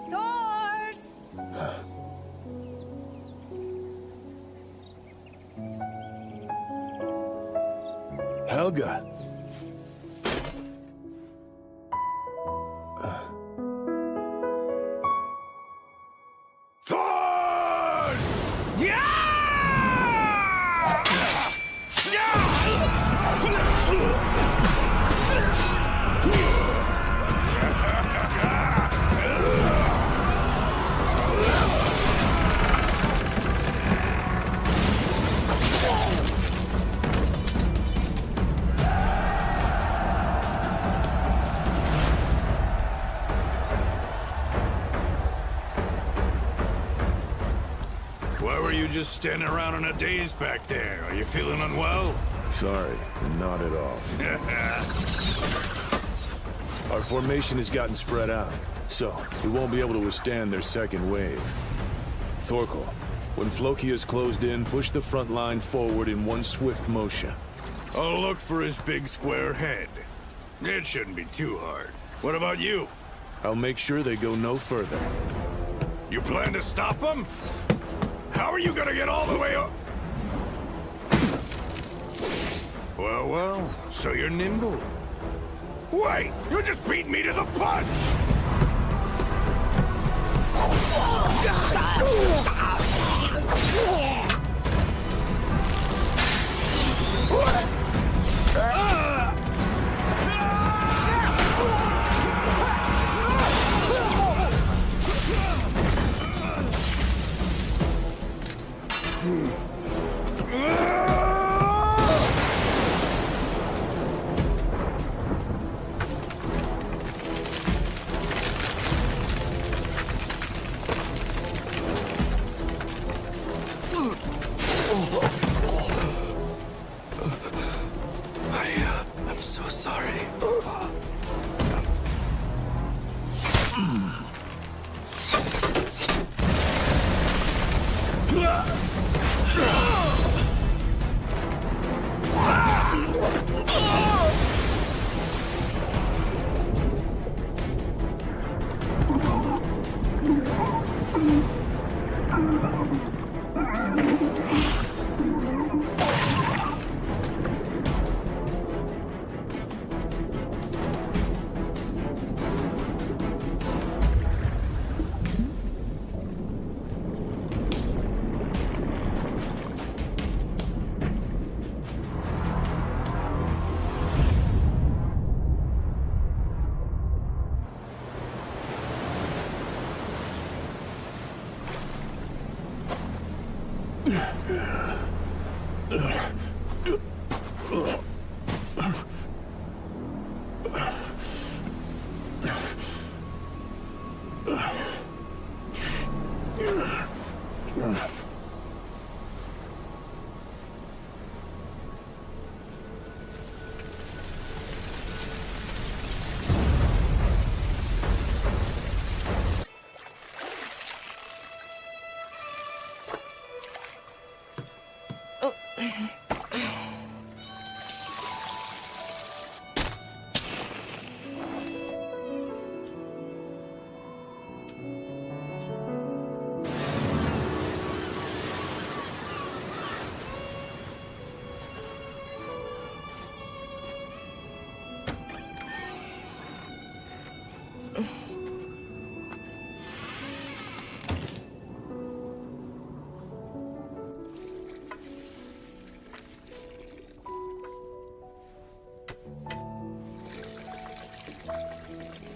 Doors! Helga! Why were you just standing around in a daze back there? Are you feeling unwell? Sorry, not at all. Our formation has gotten spread out, so we won't be able to withstand their second wave. Thorkel, when Floki is closed in, push the front line forward in one swift motion. I'll look for his big square head. It shouldn't be too hard. What about you? I'll make sure they go no further. You plan to stop them? How are you gonna get all the way up? Well, so you're nimble. Wait, you just beat me to the punch! I'm so sorry.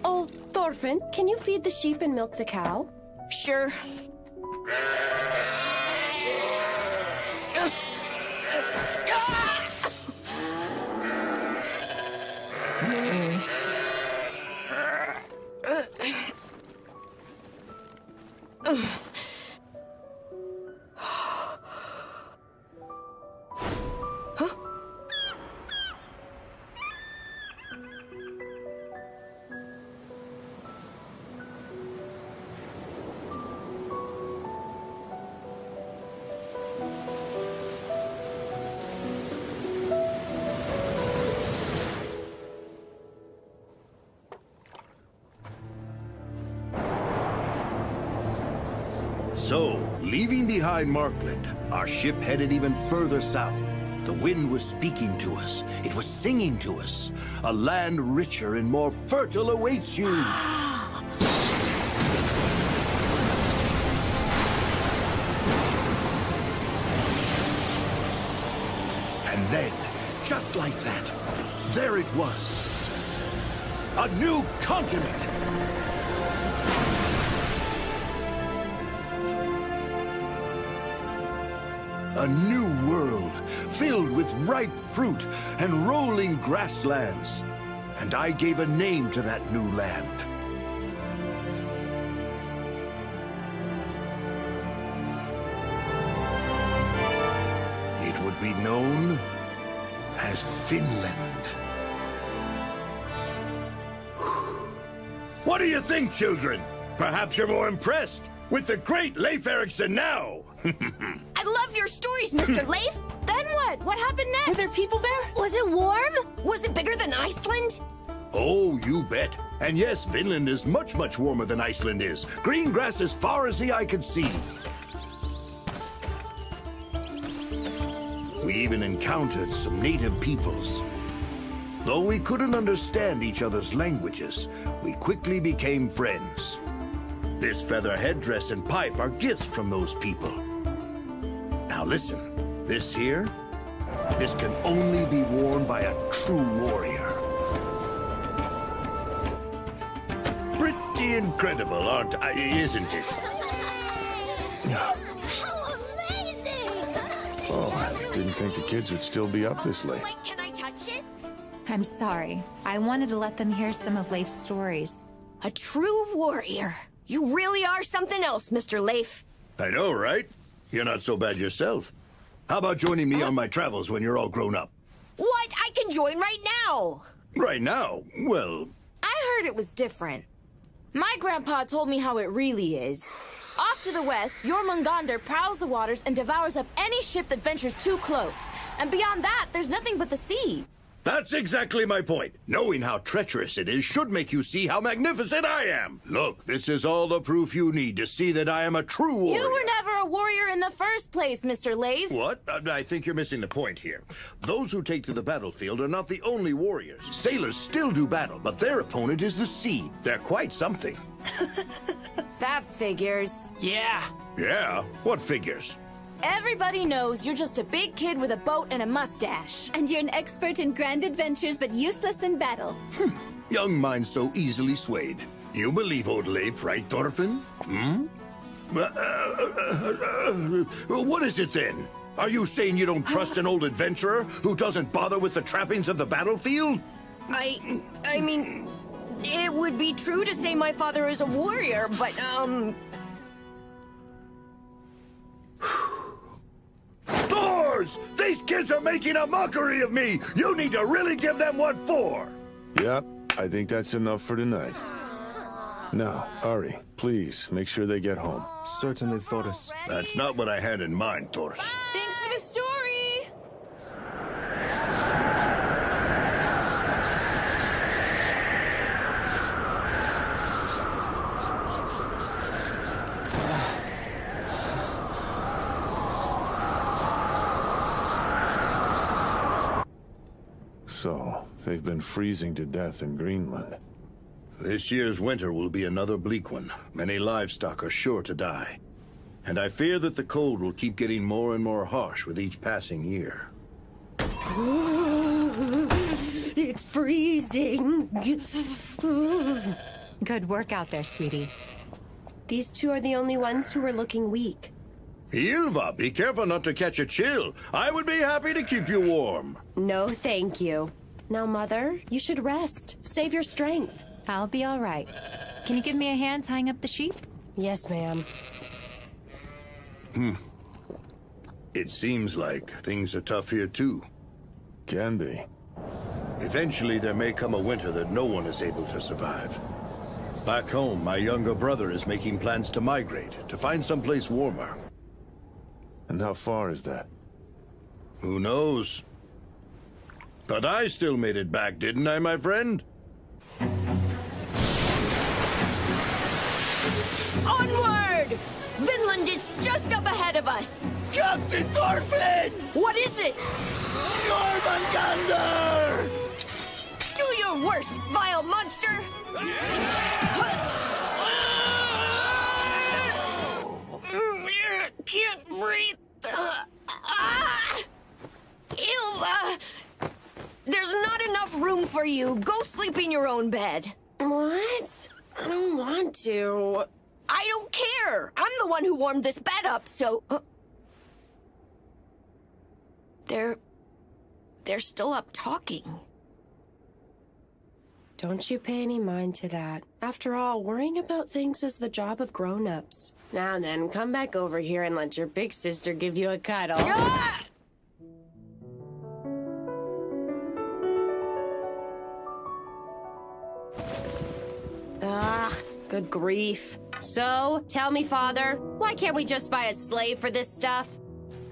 Oh, Thorfinn, can you feed the sheep and milk the cow? Sure. So, leaving behind Markland, our ship headed even further south. The wind was speaking to us. It was singing to us. A land richer and more fertile awaits you. And then, just like that, there it was. A new continent. A new world, filled with ripe fruit and rolling grasslands. And I gave a name to that new land. It would be known as Finland. What do you think, children? Perhaps you're more impressed with the great Leif Erikson now. I love your stories, Mr. Leif. Then what? What happened next? Were there people there? Was it warm? Was it bigger than Iceland? Oh, you bet. And yes, Finland is much, much warmer than Iceland is. Green grass as far as the eye could see. We even encountered some native peoples. Though we couldn't understand each other's languages, we quickly became friends. This feather headdress and pipe are gifts from those people. Now listen, this can only be worn by a true warrior. Pretty incredible, isn't it? How amazing! Oh, I didn't think the kids would still be up this late. Wait, can I touch it? I'm sorry. I wanted to let them hear some of Leif's stories. A true warrior. You really are something else, Mr. Leif. I know, right? You're not so bad yourself. How about joining me on my travels when you're all grown up? What? I can join right now. Right now? Well, I heard it was different. My grandpa told me how it really is. Off to the west, Jormungandr prowls the waters and devours up any ship that ventures too close. And beyond that, there's nothing but the sea. that's exactly my point. Knowing how treacherous it is should make you see how magnificent I am. Look, this is all the proof you need to see that I am a true warrior. You were never a warrior in the first place, Mr. Leif. What? I think you're missing the point here. Those who take to the battlefield are not the only warriors. Sailors still do battle, but their opponent is the sea. They're quite something. That figures. Yeah. Yeah? What figures? Everybody knows you're just a big kid with a boat and a mustache. And you're an expert in grand adventures, but useless in battle. Young minds so easily swayed. You believe old Leif, right, Thorfinn? Hmm? What is it then? Are you saying you don't trust an old adventurer who doesn't bother with the trappings of the battlefield? I mean, it would be true to say my father is a warrior, but, Thors! These kids are making a mockery of me! You need to really give them what for! Yep, I think that's enough for tonight. Now, Ari, please make sure they get home. Certainly, Thoris. That's not what I had in mind, Thors. Thanks for the story. So, they've been freezing to death in Greenland. This year's winter will be another bleak one. Many livestock are sure to die. And I fear that the cold will keep getting more and more harsh with each passing year. it's freezing. Good work out there, sweetie. These two are the only ones who are looking weak. Ylva, be careful not to catch a chill. I would be happy to keep you warm. No, thank you. Now, Mother, you should rest. Save your strength. I'll be all right. Can you give me a hand tying up the sheep? Yes, ma'am. It seems like things are tough here too. Can be. Eventually there may come a winter that no one is able to survive. Back home, my younger brother is making plans to migrate, to find someplace warmer. And how far is that? Who knows? But I still made it back, didn't I, my friend? Onward! Vinland is just up ahead of us! Captain Thorfinn! What is it? Jormungandr! Do your worst, vile monster! Can't breathe. Ilva! There's not enough room for you. Go sleep in your own bed. What? I don't want to. I don't care. I'm the one who warmed this bed up, so... They're still up talking. Don't you pay any mind to that. After all, worrying about things is the job of grown-ups. Now then, come back over here and let your big sister give you a cuddle. Ah! Good grief. So, tell me, Father, why can't we just buy a slave for this stuff?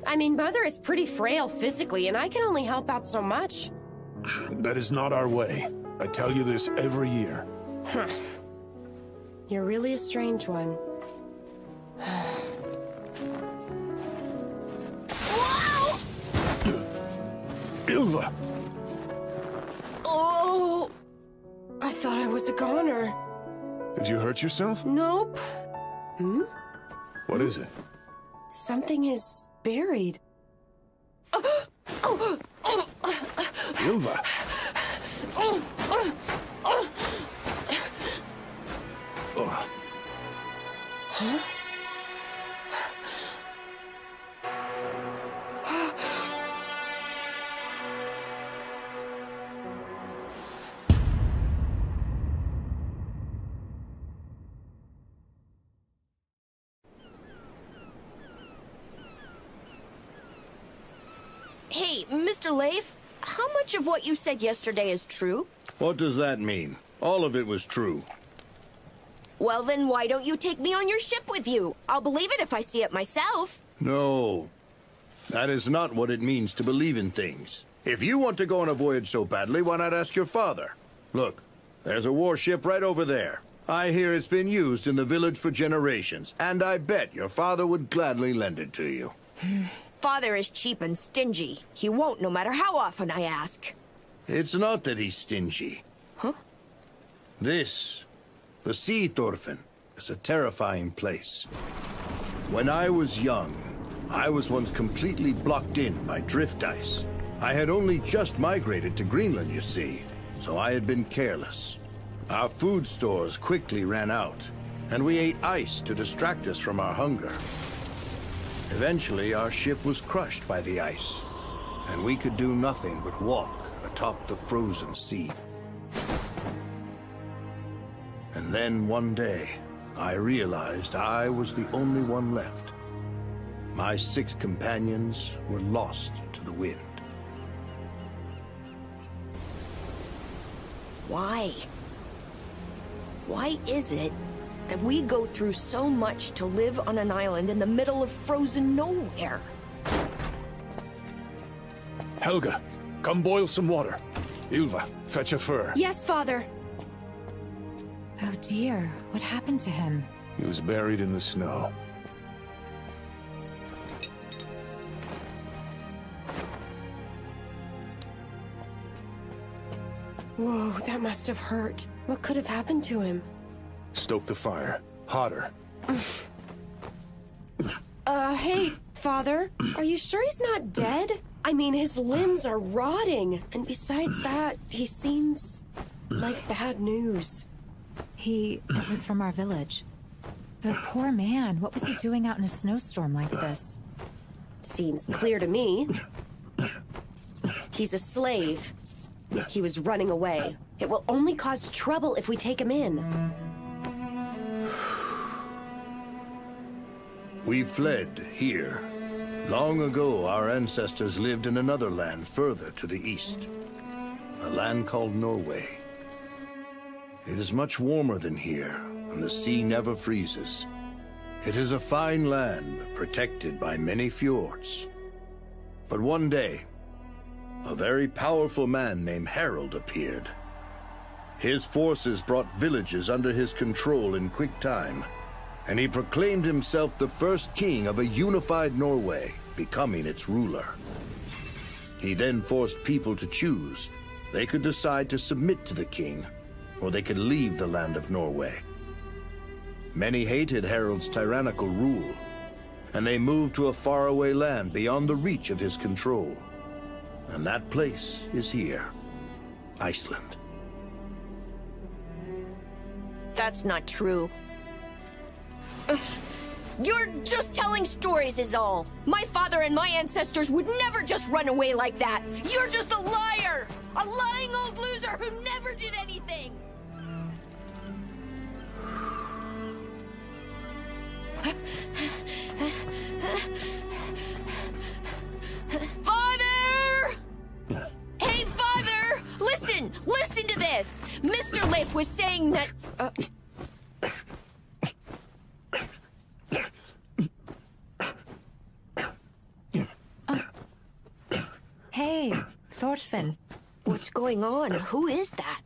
I mean, Mother is pretty frail physically, and I can only help out so much. That is not our way. I tell you this every year. You're really a strange one. Wow! Ilva! Oh! I thought I was a goner. Did you hurt yourself? Nope. What is it? Something is buried. Ilva! Oh. Huh? Hey, Mr. Leif, how much of what you said yesterday is true? What does that mean? All of it was true. Well, then why don't you take me on your ship with you? I'll believe it if I see it myself. No. That is not what it means to believe in things. If you want to go on a voyage so badly, why not ask your father? Look, there's a warship right over there. I hear it's been used in the village for generations, and I bet your father would gladly lend it to you. Father is cheap and stingy. He won't no matter how often I ask. It's not that he's stingy. Huh? This, the sea, Thorfinn, is a terrifying place. When I was young, I was once completely blocked in by drift ice. I had only just migrated to Greenland, you see, so I had been careless. Our food stores quickly ran out, and we ate ice to distract us from our hunger. Eventually, our ship was crushed by the ice, and we could do nothing but walk atop the frozen sea. And then one day, I realized I was the only one left. My 6 companions were lost to the wind. Why? Why is it that we go through so much to live on an island in the middle of frozen nowhere? Helga, come boil some water. Ilva, fetch a fur. Yes, Father. Oh dear, what happened to him? He was buried in the snow. Whoa, that must have hurt. What could have happened to him? Stoke the fire. Hotter. Hey, Father. Are you sure he's not dead? I mean, his limbs are rotting. And besides that, he seems like bad news. He isn't from our village. The poor man, what was he doing out in a snowstorm like this? Seems clear to me. He's a slave. He was running away. It will only cause trouble if we take him in. We fled here. Long ago, our ancestors lived in another land further to the east. A land called Norway. It is much warmer than here, and the sea never freezes. It is a fine land, protected by many fjords. But one day, a very powerful man named Harald appeared. His forces brought villages under his control in quick time, and he proclaimed himself the first king of a unified Norway, becoming its ruler. He then forced people to choose. They could decide to submit to the king, or they could leave the land of Norway. Many hated Harald's tyrannical rule, and they moved to a faraway land beyond the reach of his control. And that place is here, Iceland. That's not true. You're just telling stories is all. My father and my ancestors would never just run away like that. You're just a liar! A lying old loser who never did anything! Father! Hey, Father! Listen! Listen to this! Mr. Leif was saying that... Hey, Thorfinn. What's going on? Who is that?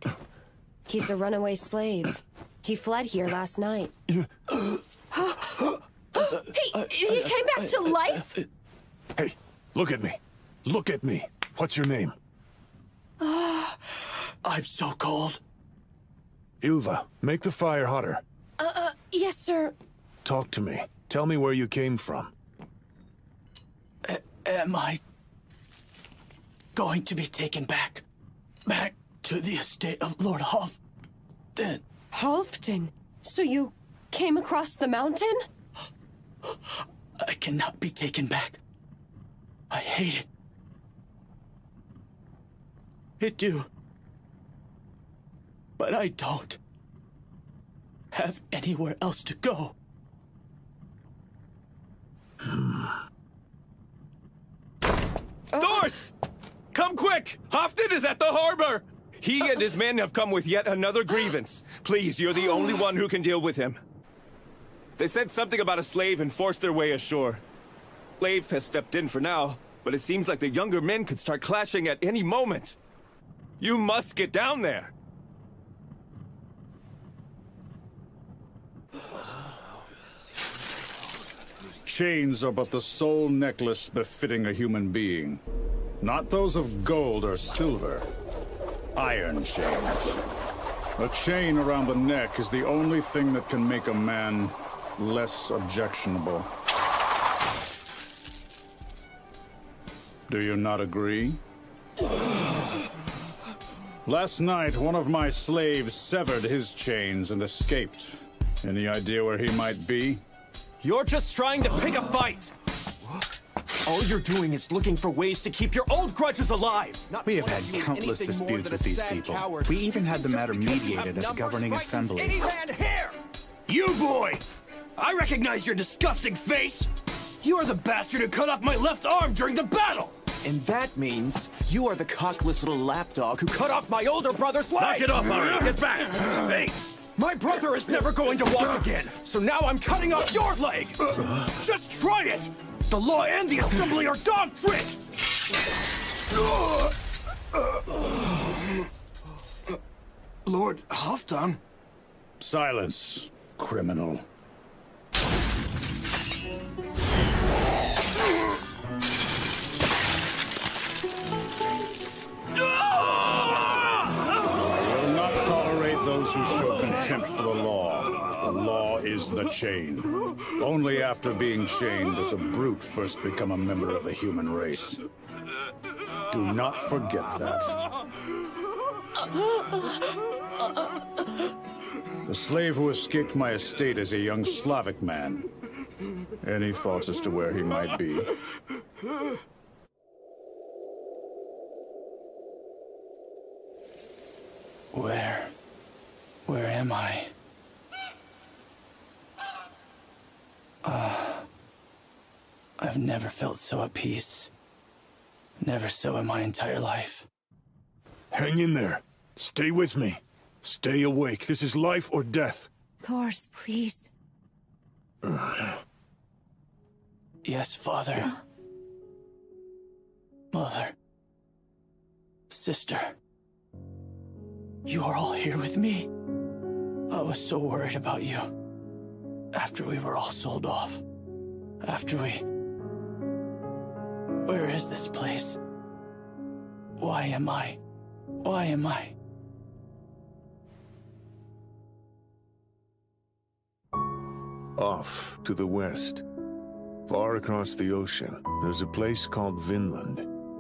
He's a runaway slave. He fled here last night. He came back to life? Hey, look at me. Look at me. What's your name? I'm so cold. Ylva, make the fire hotter. Yes, sir. Talk to me. Tell me where you came from. Am I going to be taken back to the estate of Lord Hoff? Then Halfdan? So you came across the mountain? I cannot be taken back. I hate it. It do. But I don't have anywhere else to go. Thors! Come quick! Halfdan is at the harbor! He and his men have come with yet another grievance. Please, you're the only one who can deal with him. They said something about a slave and forced their way ashore. Leif has stepped in for now, but it seems like the younger men could start clashing at any moment. You must get down there. Chains are but the sole necklace befitting a human being. Not those of gold or silver. Iron chains. A chain around the neck is the only thing that can make a man less objectionable. Do you not agree? Last night, one of my slaves severed his chains and escaped. Any idea where he might be? You're just trying to pick a fight! All you're doing is looking for ways to keep your old grudges alive! We have had countless disputes with these people. We even had the matter mediated at the governing assembly. Any man here! You boy! I recognize your disgusting face! You are the bastard who cut off my left arm during the battle! And that means you are the cockless little lapdog who cut off my older brother's leg! Knock it off, already! Get back! Hey! My brother is never going to walk again, so now I'm cutting off your leg! Just try it! The law and the assembly are dog shit! Lord Halfdan? Silence, criminal. I will not tolerate those who show contempt for the law. The law is the chain. Only after being chained does a brute first become a member of the human race. Do not forget that. The slave who escaped my estate is a young Slavic man. Any thoughts as to where he might be? Where am I? I've never felt so at peace. Never so in my entire life. Hang in there. Stay with me. Stay awake. This is life or death. Thors, please. Yes, Father. Mother. Sister. You are all here with me. I was so worried about you. After we were all sold off. After we... Where is this place? Why am I? Why am I? Off to the west, far across the ocean, there's a place called Vinland.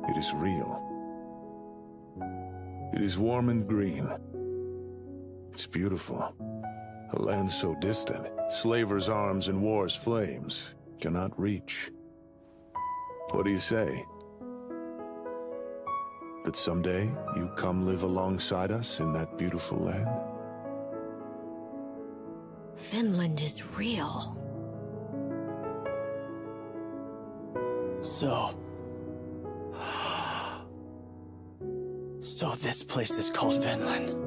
It is real. It is warm and green. It's beautiful. A land so distant, slavers' arms and war's flames cannot reach. What do you say? That someday you come live alongside us in that beautiful land? Finland is real. So this place is called Vinland.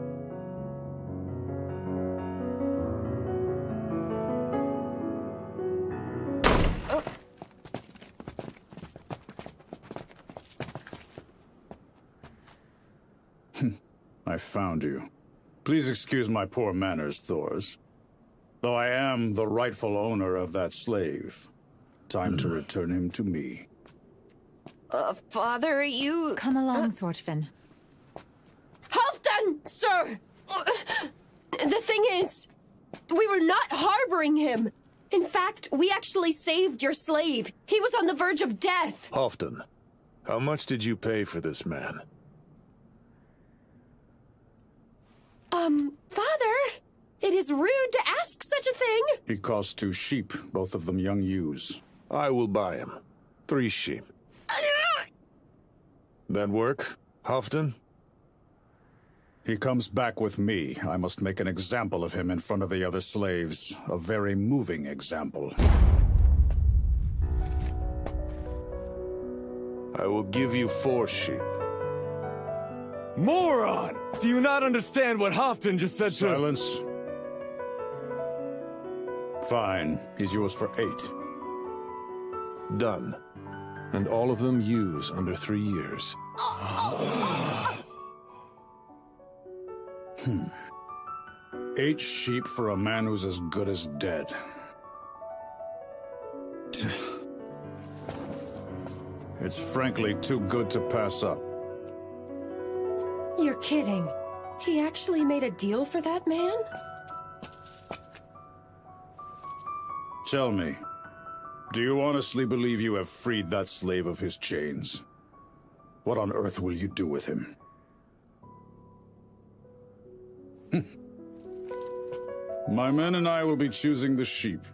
I found you. Please excuse my poor manners, Thors. Though I am the rightful owner of that slave, time to return him to me. Father, you... Come along, Thorfinn. Halfdan, sir! The thing is, we were not harboring him. In fact, we actually saved your slave. He was on the verge of death. Halfdan, how much did you pay for this man? Father, it is rude to ask such a thing. He cost 2 sheep, both of them young ewes. I will buy him. 3 sheep. That work, Halfdan? He comes back with me. I must make an example of him in front of the other slaves. A very moving example. I will give you 4 sheep. Moron! Do you not understand what Halfdan just said to— Silence. Fine. He's yours for 8. Done. And all of them ewes under 3 years. 8 sheep for a man who's as good as dead. It's frankly too good to pass up. You're kidding. He actually made a deal for that man? Tell me, do you honestly believe you have freed that slave of his chains? What on earth will you do with him? My men and I will be choosing the sheep.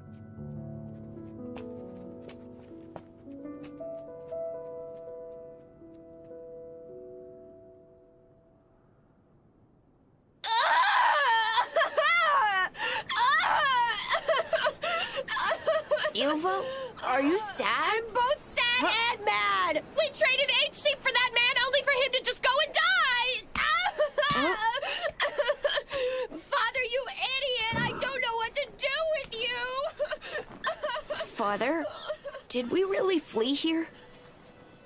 Ilvo, are you sad? I'm both sad and mad. We traded 8 sheep for that man only for him to just go and die. Father, you idiot. I don't know what to do with you. Father, did we really flee here?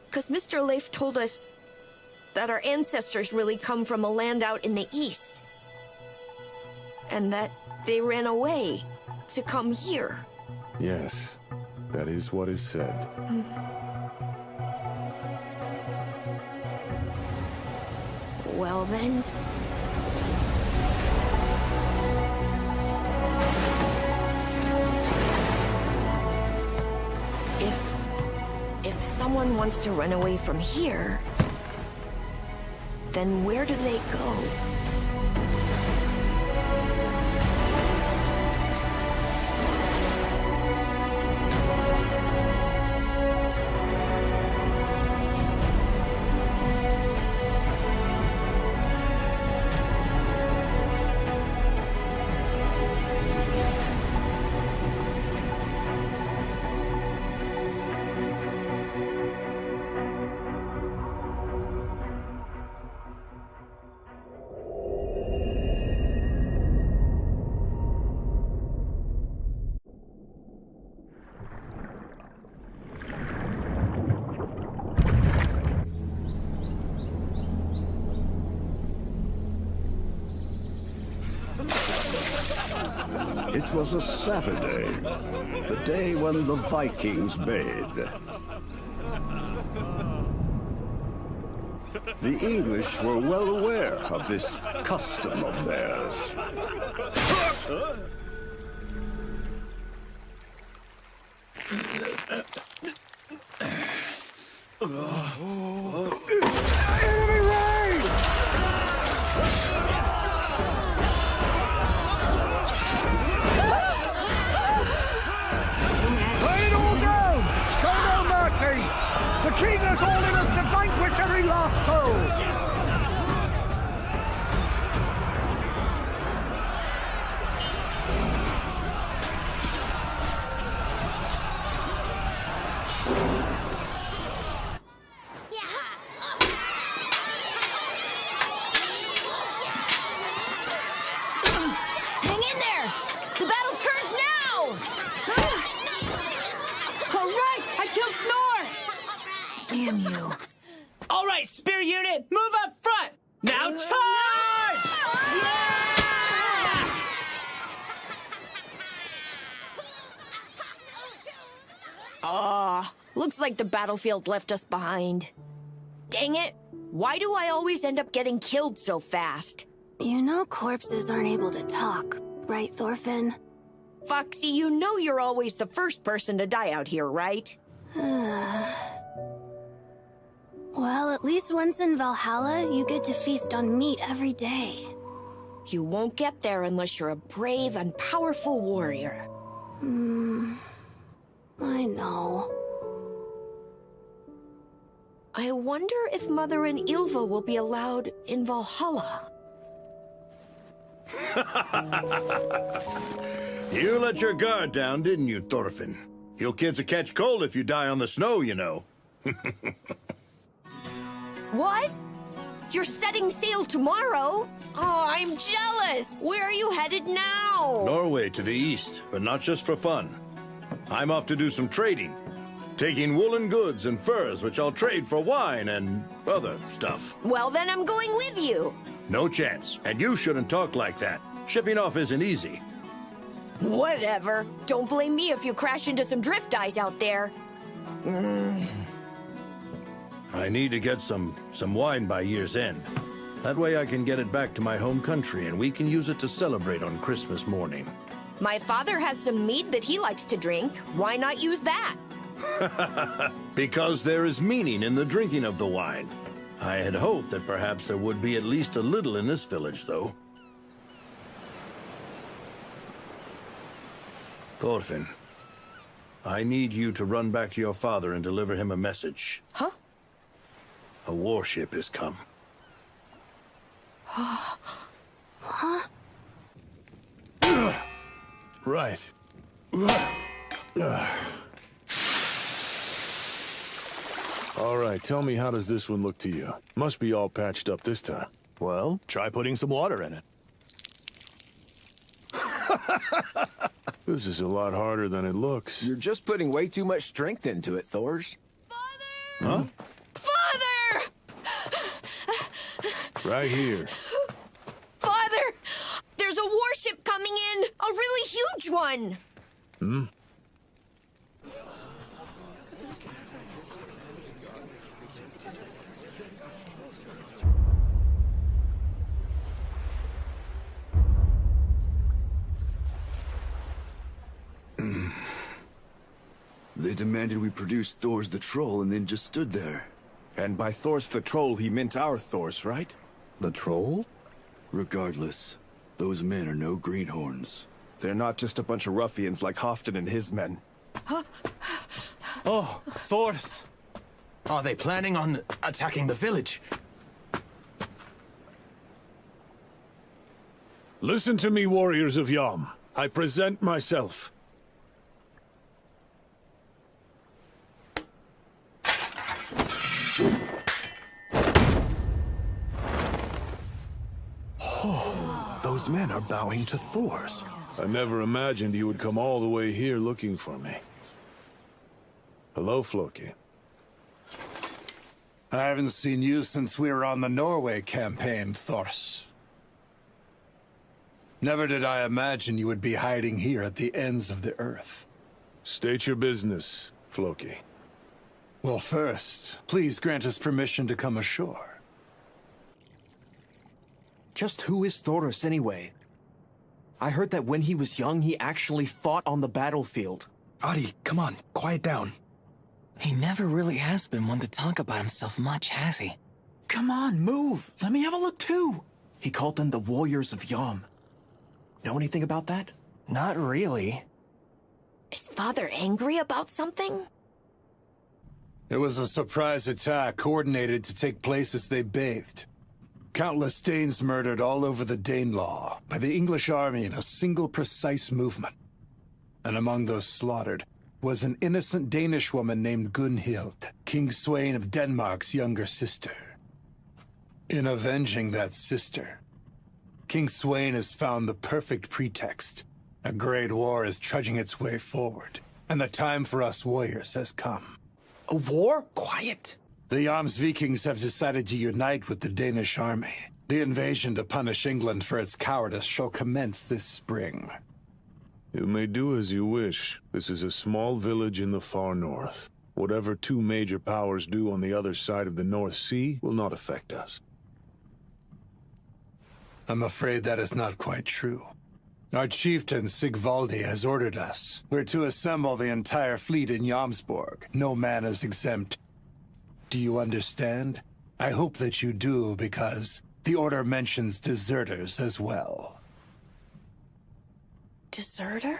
Because Mr. Leif told us that our ancestors really come from a land out in the east. And that they ran away to come here. Yes, that is what is said. Well then... If someone wants to run away from here, then where do they go? It was a Saturday, the day when the Vikings bathed. The English were well aware of this custom of theirs. Enemy raid! Lay it all down! Show no mercy! The king has ordered us to vanquish every last soul! Hang in there! The battle turns now! All right, I killed Snore! Damn you. All right, spear unit, move up front! Now charge! Yeah! Looks like the battlefield left us behind. Dang it! Why do I always end up getting killed so fast? You know corpses aren't able to talk, right, Thorfinn? Foxy, you know you're always the first person to die out here, right? Well, at least once in Valhalla, you get to feast on meat every day. You won't get there unless you're a brave and powerful warrior. I know. I wonder if Mother and Ylva will be allowed in Valhalla. You let your guard down, didn't you, Thorfinn? You kids will catch cold if you die on the snow, you know. What? You're setting sail tomorrow? Oh, I'm jealous! Where are you headed now? Norway to the east, but not just for fun. I'm off to do some trading. Taking woolen goods and furs, which I'll trade for wine and other stuff. Well, then I'm going with you. No chance. And you shouldn't talk like that. Shipping off isn't easy. Whatever. Don't blame me if you crash into some drift ice out there. I need to get some wine by year's end. That way I can get it back to my home country and we can use it to celebrate on Christmas morning. My father has some mead that he likes to drink. Why not use that? Because there is meaning in the drinking of the wine. I had hoped that perhaps there would be at least a little in this village, though. Thorfinn, I need you to run back to your father and deliver him a message. Huh? A warship has come. Huh? Right. All right, tell me, how does this one look to you? Must be all patched up this time. Well, try putting some water in it. This is a lot harder than it looks. You're just putting way too much strength into it, Thors. Huh? Father! Right here. Father! There's a warship coming in! A really huge one! Hmm? They demanded we produce Thor's the Troll and then just stood there. And by Thor's the Troll, he meant our Thor's, right? The Troll? Regardless, those men are no greenhorns. They're not just a bunch of ruffians like Hofton and his men. Oh, Thors! Are they planning on attacking the village? Listen to me, warriors of Yom. I present myself. Those men are bowing to Thor's. I never imagined you would come all the way here looking for me. Hello, Floki. I haven't seen you since we were on the Norway campaign, Thors. Never did I imagine you would be hiding here at the ends of the earth. State your business, Floki. Well, first, please grant us permission to come ashore. Just who is Thoros anyway? I heard that when he was young, he actually fought on the battlefield. Adi, come on, quiet down. He never really has been one to talk about himself much, has he? Come on, move. Let me have a look too. He called them the Warriors of Yom. Know anything about that? Not really. Is Father angry about something? It was a surprise attack coordinated to take place as they bathed. Countless Danes murdered all over the Danelaw by the English army in a single precise movement. And among those slaughtered was an innocent Danish woman named Gunhild, King Sweyn of Denmark's younger sister. In avenging that sister, King Sweyn has found the perfect pretext. A great war is trudging its way forward, and the time for us warriors has come. A war? Quiet. The Vikings have decided to unite with the Danish army. The invasion to punish England for its cowardice shall commence this spring. You may do as you wish. This is a small village in the far north. Whatever two major powers do on the other side of the North Sea will not affect us. I'm afraid that is not quite true. Our chieftain, Sigvaldi, has ordered us. We're to assemble the entire fleet in Jomsborg. No man is exempt. Do you understand? I hope that you do, because the order mentions deserters as well. Deserter?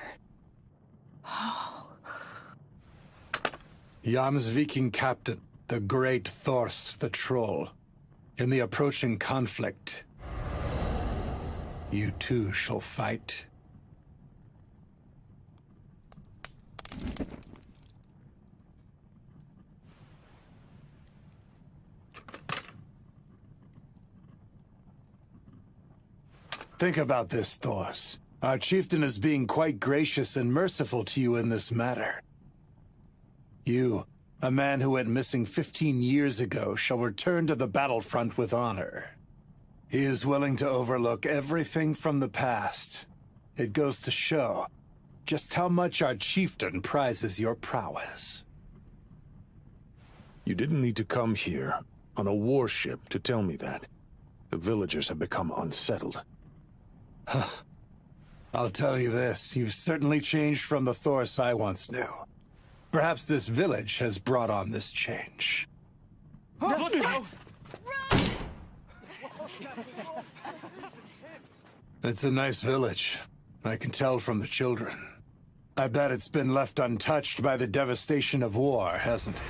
Jam's Viking captain, the great Thors the Troll. In the approaching conflict, you too shall fight. Think about this, Thors. Our chieftain is being quite gracious and merciful to you in this matter. You, a man who went missing 15 years ago, shall return to the battlefront with honor. He is willing to overlook everything from the past. It goes to show just how much our chieftain prizes your prowess. You didn't need to come here on a warship to tell me that. The villagers have become unsettled. I'll tell you this, you've certainly changed from the Thors I once knew. Perhaps this village has brought on this change. Look out! It's a nice village. I can tell from the children. I bet it's been left untouched by the devastation of war, hasn't it?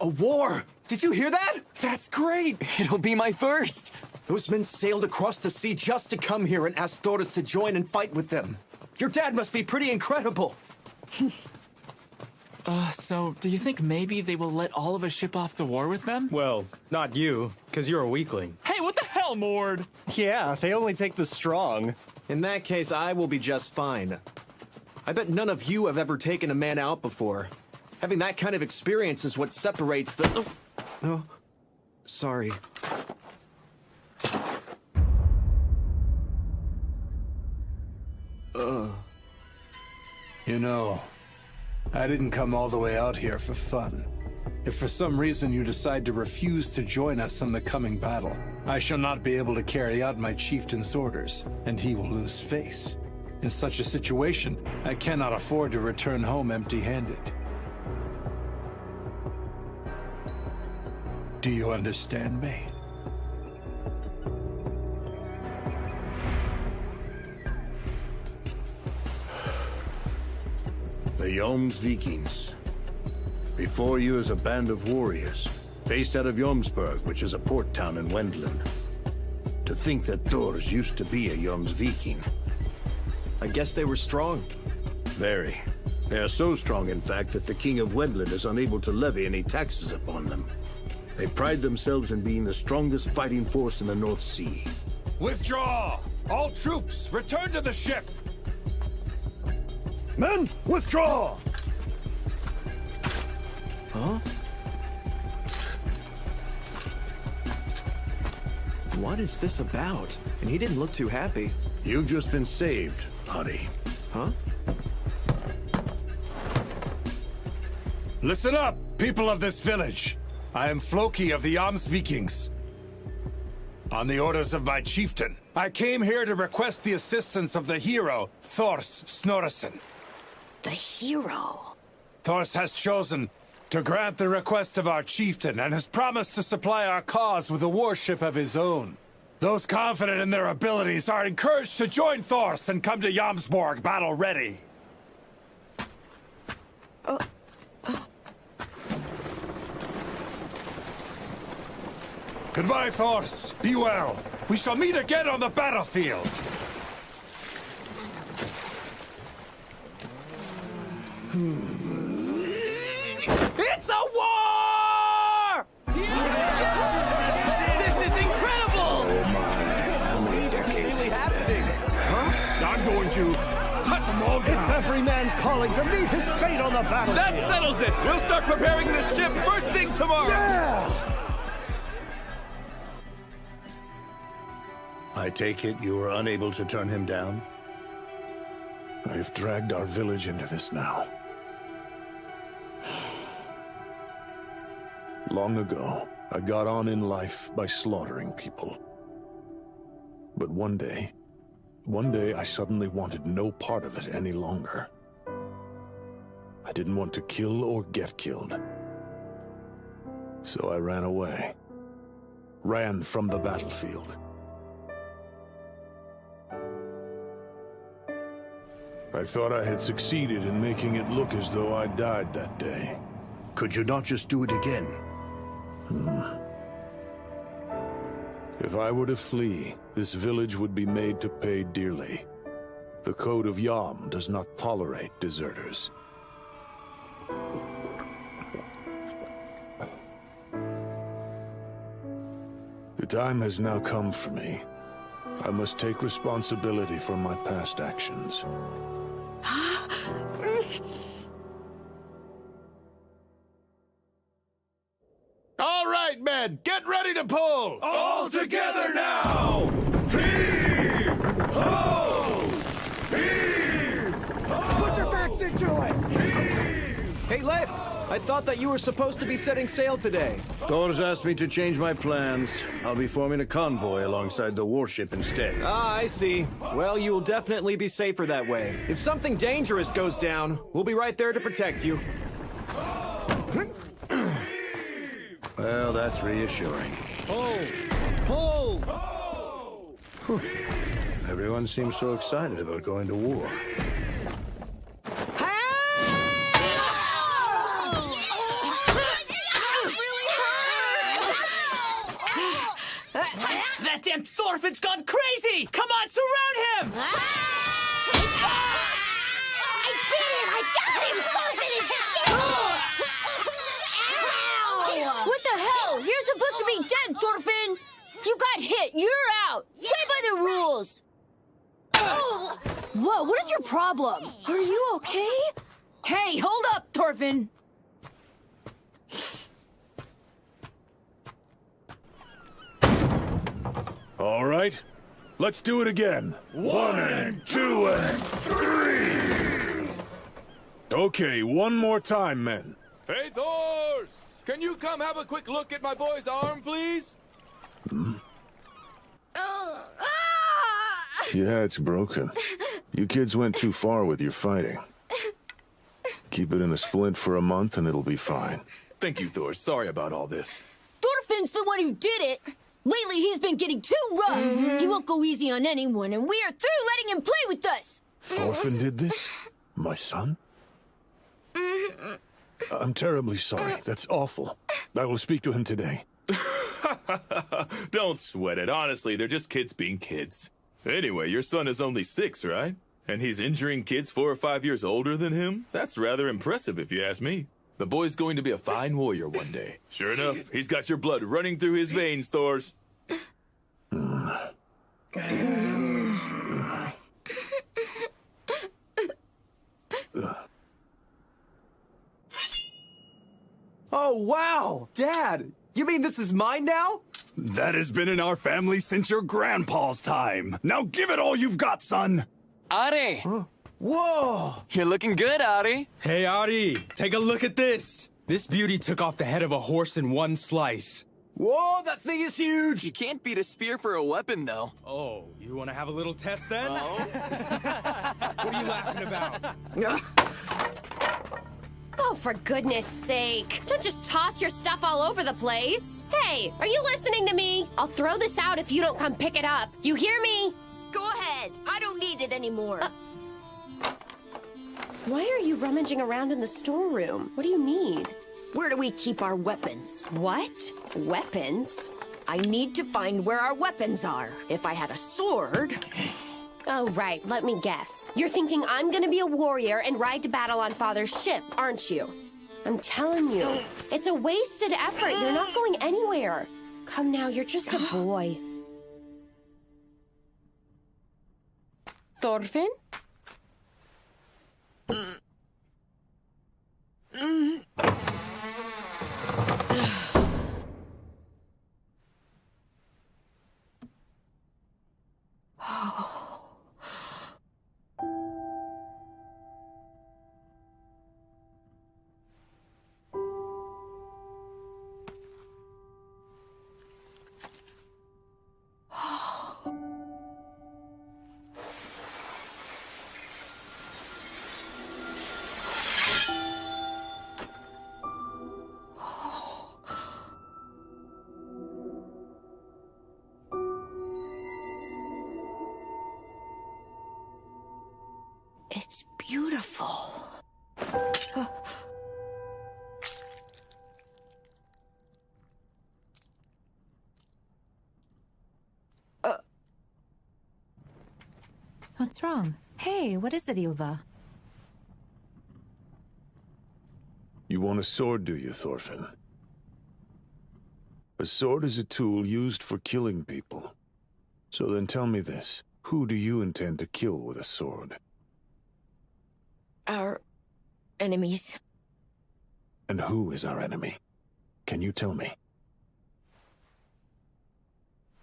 A war! Did you hear that? That's great! It'll be my first! Those men sailed across the sea just to come here and ask Thoros to join and fight with them. Your dad must be pretty incredible! So do you think maybe they will let all of us ship off to war with them? Well, not you, because you're a weakling. Hey, what the hell, Mord? Yeah, they only take the strong. In that case, I will be just fine. I bet none of you have ever taken a man out before. Having that kind of experience is what separates the... Oh, sorry. You know, I didn't come all the way out here for fun. If for some reason you decide to refuse to join us in the coming battle, I shall not be able to carry out my chieftain's orders, and he will lose face. In such a situation, I cannot afford to return home empty-handed. Do you understand me? The Vikings. Before you is a band of warriors, based out of Jomsburg, which is a port town in Wendland. To think that Thors used to be a Viking. I guess they were strong. Very. They are so strong, in fact, that the King of Wendland is unable to levy any taxes upon them. They pride themselves in being the strongest fighting force in the North Sea. Withdraw! All troops, return to the ship! Men, withdraw! Huh? What is this about? And he didn't look too happy. You've just been saved, honey. Huh? Listen up, people of this village. I am Floki of the Vikings. On the orders of my chieftain, I came here to request the assistance of the hero, Thors Snorrason. The hero? Thors has chosen to grant the request of our chieftain and has promised to supply our cause with a warship of his own. Those confident in their abilities are encouraged to join Thors and come to Jomsborg battle ready. Goodbye, Thors. Be well. We shall meet again on the battlefield. It's a war! This is incredible! Oh my, how many decades Really has it been? happening? I'm going to cut them all down. It's every man's calling to meet his fate on the battlefield. That settles it! We'll start preparing this ship first thing tomorrow! Yeah! I take it you were unable to turn him down? I've dragged our village into this now. Long ago, I got on in life by slaughtering people. But one day I suddenly wanted no part of it any longer. I didn't want to kill or get killed. So I ran away. Ran from the battlefield. I thought I had succeeded in making it look as though I died that day. Could you not just do it again? If I were to flee, this village would be made to pay dearly. The Code of Yom does not tolerate deserters. The time has now come for me. I must take responsibility for my past actions. All right, men, get ready to pull! All together now! Heave! Ho! Heave! Ho! Put your backs into it! Hey, Leif! I thought that you were supposed to be setting sail today. Thor's asked me to change my plans. I'll be forming a convoy alongside the warship instead. Ah, I see. Well, you will definitely be safer that way. If something dangerous goes down, we'll be right there to protect you. Well, that's reassuring. Pull! Whew. Everyone seems so excited about going to war. That damn Thorfinn's gone crazy! Come on, surround him! I did it! I got him! Thorfinn is dead! What the hell? You're supposed to be dead, Thorfinn! You got hit. You're out. Play by the rules. Whoa, what is your problem? Are you okay? Hey, hold up, Thorfinn! All right, let's do it again. 1 and 2 and 3. Okay, one more time, men. Hey, Thors! Can you come have a quick look at my boy's arm, please? Yeah, it's broken. You kids went too far with your fighting. Keep it in a splint for a month and it'll be fine. Thank you, Thor. Sorry about all this. Thorfinn's the one who did it. Lately, he's been getting too rough. He won't go easy on anyone, and we are through letting him play with us. Thorfinn did this? My son? I'm terribly sorry. That's awful. I will speak to him today. Don't sweat it. Honestly, they're just kids being kids. Anyway, your son is only 6, right? And he's injuring kids 4 or 5 years older than him? That's rather impressive, if you ask me. The boy's going to be a fine warrior one day. Sure enough, he's got your blood running through his veins, Thors. Oh, wow! Dad! You mean this is mine now? That has been in our family since your grandpa's time. Now give it all you've got, son. Ari! Whoa! You're looking good, Ari. Hey, Ari, take a look at this. This beauty took off the head of a horse in one slice. Whoa, that thing is huge! You can't beat a spear for a weapon, though. Oh, you want to have a little test then? What are you laughing about? Oh, for goodness sake. Don't just toss your stuff all over the place. Hey, are you listening to me? I'll throw this out if you don't come pick it up. You hear me? Go ahead. I don't need it anymore. Why are you rummaging around in the storeroom? What do you need? Where do we keep our weapons? What? Weapons? I need to find where our weapons are. If I had a sword... Oh, right. Let me guess. You're thinking I'm gonna be a warrior and ride to battle on Father's ship, aren't you? I'm telling you, it's a wasted effort. You're not going anywhere. Come now, you're just a boy. Thorfinn? It's beautiful. What's wrong? Hey, what is it, Ylva? You want a sword, do you, Thorfinn? A sword is a tool used for killing people. So then tell me this. Who do you intend to kill with a sword? Our enemies. And who is our enemy? Can you tell me?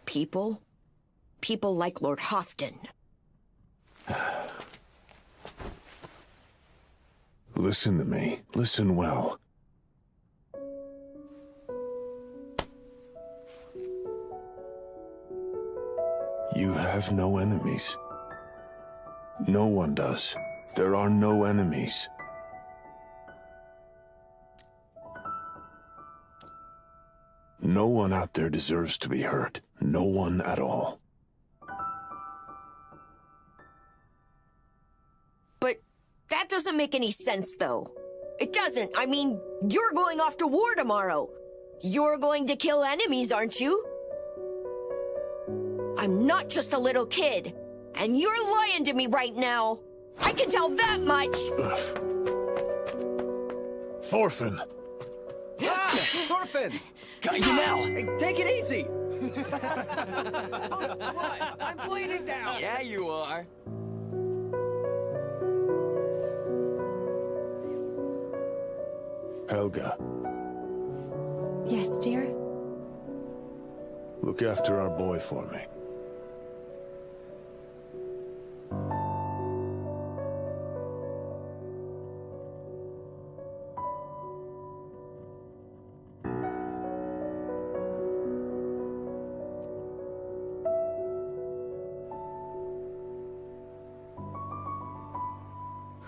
People? People like Lord Hofton. Listen to me. Listen well. You have no enemies. No one does. There are no enemies. No one out there deserves to be hurt. No one at all. But that doesn't make any sense, though. It doesn't. I mean, you're going off to war tomorrow. You're going to kill enemies, aren't you? I'm not just a little kid. And you're lying to me right now. I can tell that much. Thorfinn! Ah! Thorfinn! Got you now! Hey, take it easy! What? I'm bleeding now! Yeah, you are. Helga, Yes, dear? look after our boy for me.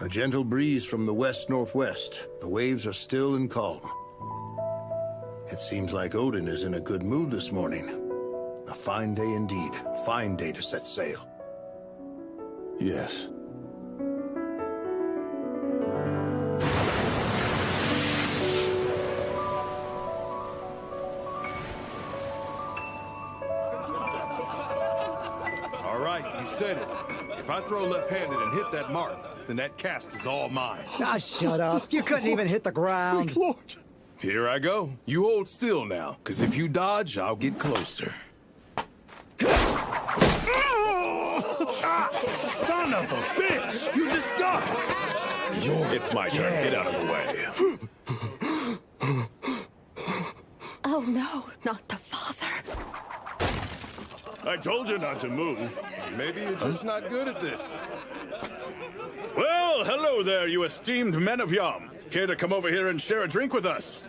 A gentle breeze from the west-northwest. The waves are still and calm. It seems like Odin is in a good mood this morning. A fine day indeed. Fine day to set sail. Yes. All right, you said it. If I throw left-handed and hit that mark, then that cast is all mine. Ah, shut up. You couldn't even hit the ground. Good Lord. Here I go. You hold still now, because if you dodge, I'll get closer. Son of a bitch! You just ducked! It's my turn. Get out of the way. Oh no, not the father. I told you not to move. Maybe you're just not good at this. Well, hello there, you esteemed men of Yom. Care to come over here and share a drink with us?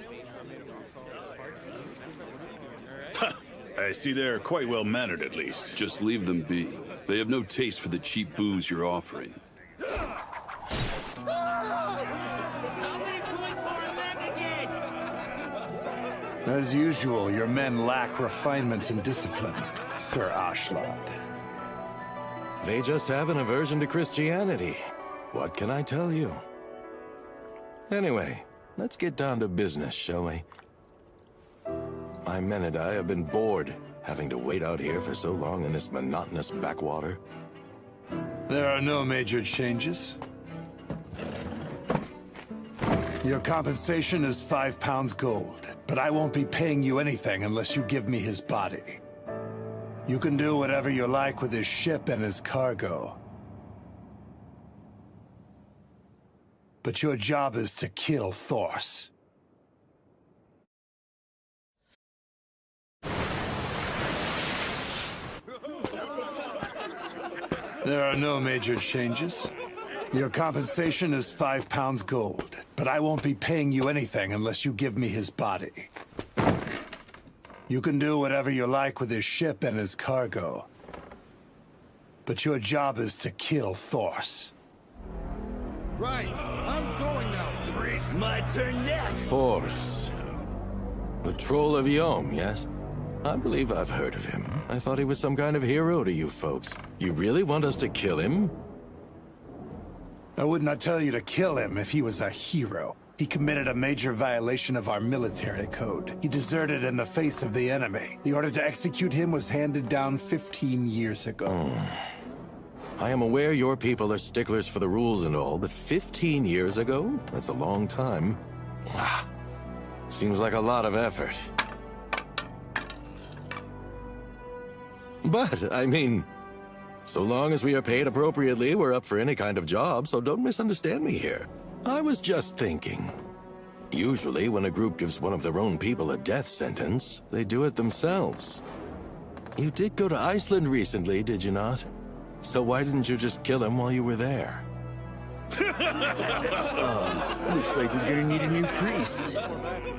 I see they're quite well mannered, at least. Just leave them be. They have no taste for the cheap booze you're offering. As usual, your men lack refinement and discipline, Sir Ashlod. They just have an aversion to Christianity. What can I tell you? Anyway, let's get down to business, shall we? My men and I have been bored, having to wait out here for so long in this monotonous backwater. There are no major changes. Your compensation is 5 pounds gold, but I won't be paying you anything unless you give me his body. You can do whatever you like with his ship and his cargo. But your job is to kill Thors. There are no major changes. Your compensation is 5 pounds gold, but I won't be paying you anything unless you give me his body. You can do whatever you like with his ship and his cargo. But your job is to kill Thors. Right, I'm going now, priest. My turn next. Thors. The Troll of Yom, yes? I believe I've heard of him. I thought he was some kind of hero to you folks. You really want us to kill him? I would not tell you to kill him if he was a hero. He committed a major violation of our military code. He deserted in the face of the enemy. The order to execute him was handed down 15 years ago. I am aware your people are sticklers for the rules and all, but 15 years ago? That's a long time. Seems like a lot of effort. But, I mean, so long as we are paid appropriately, we're up for any kind of job, so don't misunderstand me here. I was just thinking. Usually, when a group gives one of their own people a death sentence, they do it themselves. You did go to Iceland recently, did you not? So why didn't you just kill him while you were there? Looks like we're gonna need a new priest.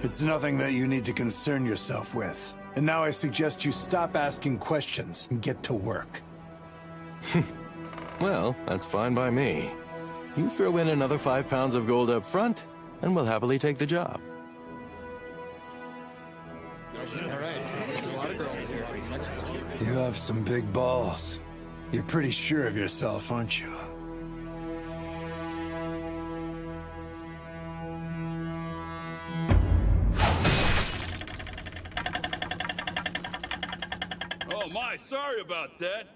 It's nothing that you need to concern yourself with. And now I suggest you stop asking questions and get to work. Well, that's fine by me. You throw in another 5 pounds of gold up front, and we'll happily take the job. You have some big balls. You're pretty sure of yourself, aren't you? Oh my, sorry about that.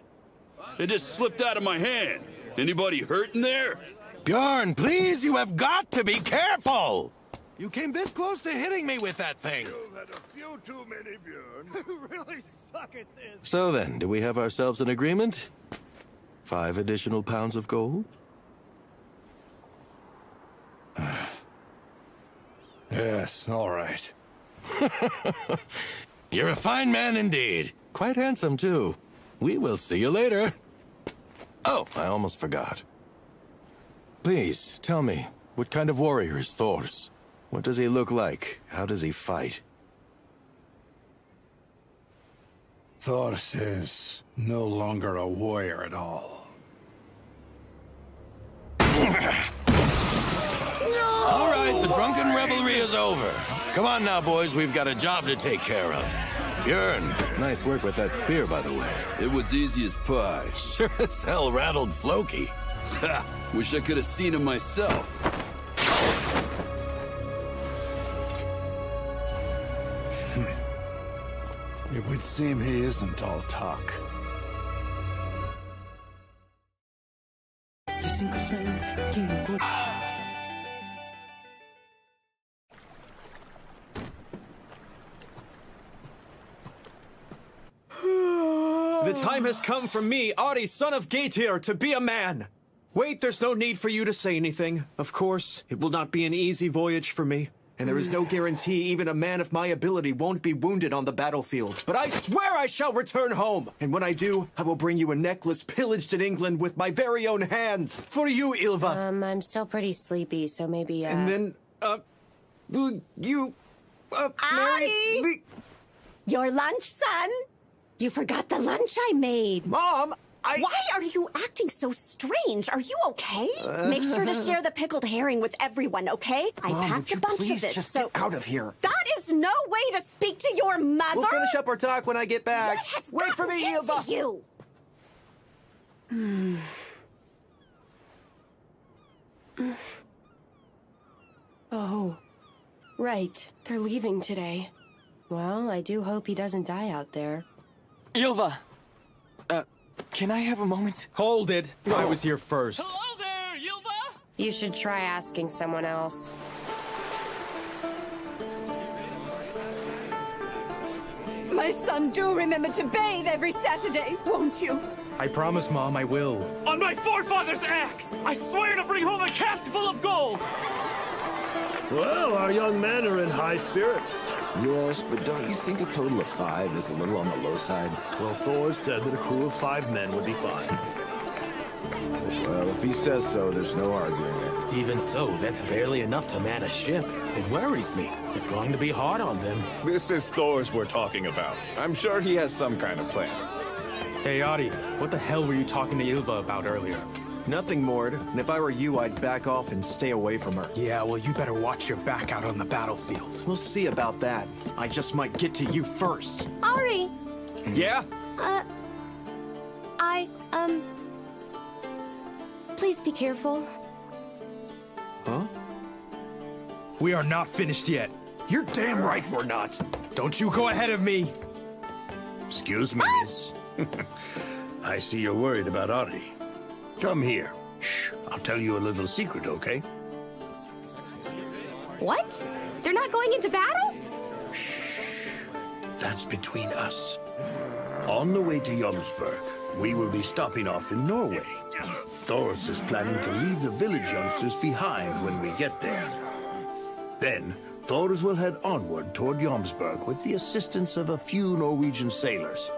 It just slipped out of my hand. Anybody hurt in there? Bjorn, please, you have got to be careful! You came this close to hitting me with that thing. You've had a few too many, Bjorn. You really suck at this. So then, do we have ourselves an agreement? 5 additional pounds of gold? Yes, all right. You're a fine man indeed. Quite handsome, too. We will see you later. Oh, I almost forgot. Please, tell me, what kind of warrior is Thors? What does he look like? How does he fight? Thors is no longer a warrior at all. All right, the drunken revelry is over. Come on now, boys, we've got a job to take care of. Bjorn, nice work with that spear, by the way. It was easy as pie. Sure as hell rattled Floki. Ha! Wish I could have seen him myself. It would seem he isn't all talk. The time has come for me, Ari, son of Gaetir, to be a man. Wait, there's no need for you to say anything. Of course, it will not be an easy voyage for me. and there is no guarantee even a man of my ability won't be wounded on the battlefield. But I swear I shall return home! And when I do, I will bring you a necklace pillaged in England with my very own hands! For you, Ylva! I'm still pretty sleepy, so maybe, And then, Ari! Your lunch, son? You forgot the lunch I made. Mom, Why are you acting so strange? Are you okay? Make sure to share the pickled herring with everyone, okay? I Mom, packed would a you bunch please of it, just so... get out of here? That is no way to speak to your mother! we'll finish up our talk when I get back. What has Wait for me, gotten Ylva! into you? Oh, right. They're leaving today. Well, I do hope he doesn't die out there. Ylva! Can I have a moment? Hold it. I was here first. Hello there, Ylva! You should try asking someone else. My son, do remember to bathe every Saturday, won't you? I promise, Mom, I will. On my forefather's axe, I swear to bring home a cask full of gold! Well, our young men are in high spirits. Yes, but don't you think a total of 5 is a little on the low side? Well, Thor said that a crew of 5 men would be fine. Well, if he says so, there's no arguing it. Even so, that's barely enough to man a ship. It worries me. It's going to be hard on them. This is Thor's we're talking about. I'm sure he has some kind of plan. Hey, Adi, what the hell were you talking to Ylva about earlier? Nothing, Mord. And if I were you, I'd back off and stay away from her. Yeah, well, you better watch your back out on the battlefield. We'll see about that. I just might get to you first. Ari! Yeah? Please be careful. Huh? We are not finished yet. You're damn right we're not. Don't you go ahead of me. Excuse me, miss. I see you're worried about Ari. Come here. Shh. I'll tell you a little secret, okay? What? They're not going into battle? That's between us. On the way to Jomsburg, we will be stopping off in Norway. Thor's is planning to leave the village youngsters behind when we get there. Then, Thor's will head onward toward Jomsburg with the assistance of a few Norwegian sailors.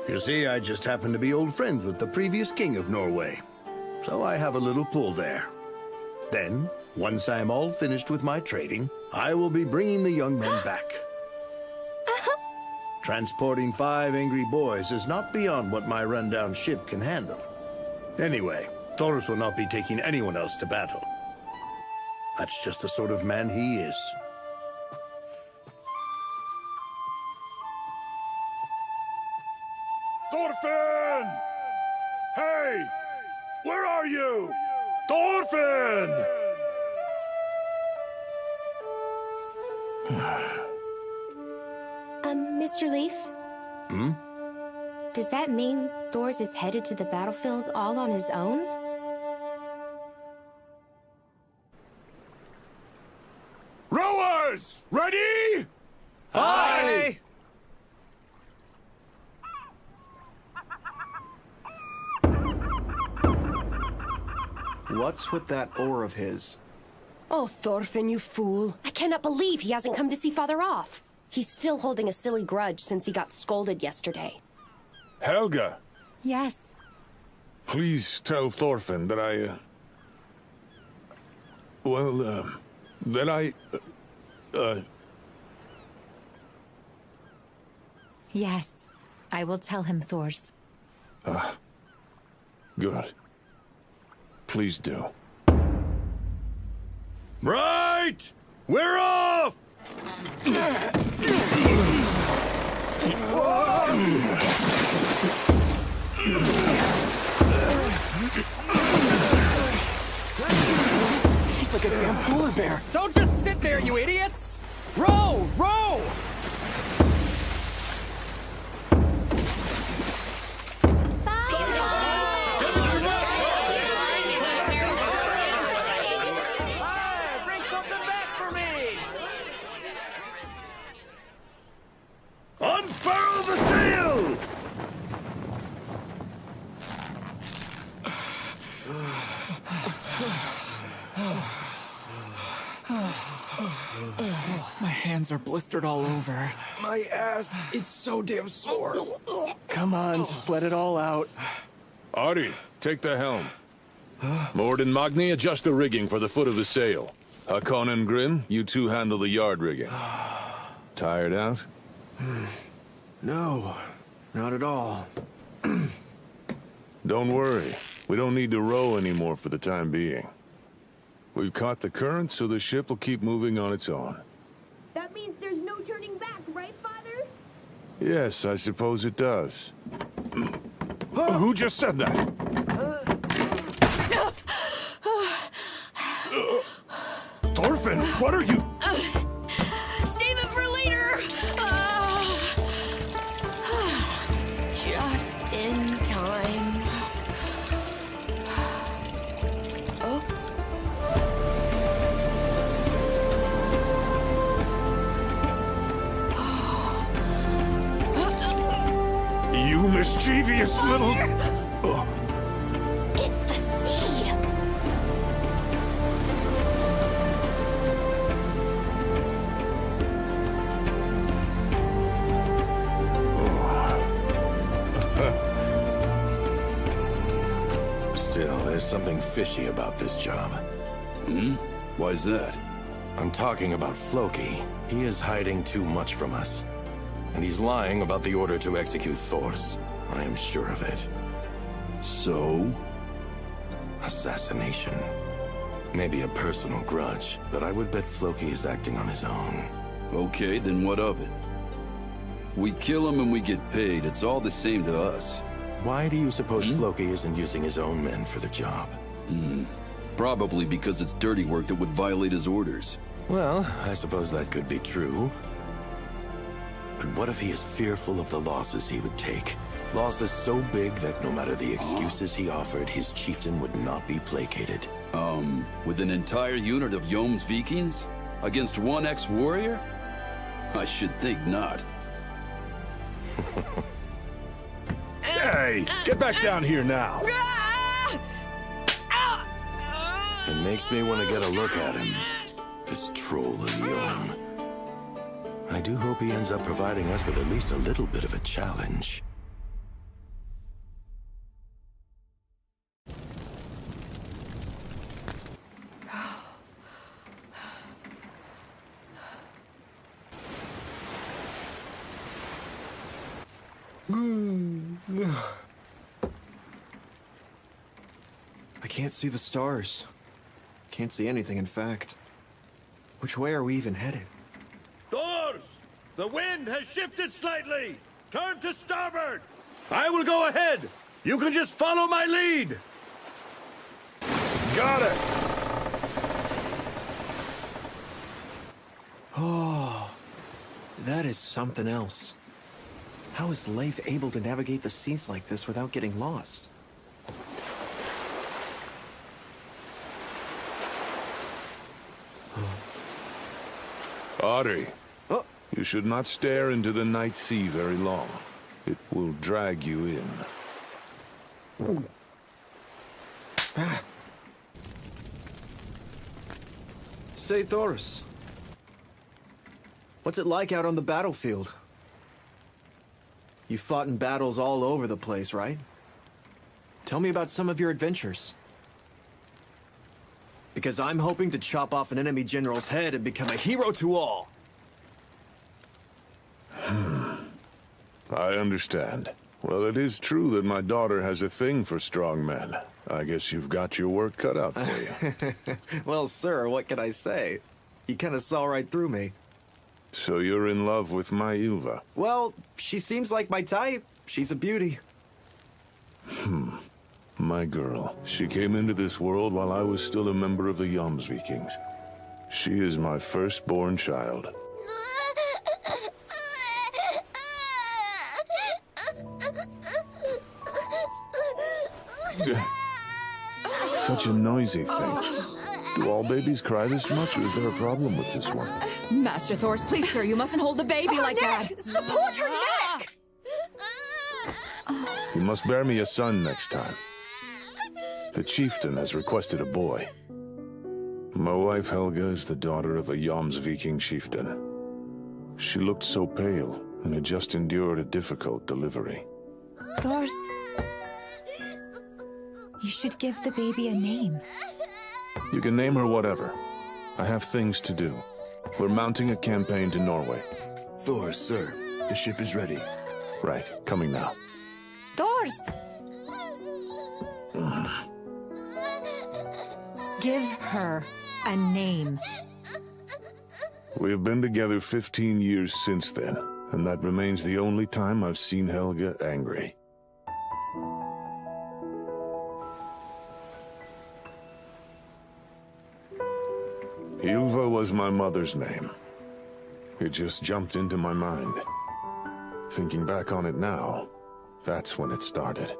You see, I just happen to be old friends with the previous king of Norway, so I have a little pull there. Then, once I'm all finished with my trading, I will be bringing the young men back. Transporting 5 angry boys is not beyond what my rundown ship can handle. Anyway, Thor's will not be taking anyone else to battle. That's just the sort of man he is. Thorfinn! Hey! Where are you? Thorfinn! Mr. Leaf? Hmm? Does that mean Thor's is headed to the battlefield all on his own? Rowers! Ready? Aye! What's with that oar of his? Oh, Thorfinn, you fool. I cannot believe he hasn't come to see Father off. He's still holding a silly grudge since he got scolded yesterday. Helga, Yes. please tell Thorfinn that Yes. I will tell him, Thors. Good. Please do. Right! We're off! He's like a damn polar bear. Don't just sit there, you idiots! Row! Row! Bring something back for me! Unfurl the sail! hands are blistered all over. My ass, it's so damn sore. Come on, just let it all out. Artie, take the helm. Mord and Magni, adjust the rigging for the foot of the sail. Hakon and Grim, you two handle the yard rigging. Tired out? No, not at all. Don't worry. We don't need to row anymore for the time being. We've caught the current, so the ship will keep moving on its own. That means there's no turning back, right, Father? Yes, I suppose it does. Who just said that? Thorfinn, what are you... Save it for later! Just in time. Oh? You mischievous little... Oh. It's the sea! Still, there's something fishy about this job. Hmm? Why's that? I'm talking about Floki. He is hiding too much from us. And he's lying about the order to execute Thors. I am sure of it. So? Assassination. Maybe a personal grudge, but I would bet Floki is acting on his own. Okay, then what of it? We kill him and we get paid. It's all the same to us. Why do you suppose Floki isn't using his own men for the job? Probably because it's dirty work that would violate his orders. Well, I suppose that could be true. But what if he is fearful of the losses he would take? Losses so big that no matter the excuses he offered, his chieftain would not be placated. With an entire unit of Yom's Vikings? Against one ex-warrior? I should think not. Hey, get back down here now. It makes me want to get a look at him. This troll of Yom. I do hope he ends up providing us with at least a little bit of a challenge. I can't see the stars. Can't see anything, in fact. Which way are we even headed? Thors! The wind has shifted slightly! Turn to starboard! I will go ahead! You can just follow my lead! Got it! Oh, that is something else. How is Leif able to navigate the seas like this without getting lost? Audrey, you should not stare into the night sea very long. It will drag you in. Say, Thorus, what's it like out on the battlefield? You fought in battles all over the place, right? Tell me about some of your adventures. Because I'm hoping to chop off an enemy general's head and become a hero to all. I understand. Well, it is true that my daughter has a thing for strong men. I guess you've got your work cut out for you. Well, sir, what can I say? You kind of saw right through me. So you're in love with my Ylva? Well, she seems like my type. She's a beauty. My girl. She came into this world while I was still a member of the Jomsvikings. She is my firstborn child. Such a noisy thing. Do all babies cry this much, or is there a problem with this one? Master Thors, please, sir, you mustn't hold the baby like that. Support her neck! You must bear me a son next time. The chieftain has requested a boy. My wife Helga is the daughter of a Jomsviking chieftain. She looked so pale and had just endured a difficult delivery. Thors, you should give the baby a name. You can name her whatever. I have things to do. We're mounting a campaign to Norway. Thor, sir, the ship is ready. Right, coming now. Thors! Give her a name. We've been together 15 years since then, and that remains the only time I've seen Helga angry. Ylva was my mother's name. It just jumped into my mind. Thinking back on it now, that's when it started.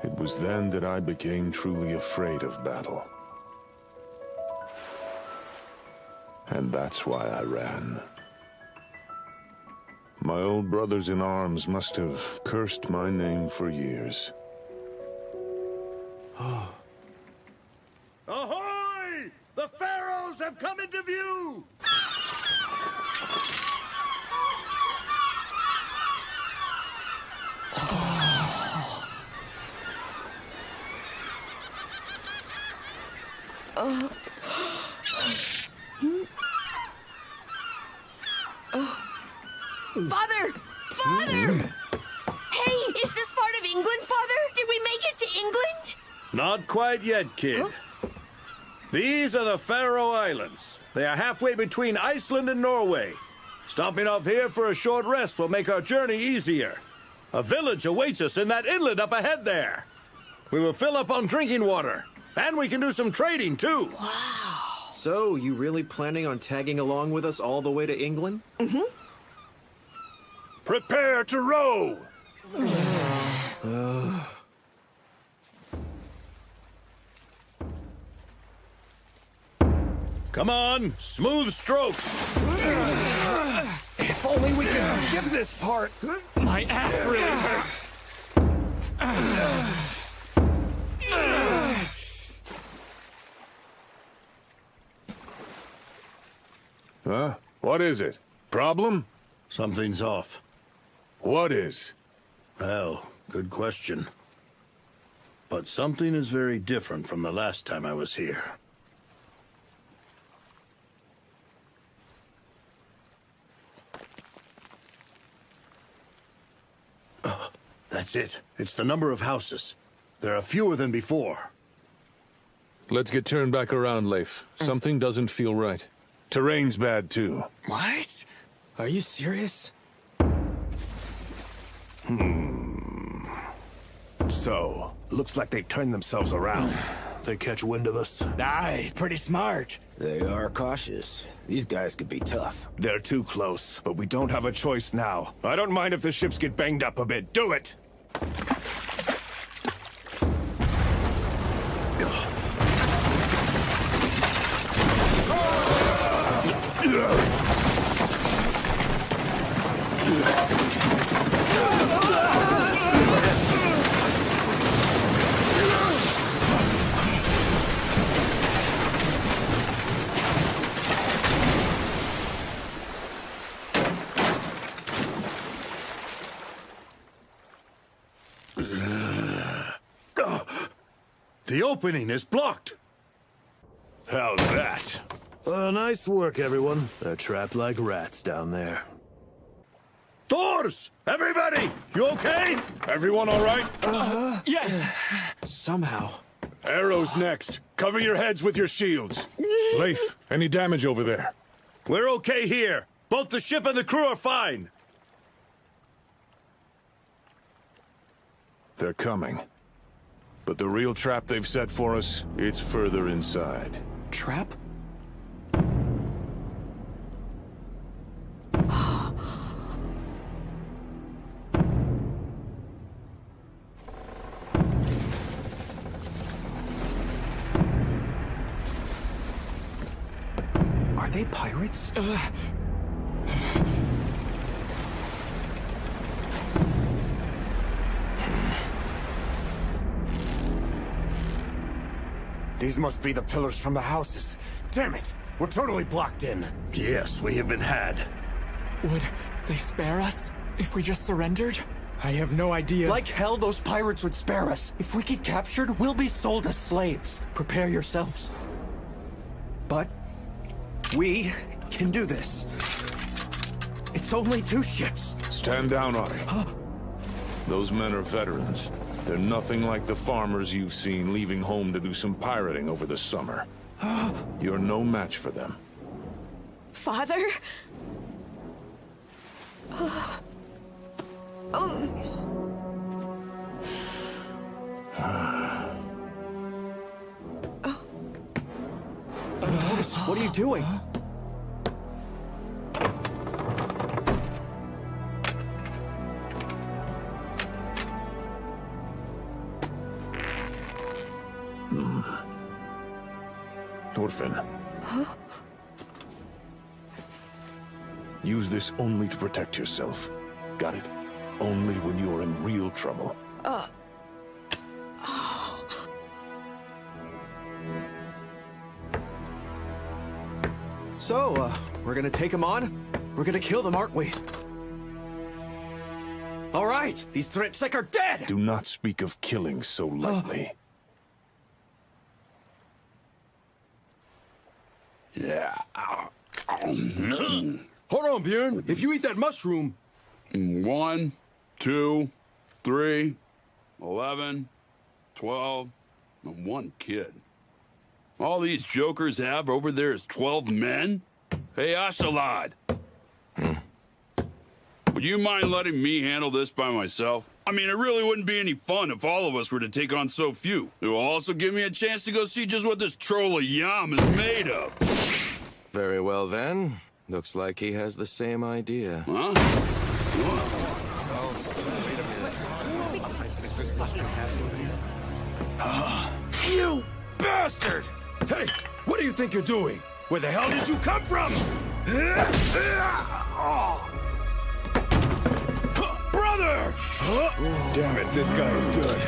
It was then that I became truly afraid of battle. And that's why I ran. My old brothers in arms must have cursed my name for years. Ahoy! The pharaohs have come into view! Father! Father! Hey, is this part of England, Father? Did we make it to England? Not quite yet, kid. Huh? These are the Faroe Islands. They are halfway between Iceland and Norway. Stopping off here for a short rest will make our journey easier. A village awaits us in that inlet up ahead there. We will fill up on drinking water, and we can do some trading, too. Wow. So, you really planning on tagging along with us all the way to England? Mm-hmm. Prepare to row! Come on, smooth strokes! If only we could skip this part! My ass really hurts! Huh? What is it? Problem? Something's off. What is? Well, good question. But something is very different from the last time I was here. That's it. It's the number of houses. There are fewer than before. Let's get turned back around, Leif. Something doesn't feel right. Terrain's bad, too. What? Are you serious? So, looks like they've turned themselves around. They catch wind of us. Aye, pretty smart. They are cautious. These guys could be tough. They're too close, but we don't have a choice now. I don't mind if the ships get banged up a bit. Do it! The opening is blocked! How's that? Nice work, everyone. They're trapped like rats down there. Thors! Everybody! You okay? Everyone all right? Yeah. Somehow. Arrows next. Cover your heads with your shields. Leif, any damage over there? We're okay here. Both the ship and the crew are fine. They're coming. But the real trap they've set for us, it's further inside. Trap? Are they pirates? These must be the pillars from the houses. Damn it! We're totally blocked in. Yes, we have been had. Would they spare us if we just surrendered? I have no idea. Like hell, those pirates would spare us. If we get captured, we'll be sold as slaves. Prepare yourselves. But we can do this. It's only 2 ships. Stand down, Ari. Those men are veterans. They're nothing like the farmers you've seen leaving home to do some pirating over the summer. You're no match for them. Father? What are you doing? Thorfinn. Huh? Use this only to protect yourself. Got it? Only when you're in real trouble. So, we're gonna take them on? We're gonna kill them, aren't we? All right, these Tritsek are dead! Do not speak of killing so lightly. Yeah. Hold on, Bjorn. If you eat that mushroom... 1, 2, 3, 11, 12, and 1 kid. All these jokers have over there is 12 men? Hey, Ashalad. Would you mind letting me handle this by myself? I mean, it really wouldn't be any fun if all of us were to take on so few. It will also give me a chance to go see just what this troll of Yam is made of. Very well, then. Looks like he has the same idea. Huh? You bastard! Hey, what do you think you're doing? Where the hell did you come from? Brother! Damn it, this guy is good.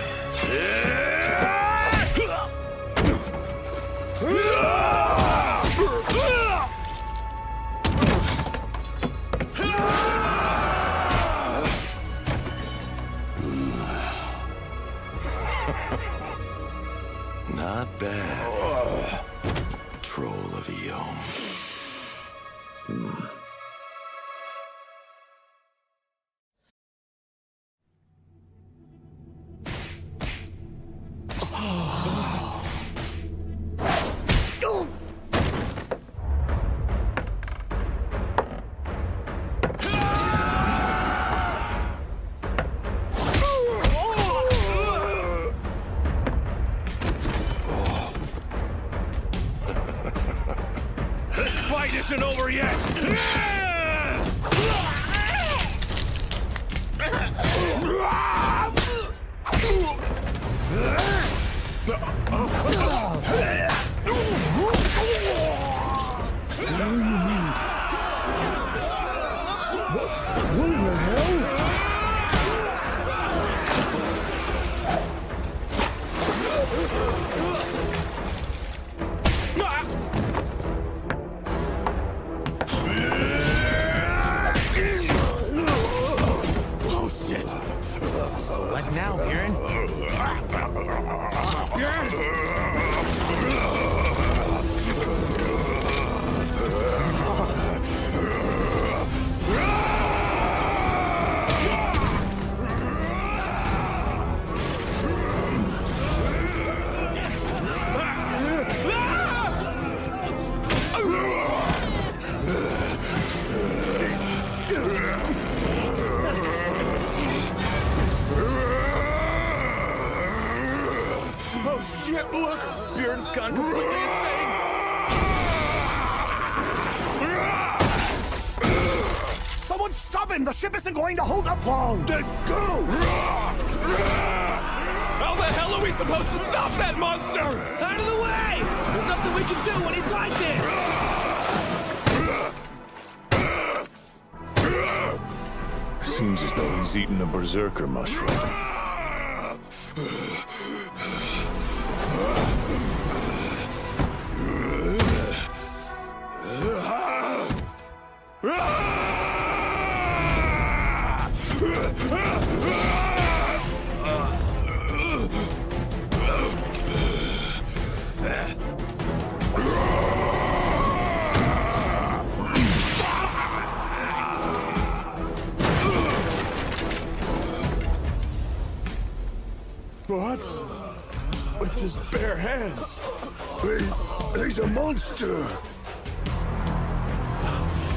Not bad. Troll of Yom. Fight isn't over yet! What in the hell? Oh, shit. So what now, Bjorn? Oh shit, look! Bjorn's gone completely insane! Someone stop him! The ship isn't going to hold up long! Then go! How the hell are we supposed to stop that monster? Out of the way! There's nothing we can do when he's like this! Seems as though he's eaten a berserker mushroom. What? With his bare hands. He's a monster.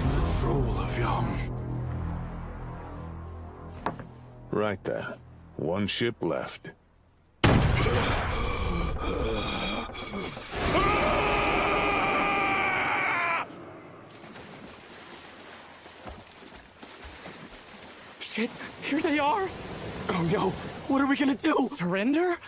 The Troll of Yom. Right then. One ship left. Shit, here they are! Oh no, what are we gonna do? Surrender?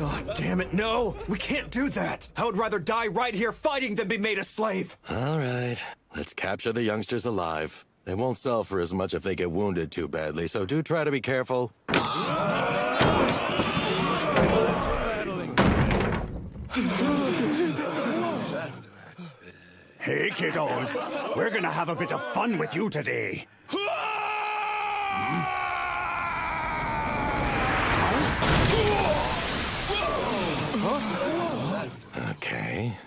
Oh, damn it, no! We can't do that! I would rather die right here fighting than be made a slave! All right, let's capture the youngsters alive. They won't sell for as much if they get wounded too badly, so do try to be careful. Hey, kiddos. We're gonna have a bit of fun with you today. Okay.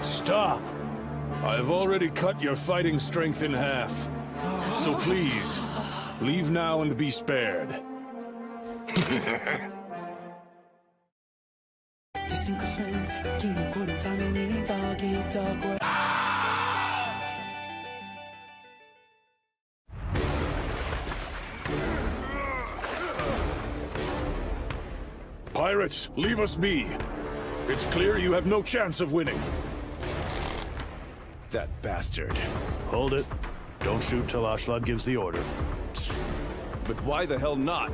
Stop! I've already cut your fighting strength in half. So please, leave now and be spared. Pirates, leave us be. It's clear you have no chance of winning. That bastard. Hold it. Don't shoot till Ashlad gives the order. But why the hell not?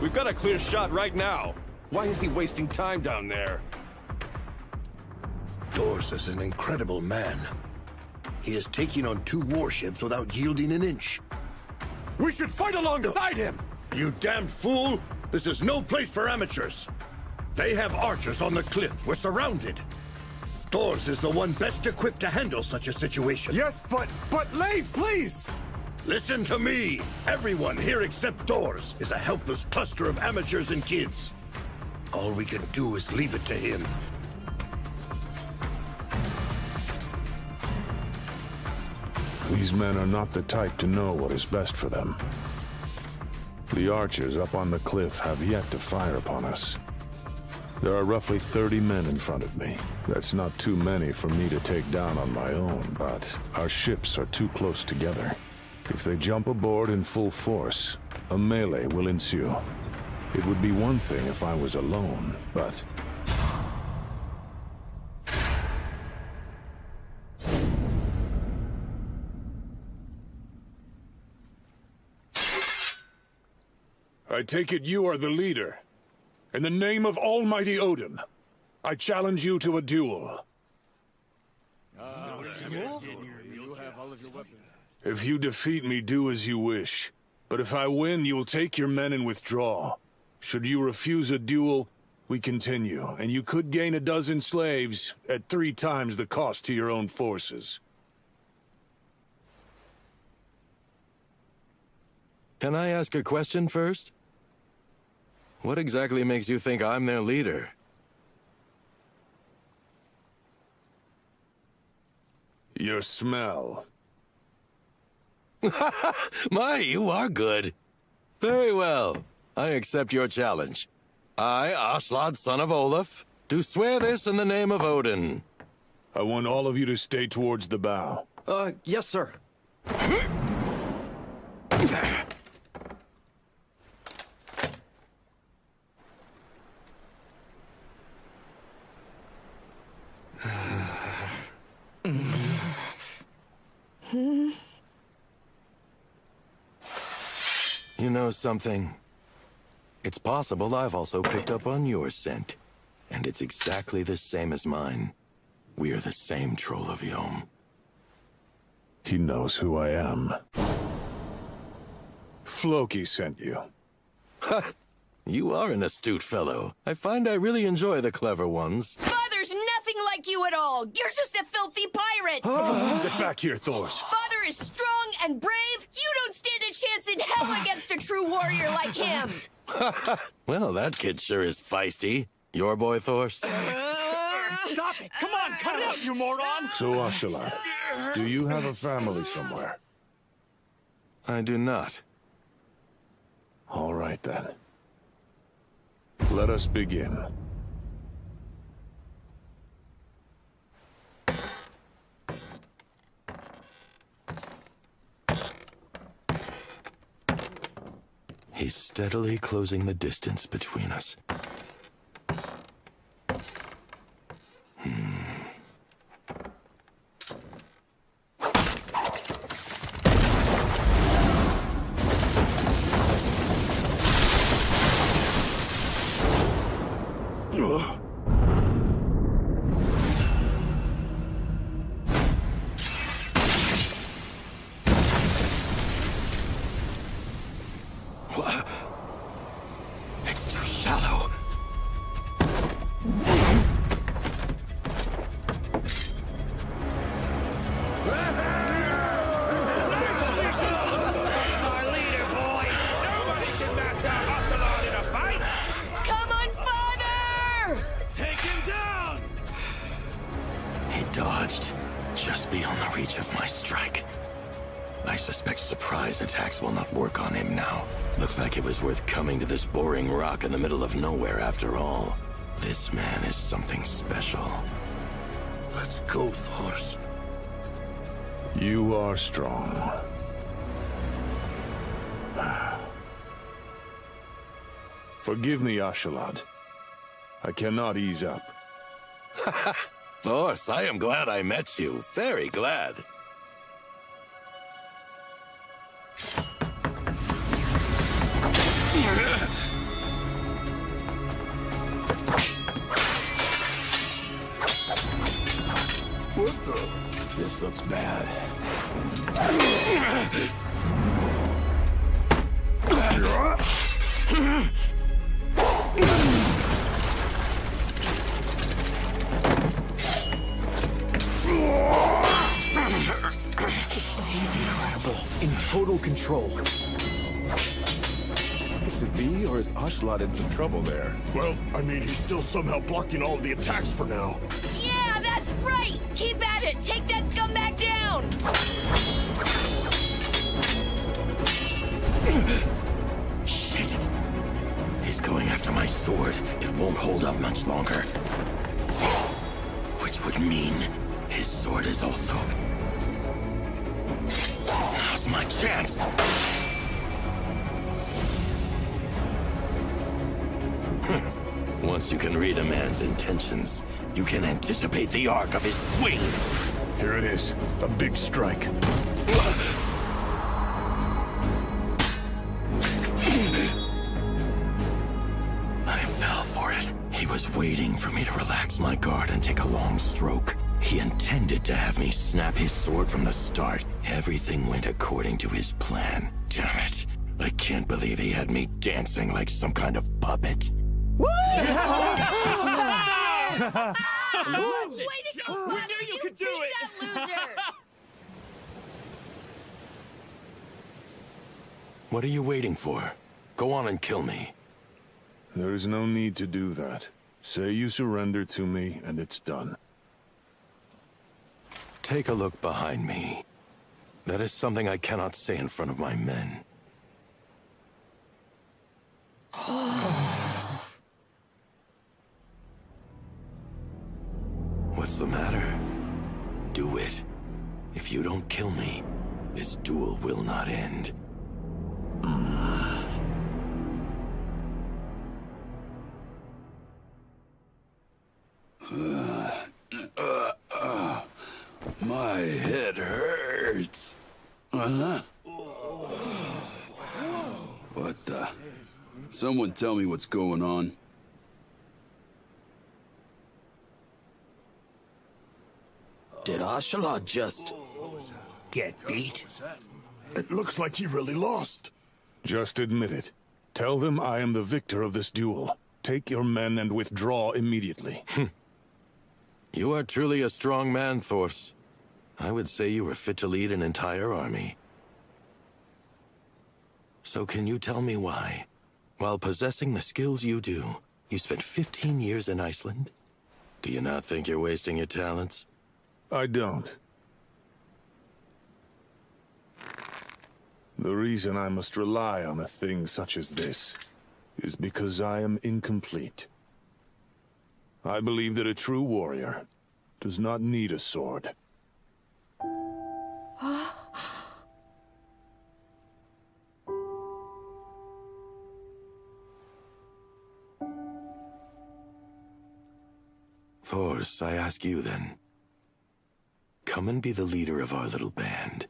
We've got a clear shot right now. Why is he wasting time down there? Dors is an incredible man. He is taking on 2 warships without yielding an inch. We should fight alongside him! You damned fool! This is no place for amateurs. They have archers on the cliff. We're surrounded. Dors is the one best equipped to handle such a situation. Yes, but Leif, please! Listen to me! Everyone here except Dors is a helpless cluster of amateurs and kids. All we can do is leave it to him. These men are not the type to know what is best for them. The archers up on the cliff have yet to fire upon us. There are roughly 30 men in front of me. That's not too many for me to take down on my own, but our ships are too close together. If they jump aboard in full force, a melee will ensue. It would be one thing if I was alone, but... I take it you are the leader. In the name of Almighty Odin, I challenge you to a duel. If you defeat me, do as you wish. But if I win, you will take your men and withdraw. Should you refuse a duel, we continue, and you could gain a dozen slaves at 3 times the cost to your own forces. Can I ask a question first? What exactly makes you think I'm their leader? Your smell. My, you are good. Very well. I accept your challenge. I, Ashlad, son of Olaf, do swear this in the name of Odin. I want all of you to stay towards the bow. Yes, sir. You know something? It's possible I've also picked up on your scent. And it's exactly the same as mine. We are the same Troll of Yom. He knows who I am. Floki sent you. You are an astute fellow. I find I really enjoy the clever ones. Father's nothing like you at all. You're just a filthy pirate. Get back here, Thors. Father is strong and brave, you don't stand a chance in hell against a true warrior like him! Well, that kid sure is feisty. Your boy, Thors? Stop it! Come on, cut it out, you moron! So, Ashala, do you have a family somewhere? I do not. All right, then. Let us begin. He's steadily closing the distance between us. It's too shallow. Come on, father! Take him down! He dodged, just beyond the reach of my strike. I suspect surprise attacks will not work on him now. Looks like it was worth coming to this boring rock in the middle of nowhere after all. This man is something special. Let's go, Thors. You are strong. Forgive me, Ashalad. I cannot ease up. Thors, I am glad I met you. Very glad. What the? This looks bad. He's incredible. In total control. Is it me, or is Ashalad in some trouble there? Well, I mean, he's still somehow blocking all of the attacks for now. Yeah, that's right! Keep at it! Take that scumbag down! Shit. He's going after my sword. It won't hold up much longer. Which would mean his sword is also... Now's my chance! Once you can read a man's intentions, you can anticipate the arc of his swing. Here it is. A big strike. I fell for it. He was waiting for me to relax my guard and take a long stroke. He intended to have me snap his sword from the start. Everything went according to his plan. Damn it. I can't believe he had me dancing like some kind of puppet. Woo! Way to go, we knew you could do it! That loser! What are you waiting for? Go on and kill me. There's no need to do that. Say you surrender to me, and it's done. Take a look behind me. That is something I cannot say in front of my men. What's the matter? Do it. If you don't kill me, this duel will not end. My head hurts. What the? Someone tell me what's going on. Did Ashalad just... get beat? It looks like he really lost. Just admit it. Tell them I am the victor of this duel. Take your men and withdraw immediately. You are truly a strong man, Thors. I would say you are fit to lead an entire army. So can you tell me why? While possessing the skills you do, you spent 15 years in Iceland? Do you not think you're wasting your talents? I don't. The reason I must rely on a thing such as this is because I am incomplete. I believe that a true warrior does not need a sword. Force, I ask you then. Come and be the leader of our little band.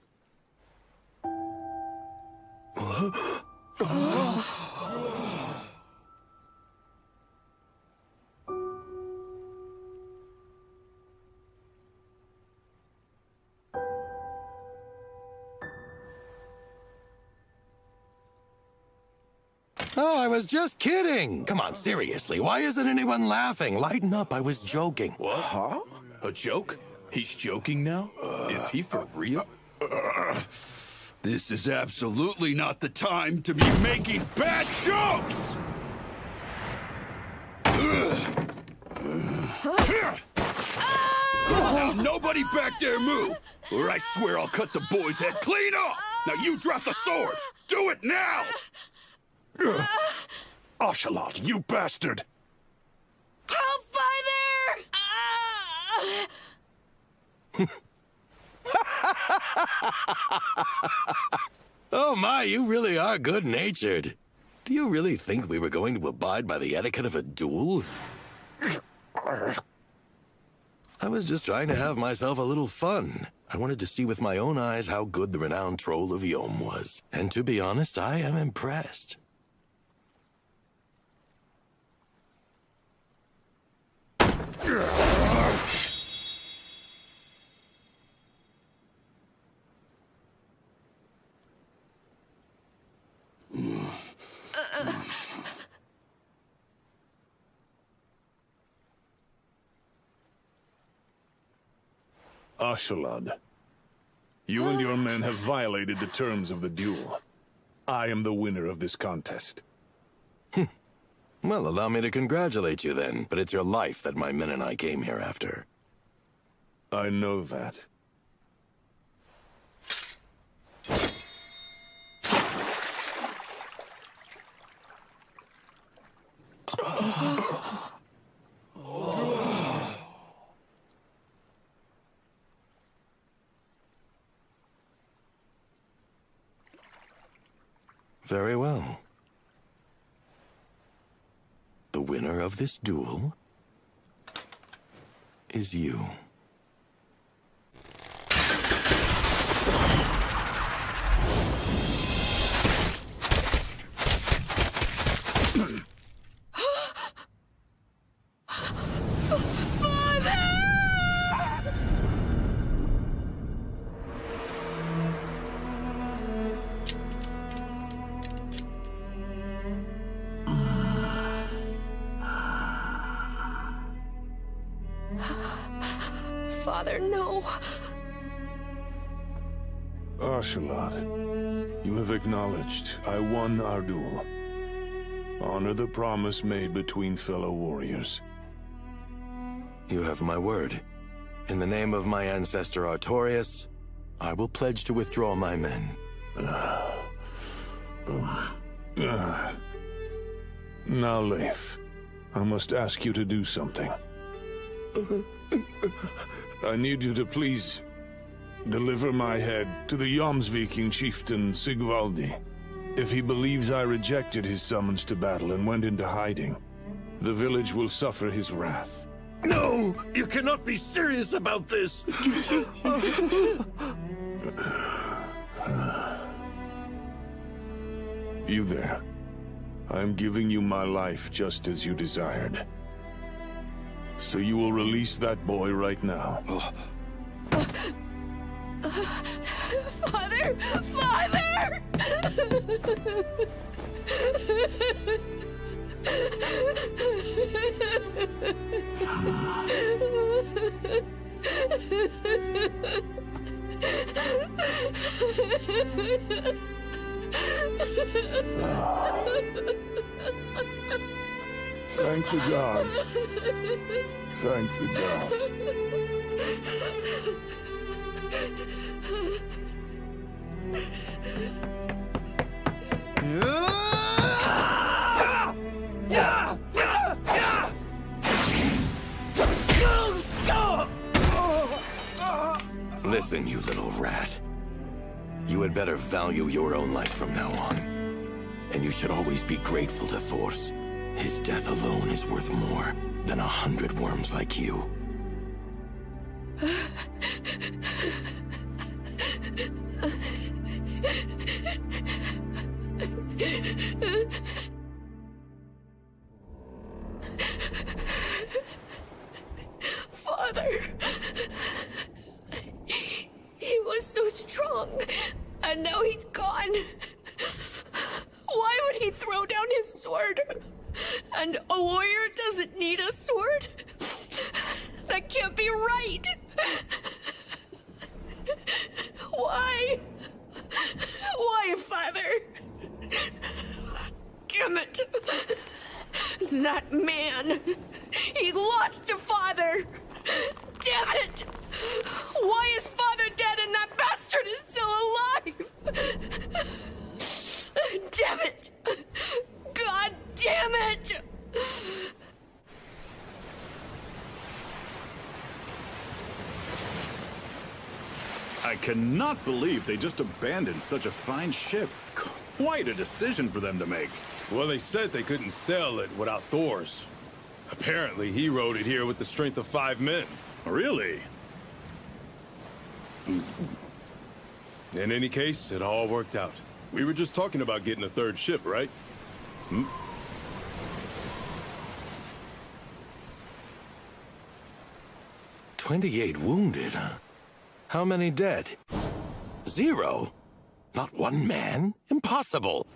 Oh, I was just kidding! Come on, seriously, why isn't anyone laughing? Lighten up, I was joking. What? Huh? A joke? He's joking now? Is he for real? This is absolutely not the time to be making bad jokes! Now nobody back there move, or I swear I'll cut the boy's head clean off! Now you drop the sword! Do it now! Ocelot, you bastard! Help, Father! Oh my, you really are good-natured. Do you really think we were going to abide by the etiquette of a duel? I was just trying to have myself a little fun. I wanted to see with my own eyes how good the renowned troll of Yom was. And to be honest, I am impressed. Ocelot, you and your men have violated the terms of the duel. I am the winner of this contest. Well, allow me to congratulate you then, but it's your life that my men and I came here after. I know that. Very well. The winner of this duel is you. Father, no. Ocelot, you have acknowledged I won our duel. Honor the promise made between fellow warriors. You have my word. In the name of my ancestor Artorius, I will pledge to withdraw my men. Now, Leif, I must ask you to do something. I need you to please deliver my head to the Viking chieftain Sigvaldi. If he believes I rejected his summons to battle and went into hiding, the village will suffer his wrath. No! You cannot be serious about this! You there. I am giving you my life just as you desired. So you will release that boy right now. Father! Father! Thanks the gods. Thanks the gods. Listen, you little rat. You had better value your own life from now on. And you should always be grateful to Thors. His death alone is worth more than 100 worms like you. Father. He was so strong, and now he's gone. Why would he throw down his sword? And a warrior doesn't need a sword? That can't be right. Why? Why, Father? Damn it. That man. He lost a father. Damn it. Why is Father dead and that bastard is still alive? Damn it. God damn it. I cannot believe they just abandoned such a fine ship. Quite a decision for them to make. Well, they said they couldn't sail it without Thors. Apparently, he rode it here with the strength of 5 men. Really? In any case, it all worked out. We were just talking about getting a third ship, right? 28 wounded, huh? How many dead? 0? Not 1 man? Impossible!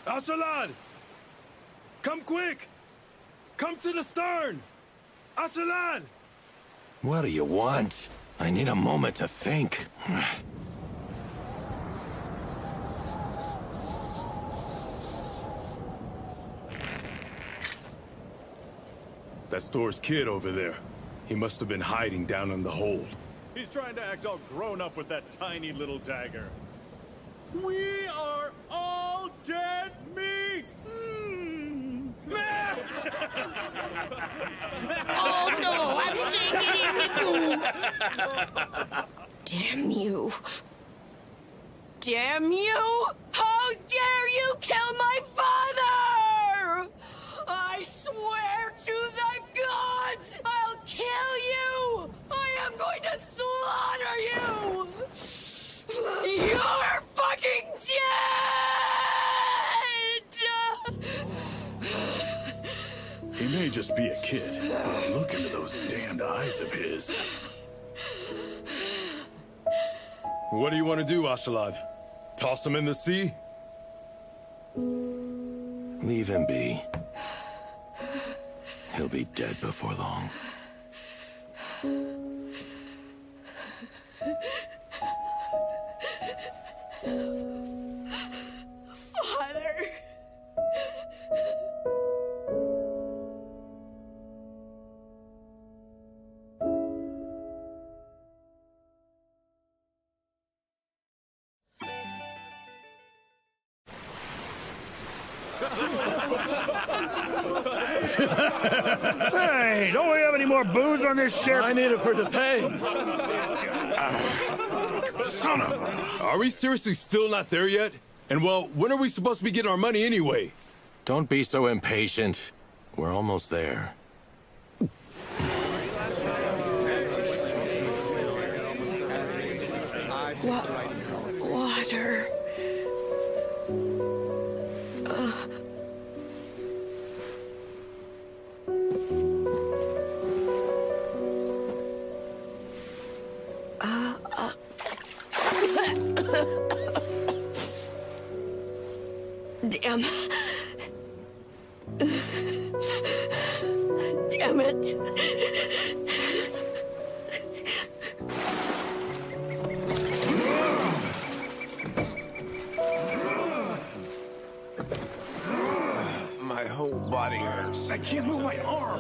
Asalad! Come quick! Come to the stern! Asalad! What do you want? I need a moment to think. That's Thor's kid over there. He must have been hiding down in the hold. He's trying to act all grown up with that tiny little dagger. We are all dead meat! Oh no, I'm shaking in the boots! Damn you. Damn you! How dare you kill my father! I swear to the gods, I'll kill you! I am going to slaughter you! You're fucking dead! He may just be a kid, but look into those damned eyes of his. What do you want to do, Ashalad? Toss him in the sea? Leave him be. He'll be dead before long. Father. Hey, don't we have any more booze on this ship? I need it for the pay. Son of a... Are we seriously still not there yet? And well, when are we supposed to be getting our money anyway? Don't be so impatient. We're almost there. Water. Damn. Damn it.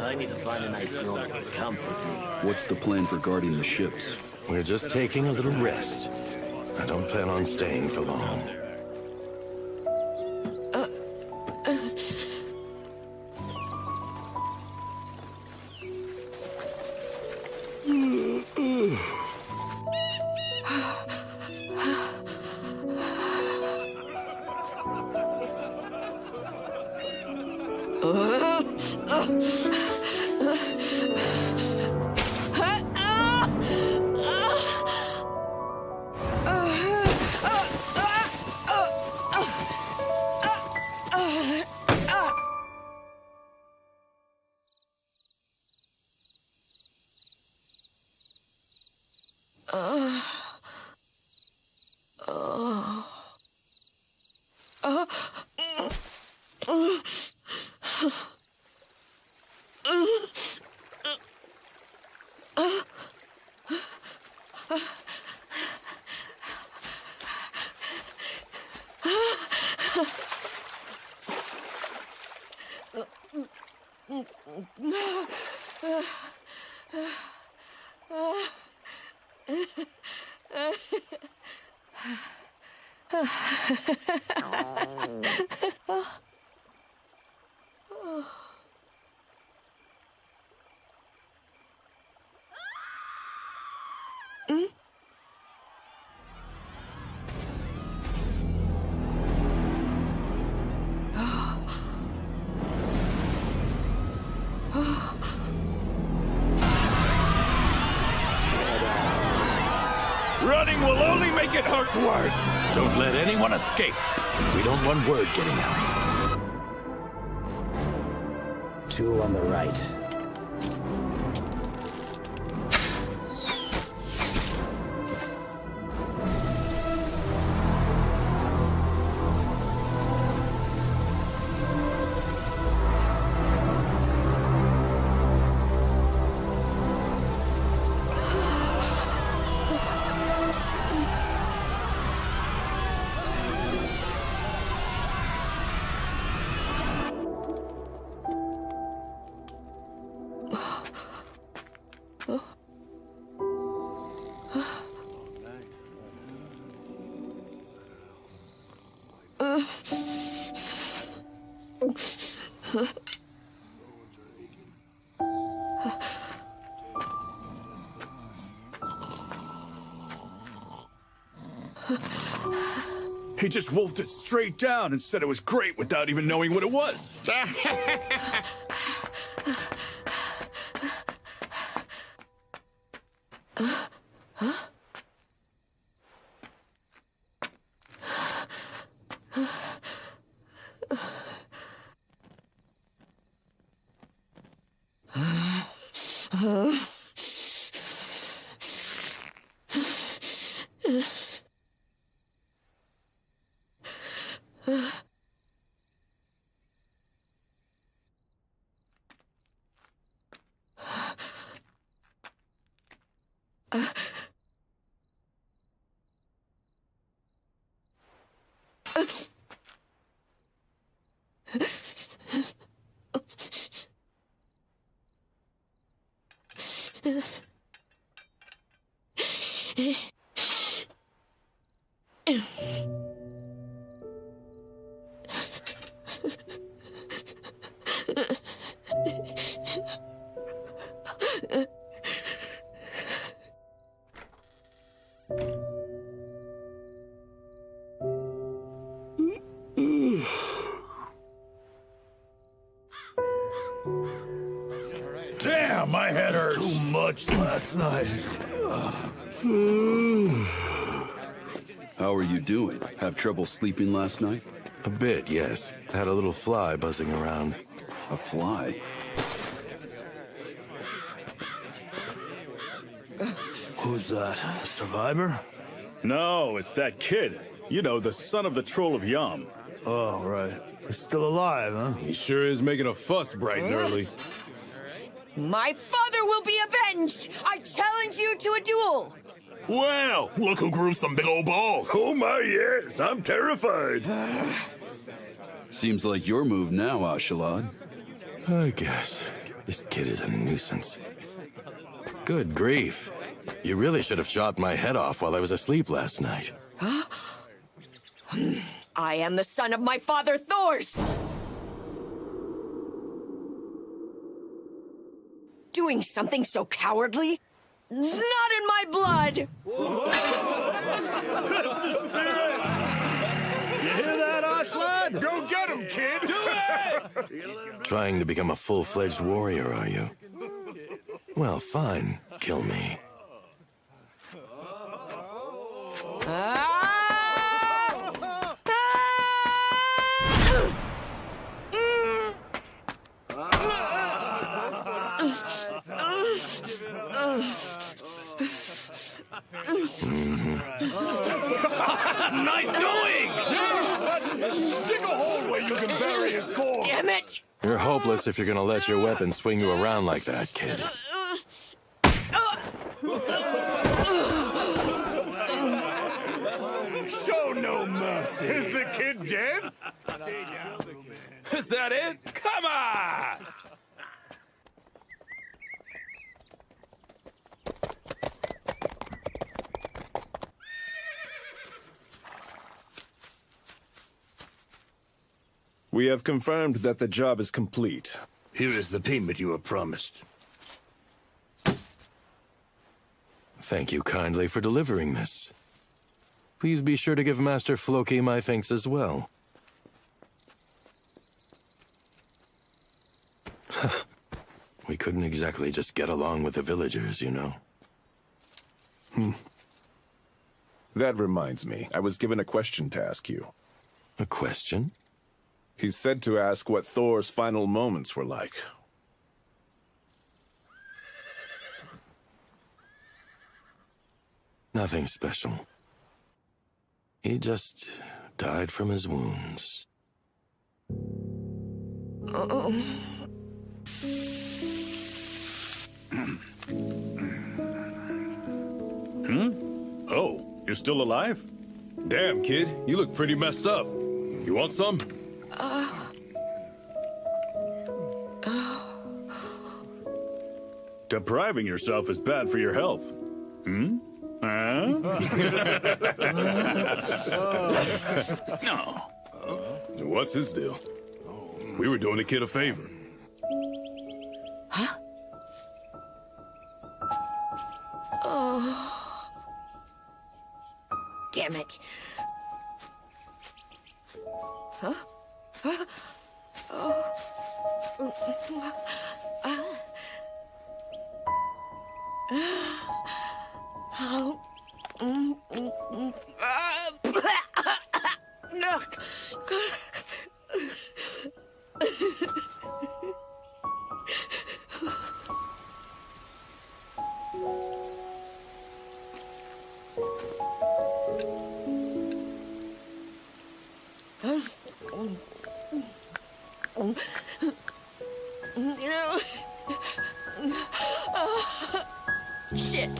I need to find a nice girl that can comfort me. What's the plan for guarding the ships? We're just taking a little rest. I don't plan on staying for long. Running will only make it hurt worse. Don't let anyone escape. We don't want word getting out. 2 on the right. He just wolfed it straight down and said it was great without even knowing what it was. Damn, my head hurts. Too much last night. How are you doing? Have trouble sleeping last night? A bit, yes. Had a little fly buzzing around. A fly? Who's that? A survivor? No, it's that kid. You know, the son of the Troll of Yam. Oh, right. He's still alive, huh? He sure is making a fuss bright and early. My father will be avenged! I challenge you to a duel! Well, look who grew some big old balls. Oh my, yes, I'm terrified. Seems like your move now, Ashalad. I guess. This kid is a nuisance. Good grief. You really should have shot my head off while I was asleep last night. I am the son of my father Thors! Doing something so cowardly? It's not in my blood! You hear that, Ashlad? Go get him, kid! Do it! Trying to become a full-fledged warrior, are you? Well, fine. Kill me. Nice going! Dig a hole where you can bury his corpse! Damn it! You're hopeless if you're gonna let your weapon swing you around like that, kid. Show no mercy! Is the kid dead? Is that it? Come on! We have confirmed that the job is complete. Here is the payment you were promised. Thank you kindly for delivering this. Please be sure to give Master Floki my thanks as well. We couldn't exactly just get along with the villagers, you know. That reminds me, I was given a question to ask you. A question? He said to ask what Thor's final moments were like. Nothing special. He just died from his wounds. Oh, you're still alive? Damn, kid, you look pretty messed up. You want some? Depriving yourself is bad for your health. Huh? No. What's his deal? We were doing the kid a favor. Huh? Oh. Damn it. Huh? Huh? Oh. How? Shit.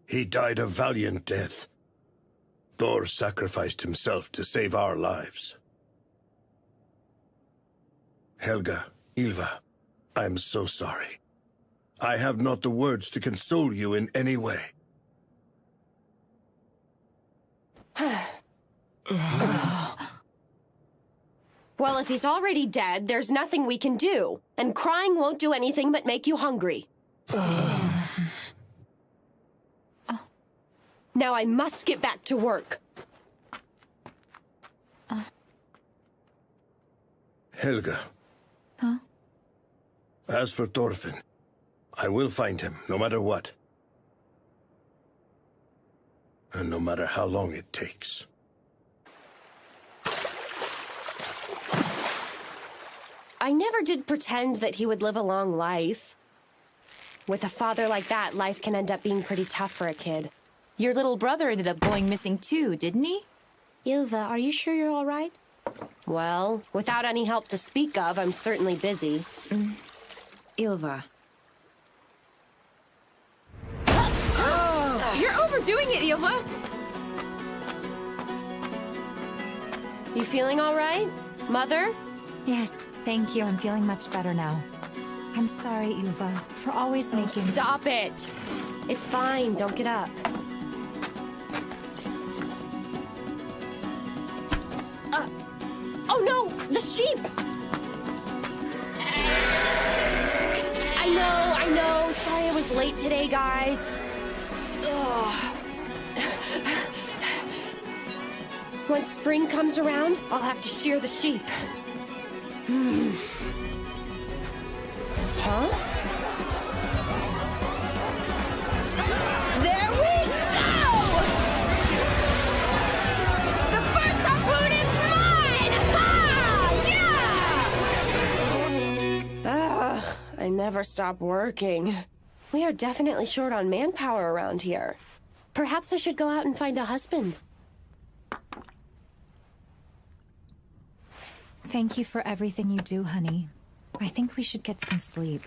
He died a valiant death. Thor sacrificed himself to save our lives. Helga, Ylva, I am so sorry. I have not the words to console you in any way. Well, if he's already dead, there's nothing we can do. And crying won't do anything but make you hungry. Now I must get back to work. Helga. Huh? As for Thorfinn, I will find him, no matter what. And no matter how long it takes. I never did pretend that he would live a long life. With a father like that, life can end up being pretty tough for a kid. Your little brother ended up going missing too, didn't he? Ylva, are you sure you're all right? Well, without any help to speak of, I'm certainly busy. Ylva. overdoing it, Ilva. You feeling all right, Mother? Yes, thank you. I'm feeling much better now. I'm sorry, Ilva, for always making... Stop it! It's fine. Don't get up. Oh no! The sheep! I know. Sorry I was late today, guys. Ugh. Once spring comes around, I'll have to shear the sheep. Huh? There we go! The first harpoon is mine! Ha! Yeah! Ugh, I never stop working. We are definitely short on manpower around here. Perhaps I should go out and find a husband. Thank you for everything you do, honey. I think we should get some sleep.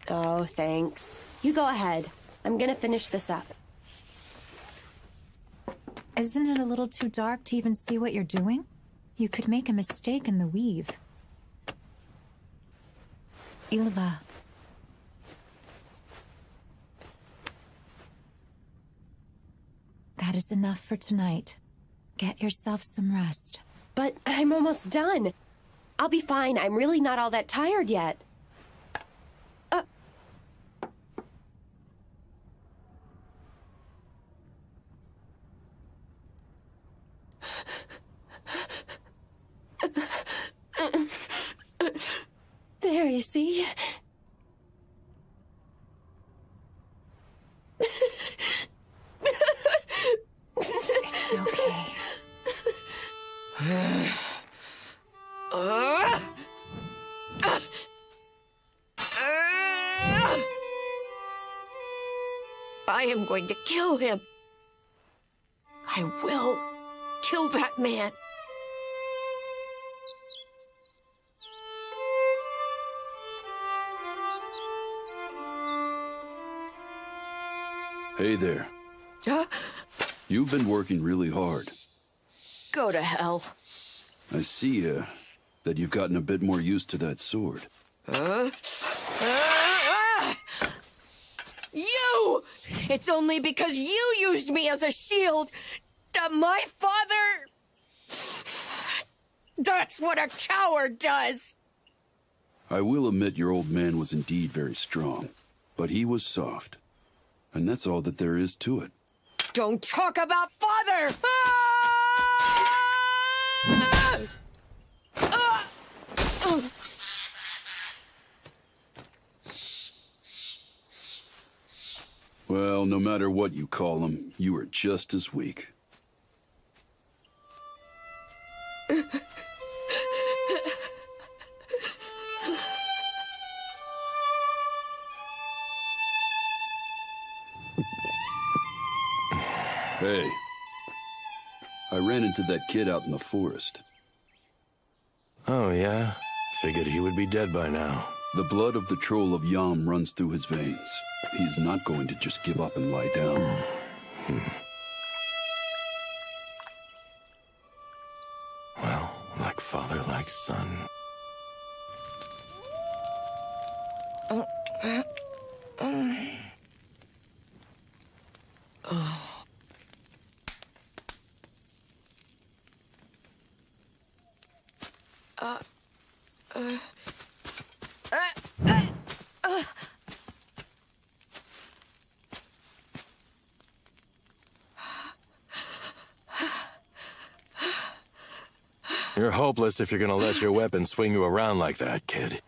Oh, thanks. You go ahead. I'm gonna finish this up. Isn't it a little too dark to even see what you're doing? You could make a mistake in the weave. Ilva. That is enough for tonight. Get yourself some rest. But I'm almost done. I'll be fine. I'm really not all that tired yet. There, you see? It's okay. I am going to kill him. I will kill that man. Hey there. Huh? You've been working really hard. Go to hell. I see, that you've gotten a bit more used to that sword. You! It's only because you used me as a shield that my father... That's what a coward does! I will admit your old man was indeed very strong, but he was soft. And that's all that there is to it. Don't talk about father! Well, no matter what you call him, you are just as weak. Hey, I ran into that kid out in the forest. Oh, yeah? Figured he would be dead by now. The blood of the troll of Yam runs through his veins. He's not going to just give up and lie down. Well, like father, like son. You're hopeless if you're gonna let your weapon swing you around like that, kid.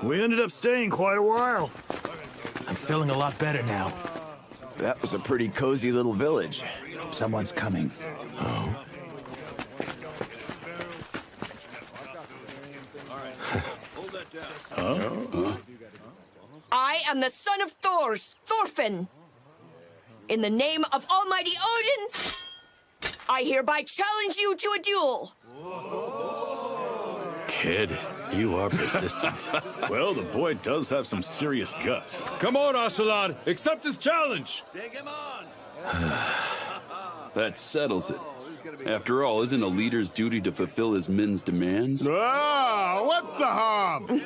We ended up staying quite a while. I'm feeling a lot better now. That was a pretty cozy little village. Someone's coming. Oh? I am the son of Thorfinn. In the name of Almighty Odin, I hereby challenge you to a duel. Kid, you are persistent. Well, the boy does have some serious guts. Come on, Ashalad. Accept his challenge. Take him on. That settles it. After all, isn't a leader's duty to fulfill his men's demands? Ah, what's the harm?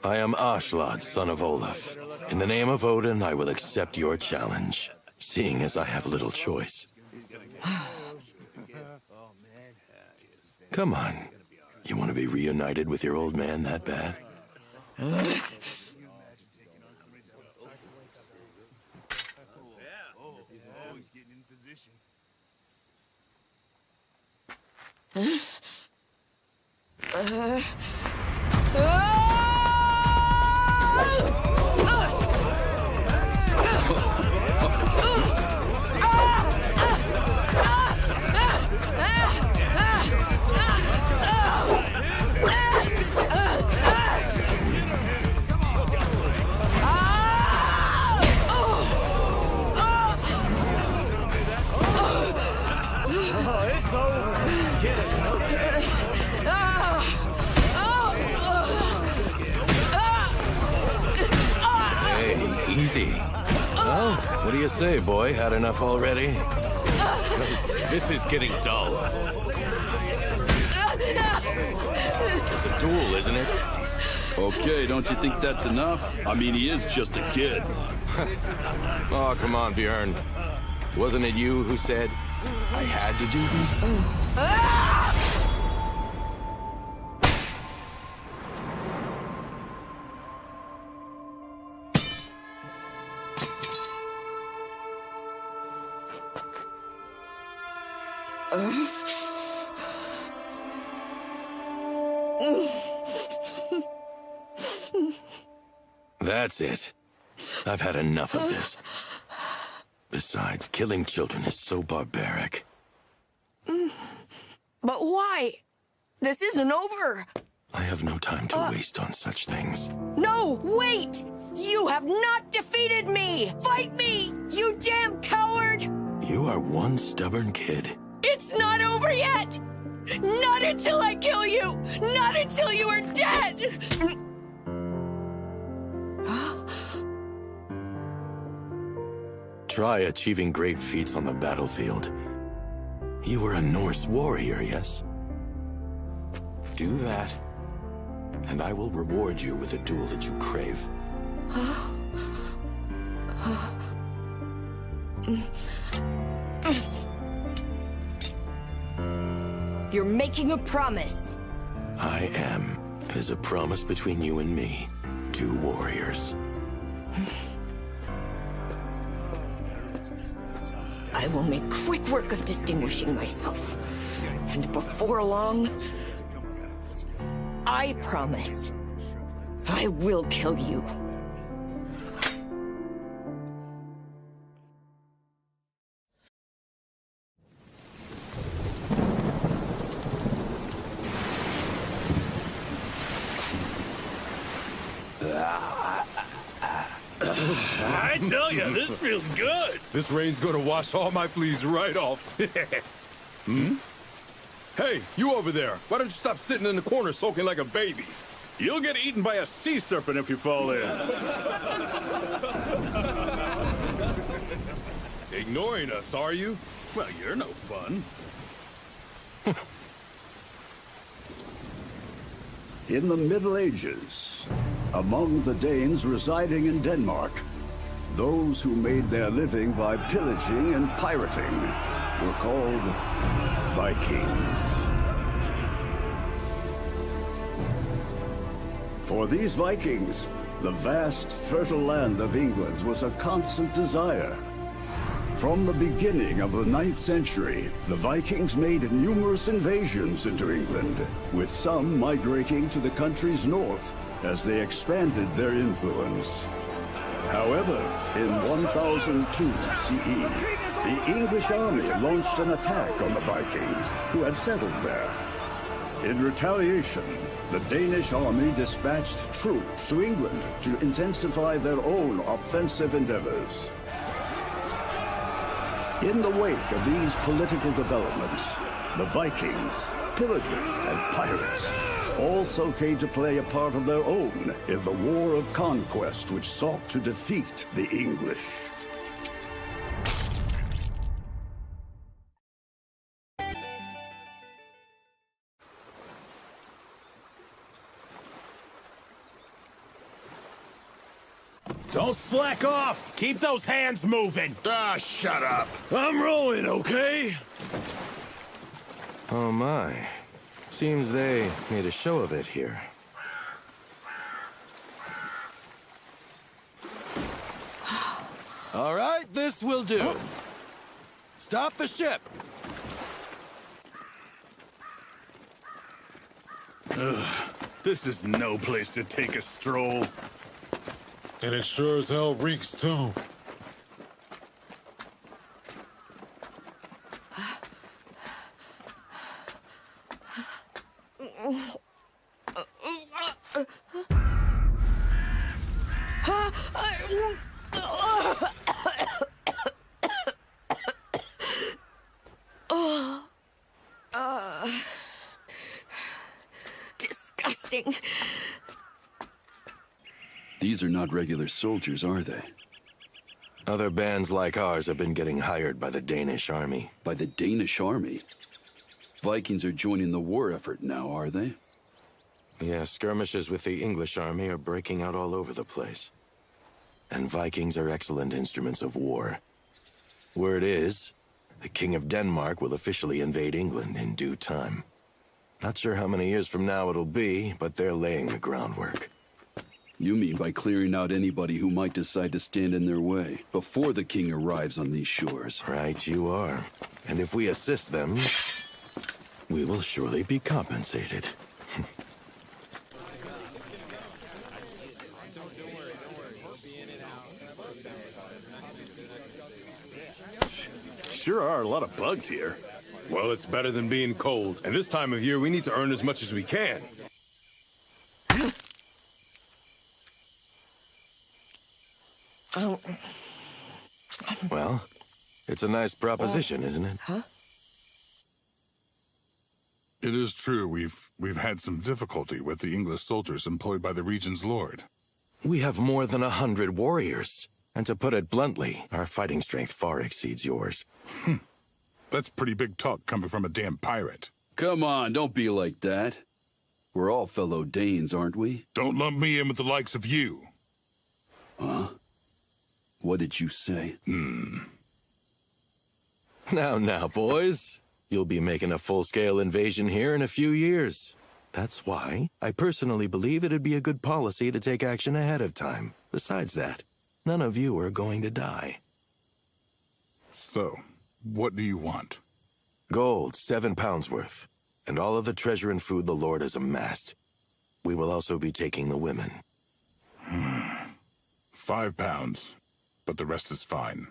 I am Ashlad, son of Olaf. In the name of Odin, I will accept your challenge, seeing as I have little choice. Come on. You want to be reunited with your old man that bad? Easy. Well, what do you say, boy? Had enough already? This is getting dull. It's a duel, isn't it? Okay, don't you think that's enough? I mean, he is just a kid. Oh, come on, Bjorn. Wasn't it you who said I had to do this? That's it. I've had enough of this. Besides, killing children is so barbaric. But why? This isn't over. I have no time to waste on such things. No, wait! You have not defeated me! Fight me, you damn coward! You are one stubborn kid. It's not over yet! Not until I kill you! Not until you are dead! Try achieving great feats on the battlefield. You were a Norse warrior, yes? Do that, and I will reward you with a duel that you crave. You're making a promise. I am. It is a promise between you and me. Two warriors. I will make quick work of distinguishing myself. And before long, I promise, I will kill you. I tell you, this feels good. This rain's gonna wash all my fleas right off. Hey, you over there. Why don't you stop sitting in the corner soaking like a baby? You'll get eaten by a sea serpent if you fall in. Ignoring us, are you? Well, you're no fun. In the Middle Ages, among the Danes residing in Denmark, those who made their living by pillaging and pirating were called Vikings. For these Vikings, the vast, fertile land of England was a constant desire. From the beginning of the 9th century, the Vikings made numerous invasions into England, with some migrating to the country's north as they expanded their influence. However, in 1002 CE, the English army launched an attack on the Vikings, who had settled there. In retaliation, the Danish army dispatched troops to England to intensify their own offensive endeavors. In the wake of these political developments, the Vikings, pillagers, and pirates also came to play a part of their own in the war of conquest which sought to defeat the English. Don't slack off! Keep those hands moving! Ah, shut up! I'm rowing, okay? Oh my. Seems they made a show of it here. All right, this will do. Stop the ship! Ugh, this is no place to take a stroll. And it sure as hell reeks, too. Disgusting. These are not regular soldiers, are they? Other bands like ours have been getting hired by the Danish army. By the Danish army? Vikings are joining the war effort now, are they? Yeah, skirmishes with the English army are breaking out all over the place. And Vikings are excellent instruments of war. Word is, the King of Denmark will officially invade England in due time. Not sure how many years from now it'll be, but they're laying the groundwork. You mean by clearing out anybody who might decide to stand in their way before the king arrives on these shores? Right, you are. And if we assist them, we will surely be compensated. Sure are a lot of bugs here. Well, it's better than being cold. And this time of year, we need to earn as much as we can. Well, it's a nice proposition, isn't it? Huh? It is true, we've had some difficulty with the English soldiers employed by the region's lord. We have more than 100 warriors. And to put it bluntly, our fighting strength far exceeds yours. That's pretty big talk coming from a damn pirate. Come on, don't be like that. We're all fellow Danes, aren't we? Don't lump me in with the likes of you. Huh? What did you say? Now, boys. You'll be making a full-scale invasion here in a few years. That's why I personally believe it'd be a good policy to take action ahead of time. Besides that, none of you are going to die. So, what do you want? Gold, 7 pounds worth, and all of the treasure and food the Lord has amassed. We will also be taking the women. 5 pounds, but the rest is fine.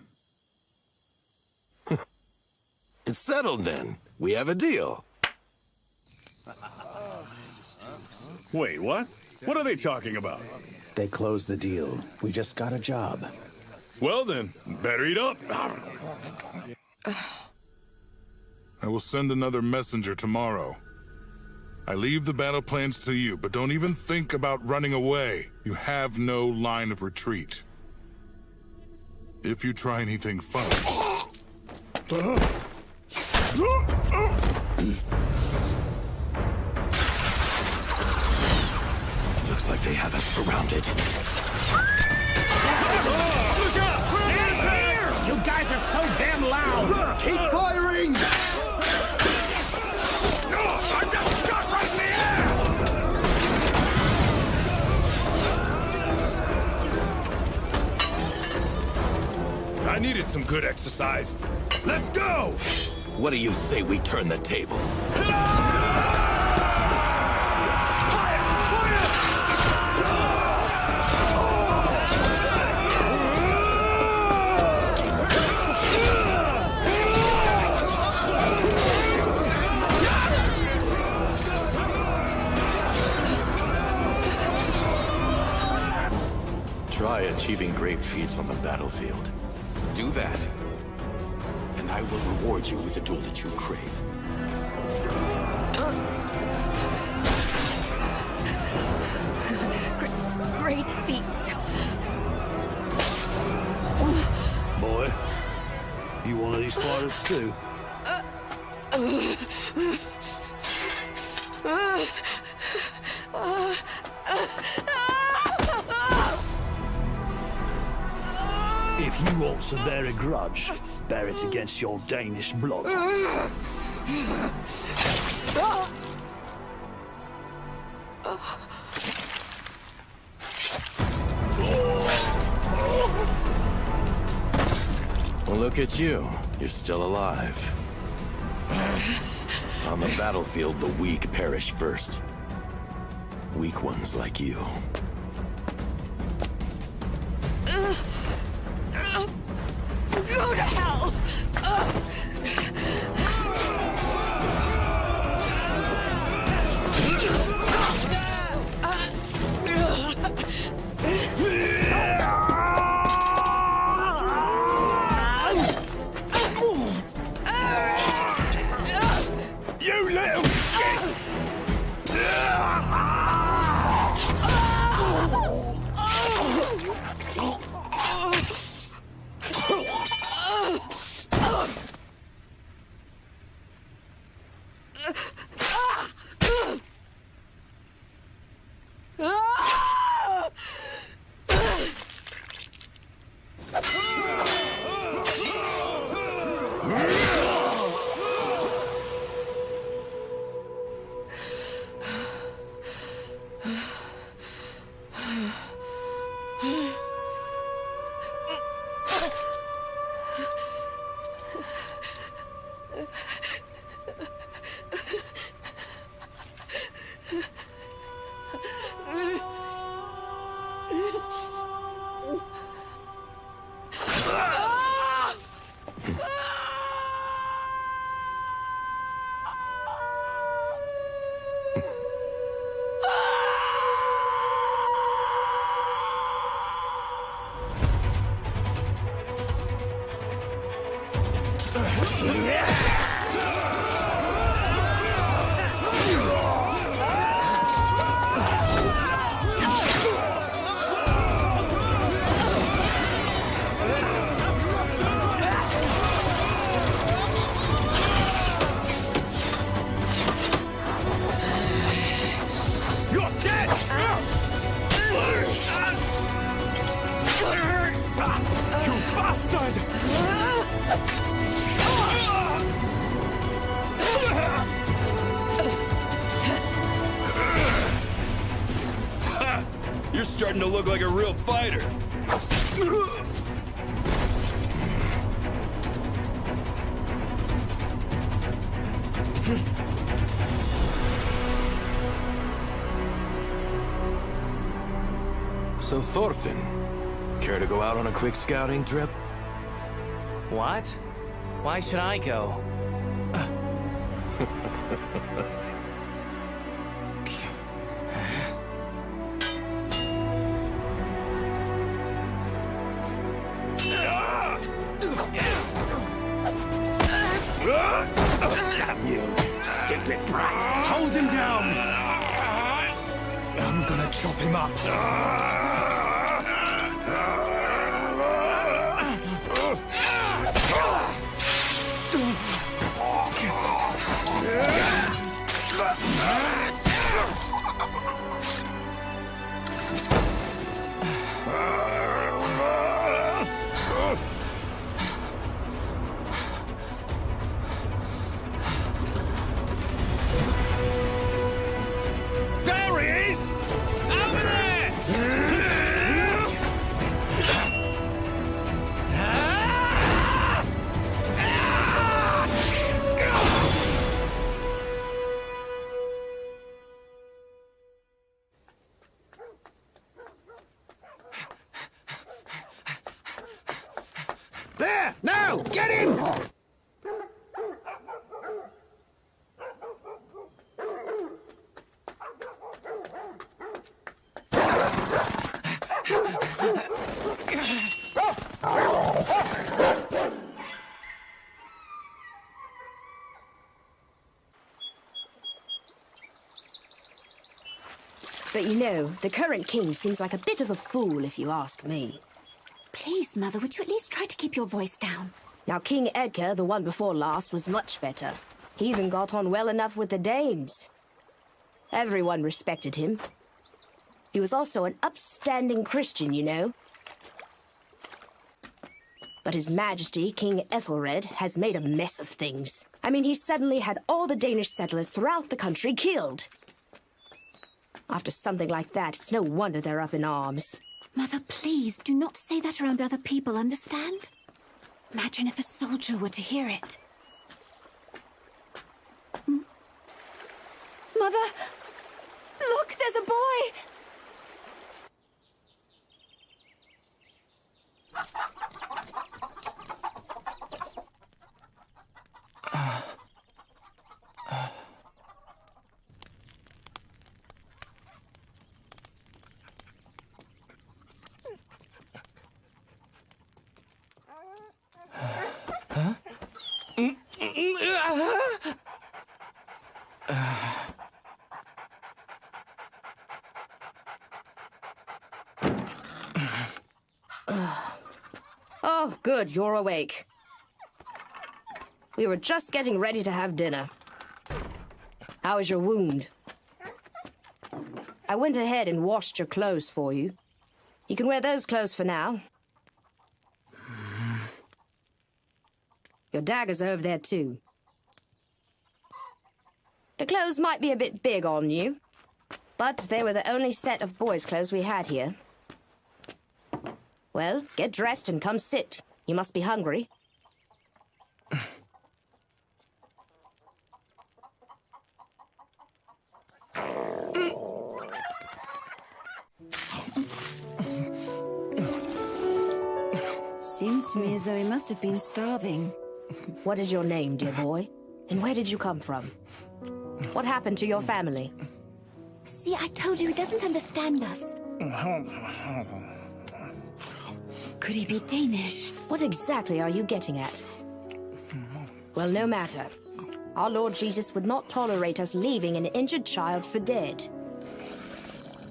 It's settled then. We have a deal. Wait, what? What are they talking about? They closed the deal. We just got a job. Well then, better eat up. I will send another messenger tomorrow. I leave the battle plans to you, but don't even think about running away. You have no line of retreat. If you try anything funny... Looks like they have us surrounded. Look out! Here! You guys are so damn loud! Keep firing! I got shot right in the ass! I needed some good exercise. Let's go! What do you say we turn the tables? Try achieving great feats on the battlefield. Do that, and I will reward you with the duel that you crave. Great feats. Boy, you one of these fighters too? If you want to bear a grudge, bear it against your Danish blood. Well, look at you. You're still alive. On the battlefield, the weak perish first. Weak ones like you. Go to hell! You little shit! You're dead! You bastard! You're starting to look like a real fighter. So Thorfinn, care to go out on a quick scouting trip? What? Why should I go? Damn you, stupid brat! Hold him down! I'm gonna chop him up. There he is! Over there! But you know, the current king seems like a bit of a fool, if you ask me. Please, Mother, would you at least try to keep your voice down? Now, King Edgar, the one before last, was much better. He even got on well enough with the Danes. Everyone respected him. He was also an upstanding Christian, you know. But His Majesty, King Ethelred, has made a mess of things. I mean, he suddenly had all the Danish settlers throughout the country killed. After something like that, it's no wonder they're up in arms. Mother, please, do not say that around other people, understand? Imagine if a soldier were to hear it. Mother! Look, there's a boy! Oh, good, you're awake. We were just getting ready to have dinner. How is your wound? I went ahead and washed your clothes for you. You can wear those clothes for now. Your dagger's over there, too. The clothes might be a bit big on you, but they were the only set of boys' clothes we had here. Well, get dressed and come sit. You must be hungry. Seems to me as though he must have been starving. What is your name, dear boy? And where did you come from? What happened to your family? See, I told you he doesn't understand us. Could he be Danish? What exactly are you getting at? Well, no matter. Our Lord Jesus would not tolerate us leaving an injured child for dead.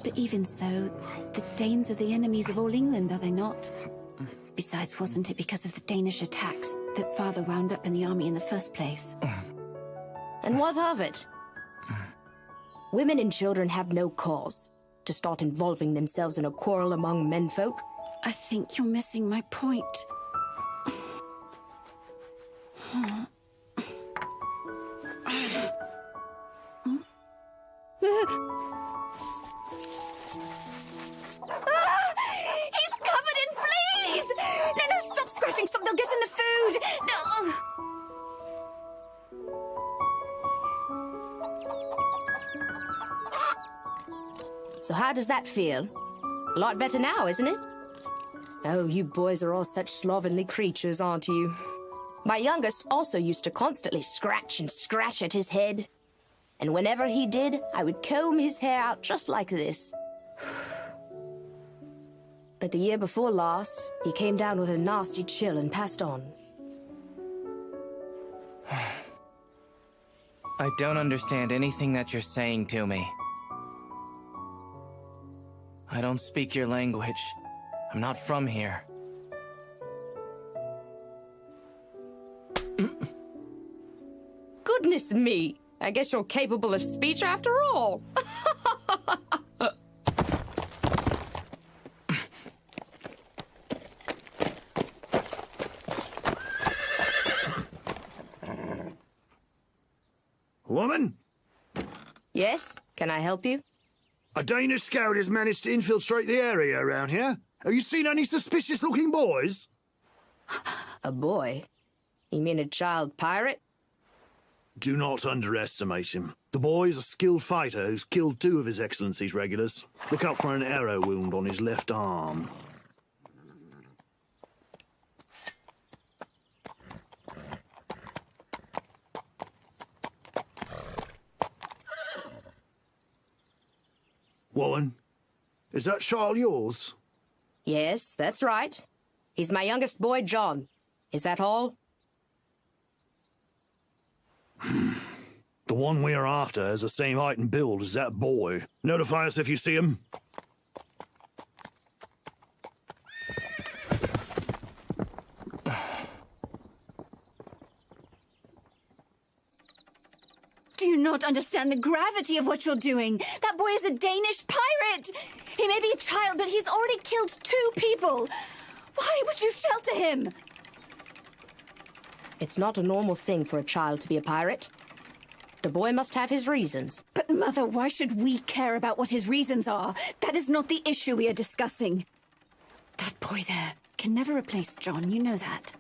But even so, the Danes are the enemies of all England, are they not? Besides, wasn't it because of the Danish attacks that Father wound up in the army in the first place? And what of it? Women and children have no cause to start involving themselves in a quarrel among menfolk. I think you're missing my point. He's covered in fleas! No, stop scratching, stop, they'll get in the food! No. So how does that feel? A lot better now, isn't it? Oh, you boys are all such slovenly creatures, aren't you? My youngest also used to constantly scratch and scratch at his head. And whenever he did, I would comb his hair out just like this. But the year before last, he came down with a nasty chill and passed on. I don't understand anything that you're saying to me. I don't speak your language. I'm not from here. Goodness me! I guess you're capable of speech after all. Woman? Yes? Can I help you? A Danish scout has managed to infiltrate the area around here. Have you seen any suspicious-looking boys? A boy? You mean a child pirate? Do not underestimate him. The boy is a skilled fighter who's killed 2 of His Excellency's regulars. Look out for an arrow wound on his left arm. Woman, is that child yours? Yes, that's right. He's my youngest boy, John. Is that all? The The one we are after has the same height and build as that boy. Notify us if you see him. Do you not understand the gravity of what you're doing? That boy is a Danish pirate! He may be a child, but he's already killed 2 people! Why would you shelter him? It's not a normal thing for a child to be a pirate. The boy must have his reasons. But, Mother, why should we care about what his reasons are? That is not the issue we are discussing. That boy there can never replace John, you know that.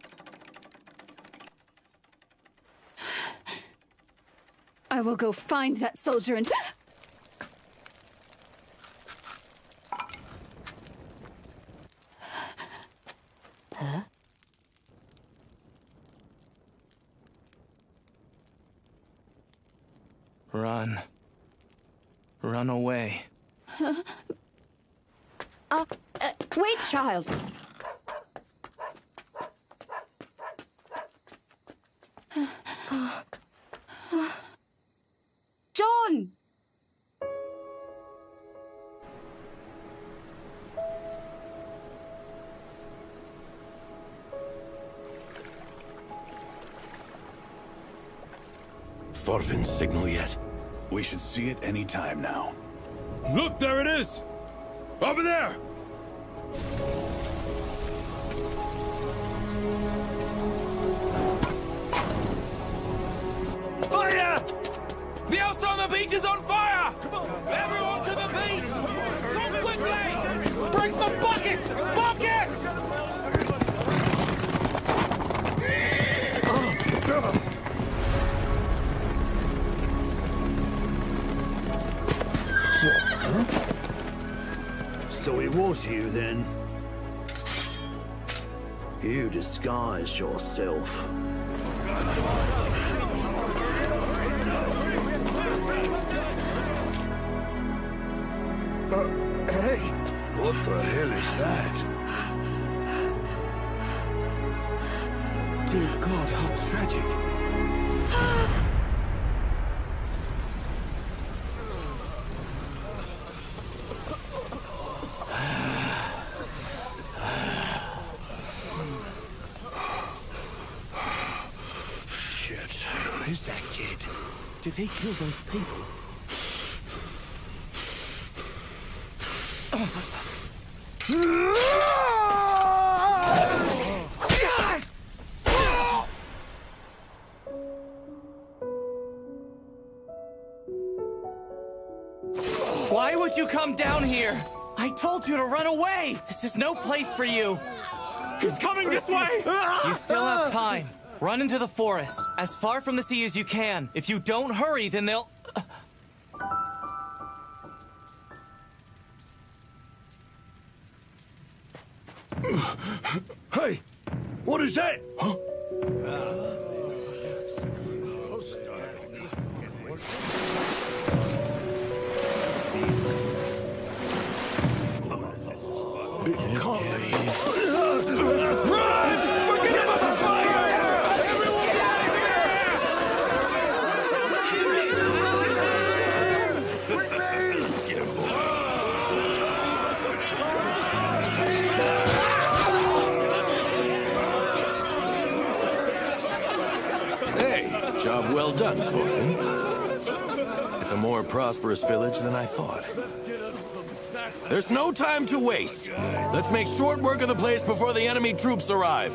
I will go find that soldier and... Huh? Run. Run away. Wait, child. John! Thorfinn's signal yet? We should see it any time now. Look, there it is! Over there! Fire! The house on the beach is on fire! Come on, everyone to the beach! Come quickly! Bring some buckets! Buckets! So it was you then? You disguised yourself. Hey! What the hell is that? Dear God, how tragic. Shit. Who is that kid? Did they kill those people? Why would you come down here? I told you to run away! This is no place for you! He's coming this way! You still have time. Run into the forest, as far from the sea as you can. If you don't hurry, then they'll... Hey! What is that? Huh? It can't be. Run! Forget about the fire! Everyone get out of Hey, job well done, Thorfinn. It's a more prosperous village than I thought. There's no time to waste. Let's make short work of the place before the enemy troops arrive.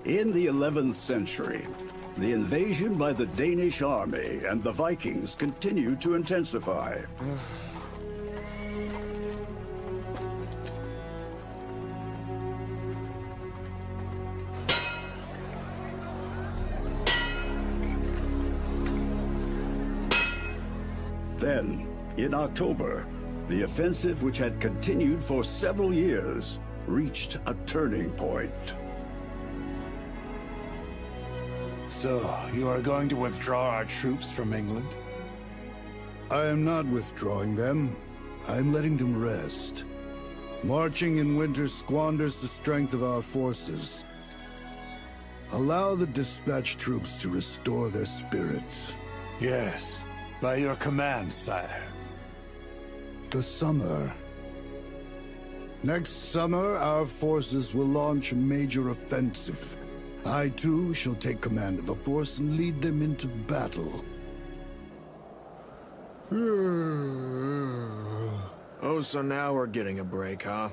In the 11th century, the invasion by the Danish army and the Vikings continued to intensify. Then, in October, the offensive, which had continued for several years, reached a turning point. So, you are going to withdraw our troops from England? I am not withdrawing them. I'm letting them rest. Marching in winter squanders the strength of our forces. Allow the dispatched troops to restore their spirits. Yes, by your command, sire. The summer. Next summer, our forces will launch a major offensive. I, too, shall take command of the force and lead them into battle. Oh, so now we're getting a break, huh?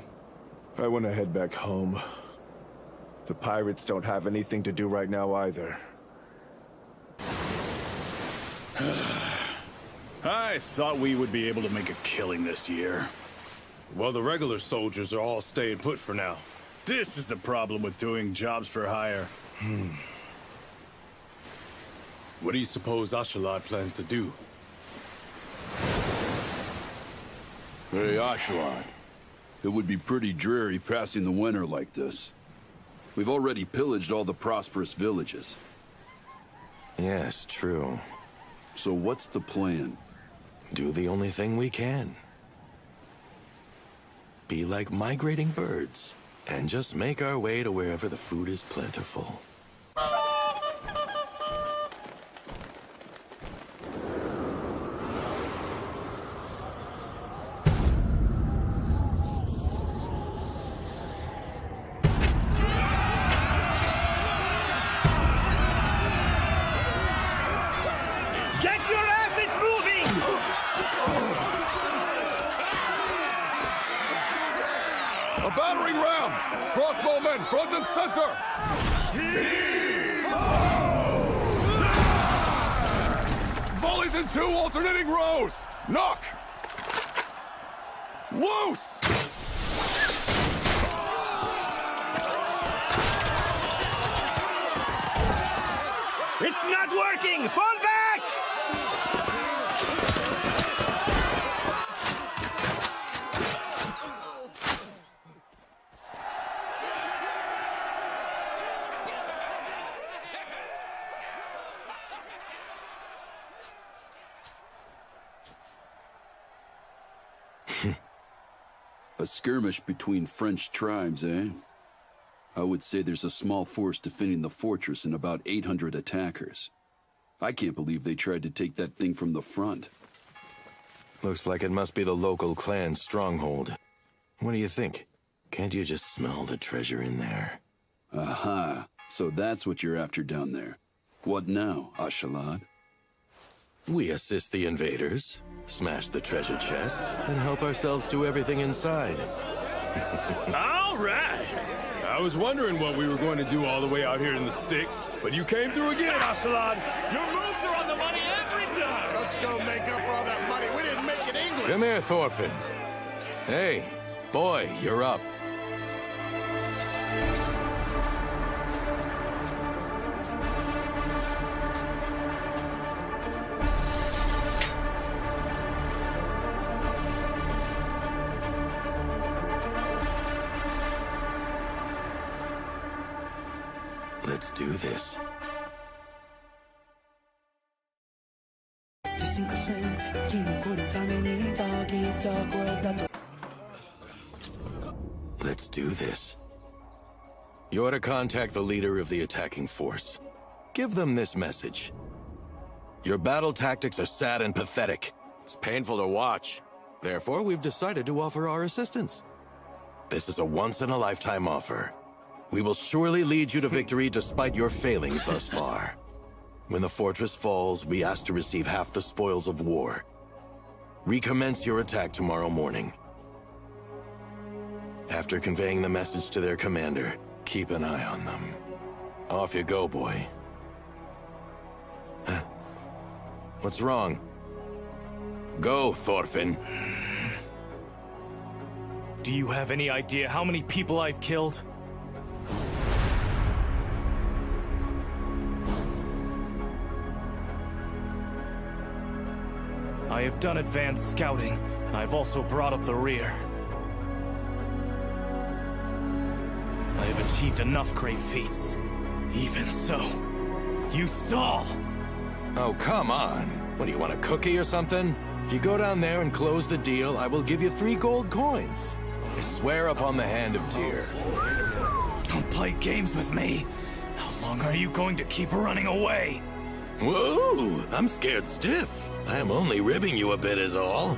I want to head back home. The pirates don't have anything to do right now either. I thought we would be able to make a killing this year. Well, the regular soldiers are all staying put for now. This is the problem with doing jobs for hire. What do you suppose Ashalad plans to do? Hey, Ashalad. It would be pretty dreary passing the winter like this. We've already pillaged all the prosperous villages. Yes, true. So what's the plan? Do the only thing we can. Be like migrating birds, and just make our way to wherever the food is plentiful. Get your asses moving! A battering ram! Crossbowmen, front and center! Volleys in 2 alternating rows! Knock! Loose! It's not working! Fall back! A skirmish between French tribes, eh? I would say there's a small force defending the fortress and about 800 attackers. I can't believe they tried to take that thing from the front. Looks like it must be the local clan's stronghold. What do you think? Can't you just smell the treasure in there? Aha. So that's what you're after down there. What now, Ashalad? We assist the invaders, smash the treasure chests, and help ourselves to everything inside. All right! I was wondering what we were going to do all the way out here in the sticks, but you came through again, Ashalad! Your moves are on the money every time! Let's go make up for all that money we didn't make in England! Come here, Thorfinn. Hey, boy, you're up. Let's do this. Let's do this. You're to contact the leader of the attacking force. Give them this message. Your battle tactics are sad and pathetic. It's painful to watch. Therefore, we've decided to offer our assistance. This is a once-in-a-lifetime offer. We will surely lead you to victory despite your failings thus far. When the fortress falls, we ask to receive half the spoils of war. Recommence your attack tomorrow morning. After conveying the message to their commander, keep an eye on them. Off you go, boy. Huh? What's wrong? Go, Thorfinn. Do you have any idea how many people I've killed? I have done advanced scouting. I've also brought up the rear. I have achieved enough great feats. Even so, you stall! Oh, come on. What, do you want a cookie or something? If you go down there and close the deal, I will give you 3 gold coins. I swear upon the hand of Tyr. Don't play games with me. How long are you going to keep running away? Whoa! I'm scared stiff. I am only ribbing you a bit is all.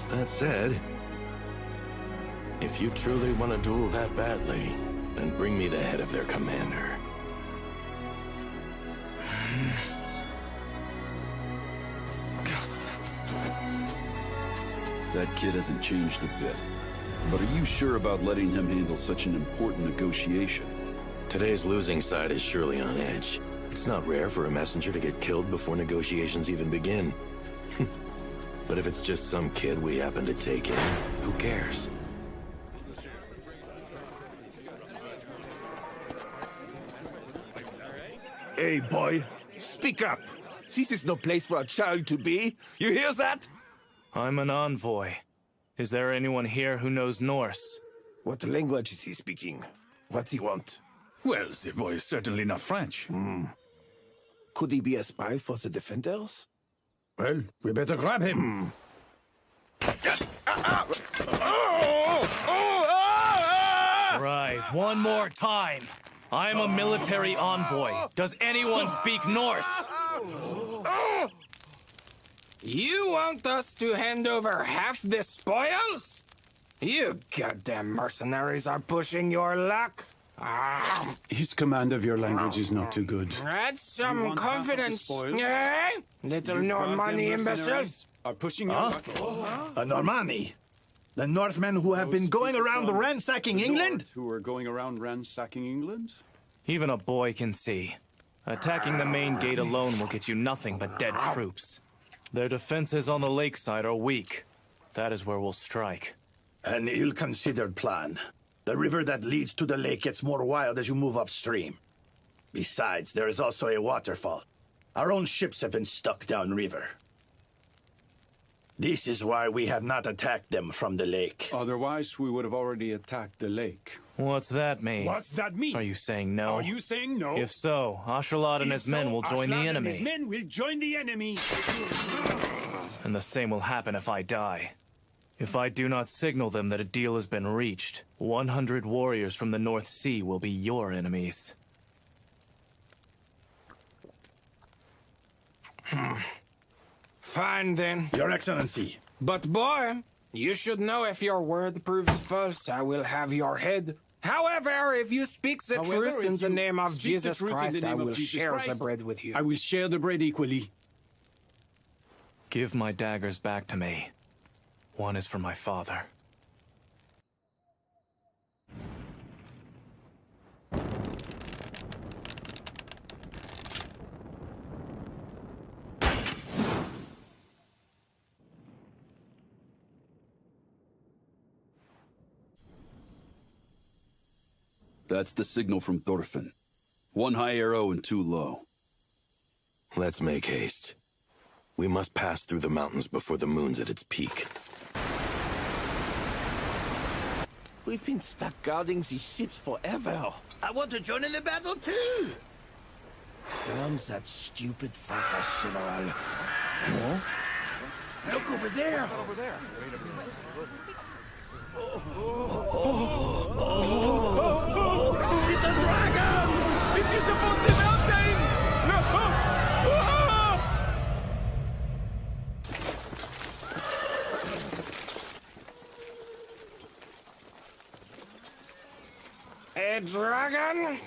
That said, if you truly want to duel that badly, then bring me the head of their commander. That kid hasn't changed a bit. But are you sure about letting him handle such an important negotiation? Today's losing side is surely on edge. It's not rare for a messenger to get killed before negotiations even begin. But if it's just some kid we happen to take in, who cares? Hey, boy. Speak up. This is no place for a child to be. You hear that? I'm an envoy. Is there anyone here who knows Norse? What language is he speaking? What's he want? Well, the boy is certainly not French. Could he be a spy for the Defenders? Well, we better grab him. Right, one more time. I'm a military envoy. Does anyone speak Norse? You want us to hand over half the spoils? You goddamn mercenaries are pushing your luck. His command of your language is not too good. That's some confidence. Eh? Little Normandy imbeciles. Are pushing your luck. A Normandy? The Northmen who have been going around ransacking England? Who are going around ransacking England? Even a boy can see. Attacking the main gate alone will get you nothing but dead troops. Their defenses on the lakeside are weak. That is where we'll strike. An ill-considered plan. The river that leads to the lake gets more wild as you move upstream. Besides, there is also a waterfall. Our own ships have been stuck downriver. This is why we have not attacked them from the lake. Otherwise, we would have already attacked the lake. What's that mean? What's that mean? Are you saying no? Are you saying no? If so, Ashalad and his men will join the enemy. His men will join the enemy. And the same will happen if I die. If I do not signal them that a deal has been reached, 100 warriors from the North Sea will be your enemies. Fine then. Your Excellency. But boy, you should know if your word proves false, I will have your head. However, if you speak the truth in the name of Jesus Christ, I will share the bread with you. I will share the bread equally. Give my daggers back to me. One is for my father. That's the signal from Thorfinn. 1 high arrow and 2 low. Let's make haste. We must pass through the mountains before the moon's at its peak. We've been stuck guarding these ships forever. I want to join in the battle too. Damn that stupid fucker, General. Huh? Look over there. Over there. It's a dragon! It is supposed to be melting! No! A dragon?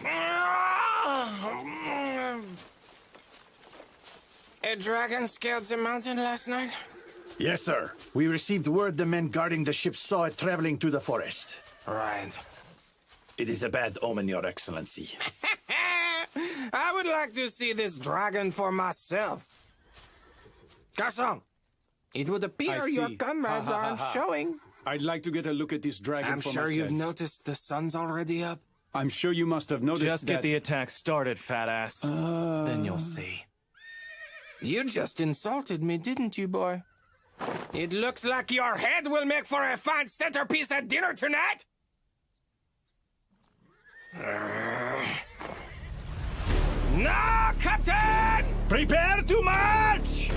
A dragon scaled the mountain last night? Yes, sir. We received word the men guarding the ship saw it traveling through the forest. Right. It is a bad omen, Your Excellency. I would like to see this dragon for myself. Garçon, it would appear your comrades aren't showing. I'd like to get a look at this dragon I'm for sure myself. you've noticed the sun's already up. I'm sure you must have noticed Just get the attack started, fat ass. Then you'll see. You just insulted me, didn't you, boy? It looks like your head will make for a fine centerpiece at dinner tonight. No, Captain! Prepare to march!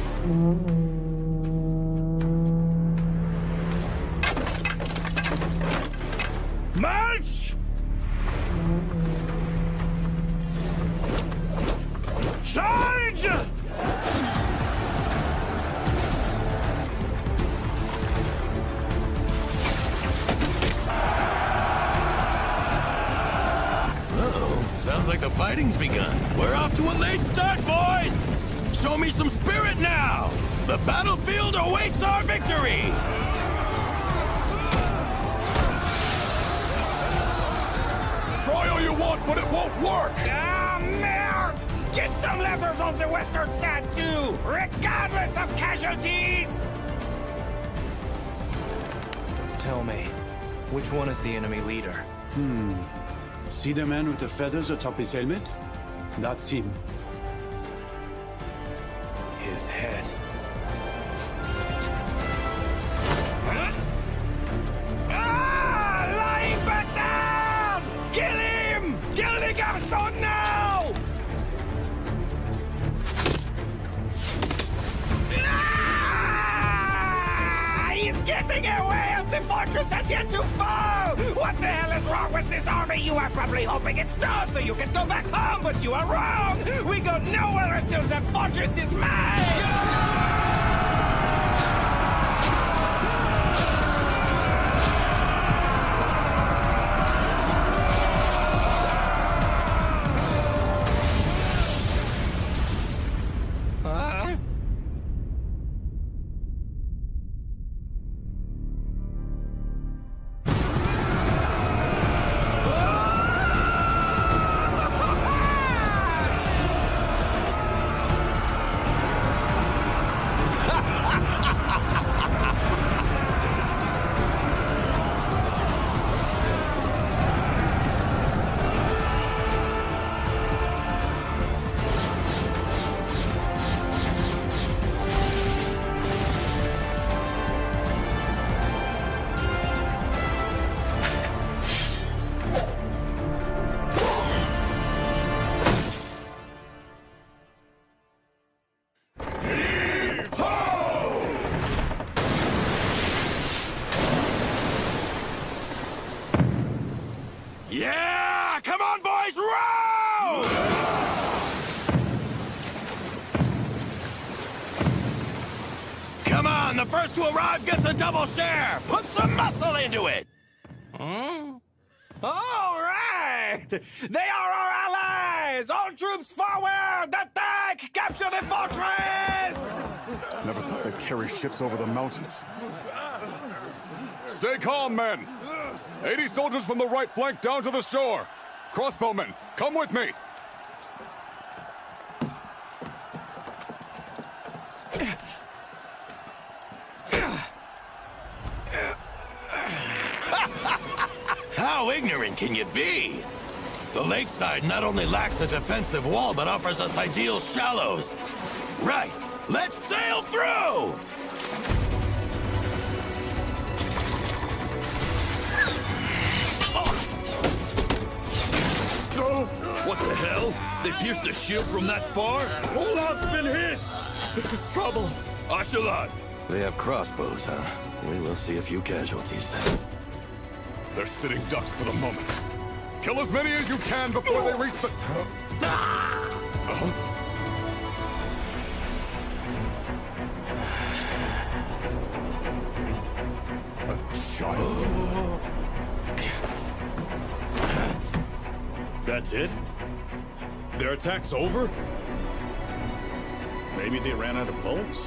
March! Charge! Sounds like the fighting's begun. We're off to a late start, boys! Show me some spirit now! The battlefield awaits our victory! Try all you want, but it won't work! Ah, merde! Get some letters on the western side, too, regardless of casualties! Tell me, which one is the enemy leader? See the man with the feathers atop his helmet? That's him. His head. Ah! Lying back down! Kill him! Kill the garçon now! Ah! He's getting away and the fortress has yet to fall! What the hell is wrong with this army? You are probably hoping it snows so you can go back home, but you are wrong! We go nowhere until the fortress is mine! Yeah! Come on, boys, row! Come on, the first to arrive gets a double share! Put some muscle into it! All right! They are our allies! All troops forward! Attack! Capture the fortress! Never thought they'd carry ships over the mountains. Stay calm, men! 80 soldiers from the right flank down to the shore! Crossbowmen, come with me! How ignorant can you be? The lakeside not only lacks a defensive wall, but offers us ideal shallows. Right, let's sail through! What the hell? They pierced the shield from that far? Olaf's been hit! This is trouble. Ashalan! They have crossbows, huh? We will see a few casualties then. They're sitting ducks for the moment. Kill as many as you can before they reach the... A child. That's it? Their attack's over? Maybe they ran out of bolts?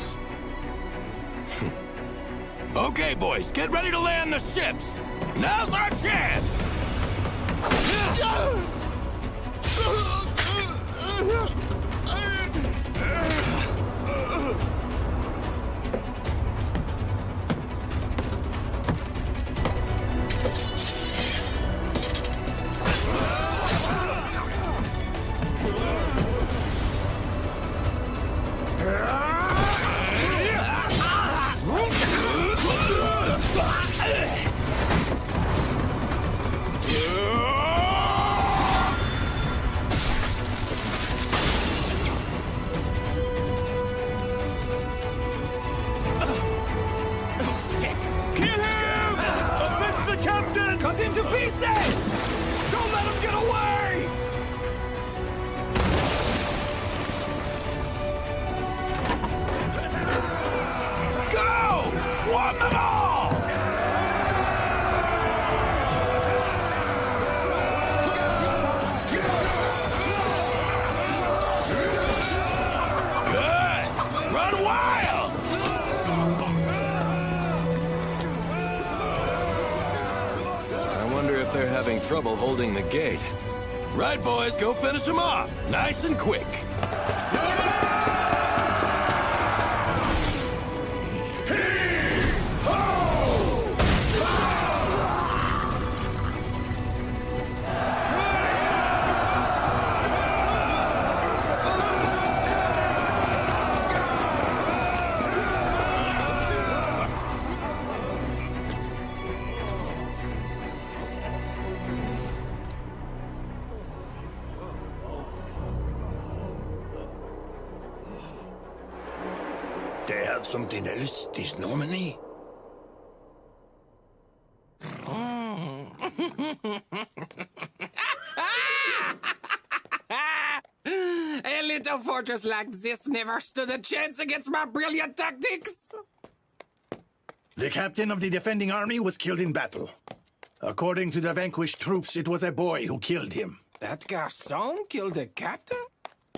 Okay, boys, get ready to land the ships! Now's our chance! trouble holding the gate. Right, boys, go finish him off. Nice and quick. They have something else, this Normandy? A little fortress like this never stood a chance against my brilliant tactics. The captain of the defending army was killed in battle. According to the vanquished troops, it was a boy who killed him. That garçon killed the captain?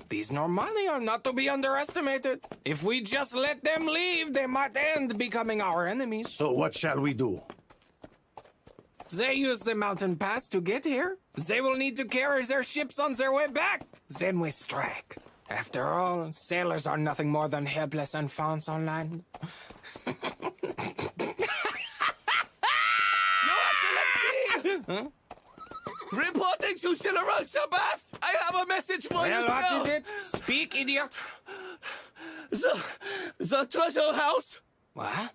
These Normandy are not to be underestimated. If we just let them leave, they might end becoming our enemies. So what shall we do? They use the mountain pass to get here. They will need to carry their ships on their way back. Then we strike. After all, sailors are nothing more than helpless infants on land. Huh? Reporting to General Shabazz! I have a message for you, Well, sir. what is it? Speak, idiot. The treasure house. What?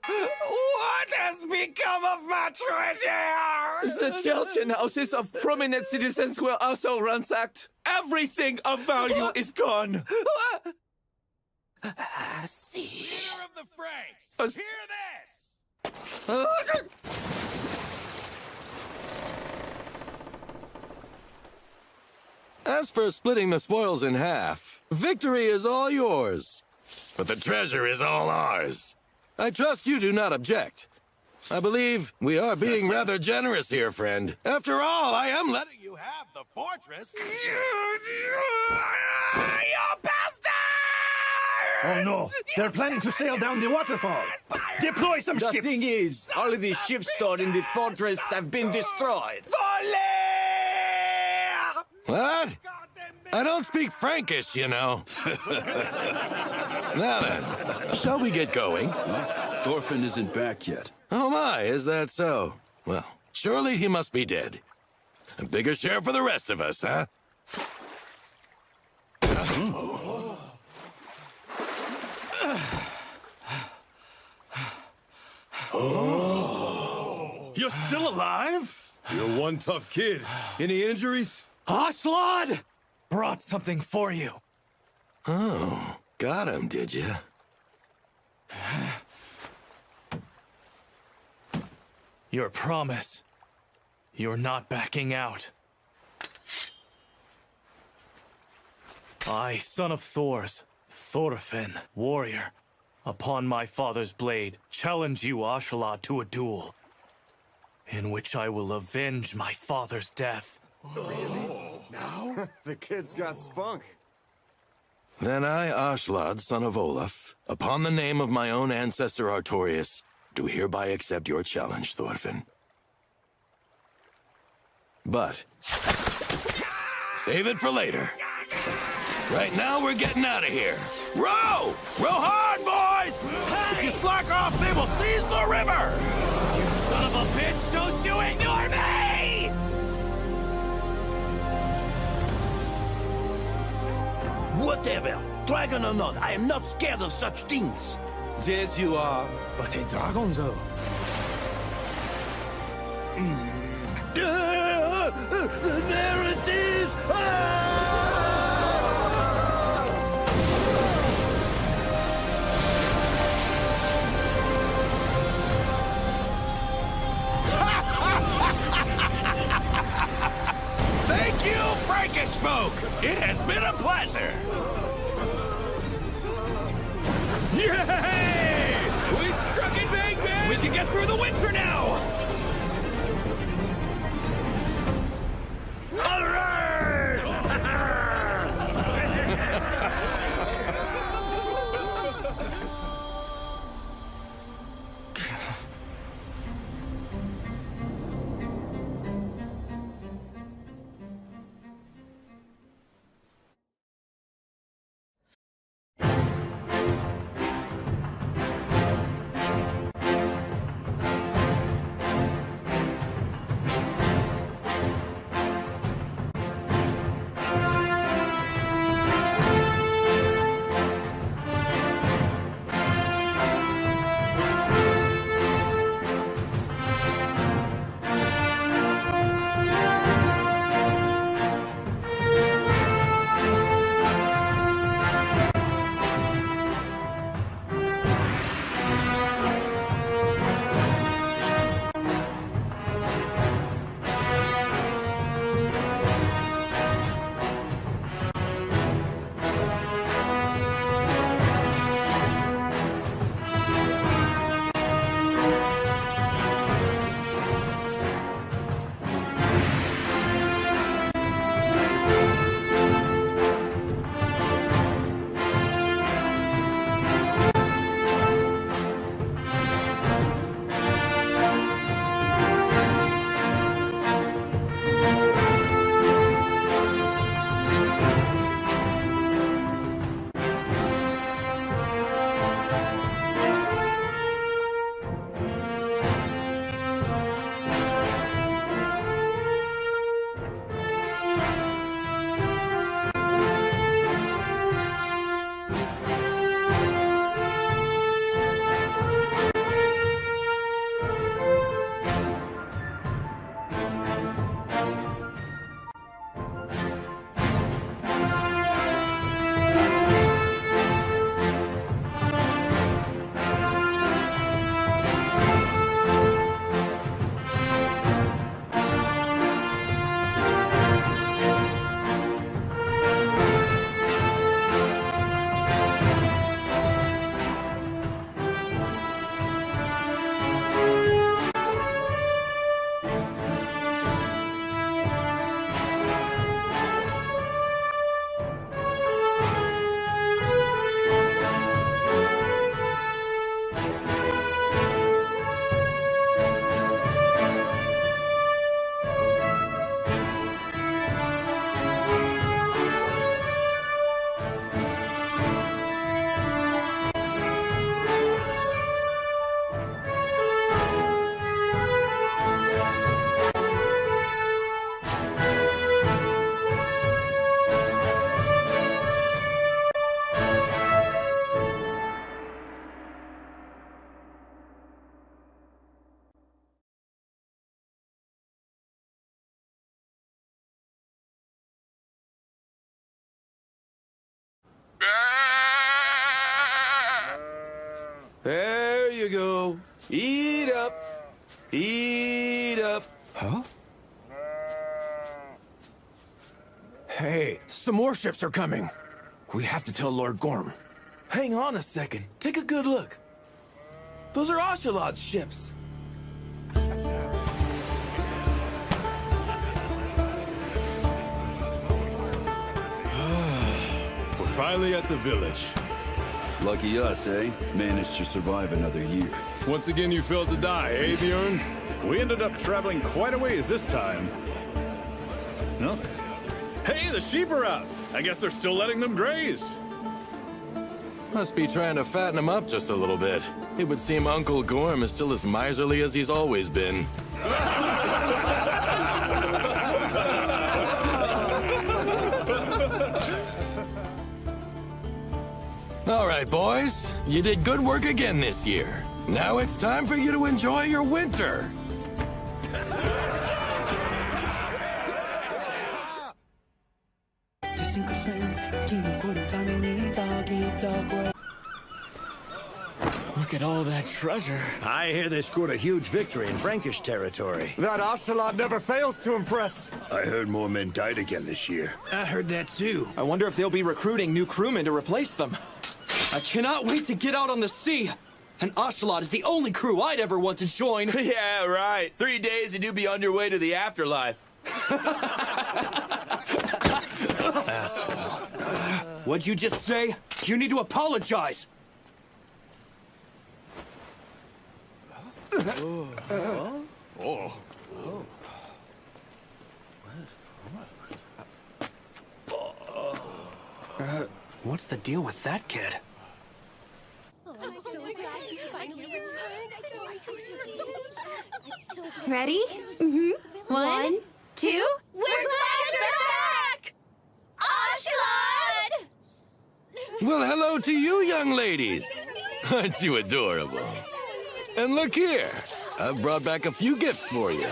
What has become of my treasure? The Chelchen houses of prominent citizens were also ransacked. Everything of value is gone. See. Leader of the Franks, hear this! As for splitting the spoils in half, victory is all yours. But the treasure is all ours. I trust you do not object. I believe we are being rather generous here, friend. After all, I am letting you have the fortress. You bastard! Oh no, they're planning to sail down the waterfall. Deploy some ships. The thing is, all of the ships stored in the fortress have been destroyed. What? I don't speak Frankish, you know. Now then, shall we get going? Thorfinn isn't back yet. Oh my, is that so? Well, surely he must be dead. A bigger share for the rest of us, huh? Oh. You're still alive? You're one tough kid. Any injuries? Aslod! Brought something for you. Oh, got him, did you? Your promise. You're not backing out. I, son of Thor's, Thorfinn, warrior, upon my father's blade, challenge you, Aslod, to a duel, in which I will avenge my father's death. Really? Now? The kid's got spunk. Then I, Aslod, son of Olaf, upon the name of my own ancestor Artorius, do hereby accept your challenge, Thorfinn. But save it for later. Right now, we're getting out of here. Row! Row hard, boys! If you slack off, they will seize the river! You son of a bitch, don't you ignore me! Whatever, dragon or not, I am not scared of such things. Yes, you are. But a dragon, though. There it is! Thank you, Frankish folk! It has been a pleasure! Yay! We struck it big, man! We can get through the winter now! All right! you go. Eat up. Eat up. Huh? Hey, some more ships are coming. We have to tell Lord Gorm. Hang on a second. Take a good look. Those are Ocelot's ships. We're finally at the village. Lucky us, eh? Managed to survive another year. Once again, you failed to die, eh, Bjorn? We ended up traveling quite a ways this time. No? Hey, the sheep are out. I guess they're still letting them graze. Must be trying to fatten him up just a little bit. It would seem Uncle Gorm is still as miserly as he's always been. All right, boys. You did good work again this year. Now it's time for you to enjoy your winter. Look at all that treasure. I hear they scored a huge victory in Frankish territory. That Ocelot never fails to impress. I heard more men died again this year. I heard that too. I wonder if they'll be recruiting new crewmen to replace them. I cannot wait to get out on the sea. And Ocelot is the only crew I'd ever want to join. Yeah, right. 3 days and you'll be on your way to the afterlife. What'd you just say? You need to apologize. What's the deal with that kid? Ready? Mm-hmm. 1, 2. We're glad you're back! Ocelot! Well, hello to you, young ladies. Aren't you adorable? And look here. I've brought back a few gifts for you.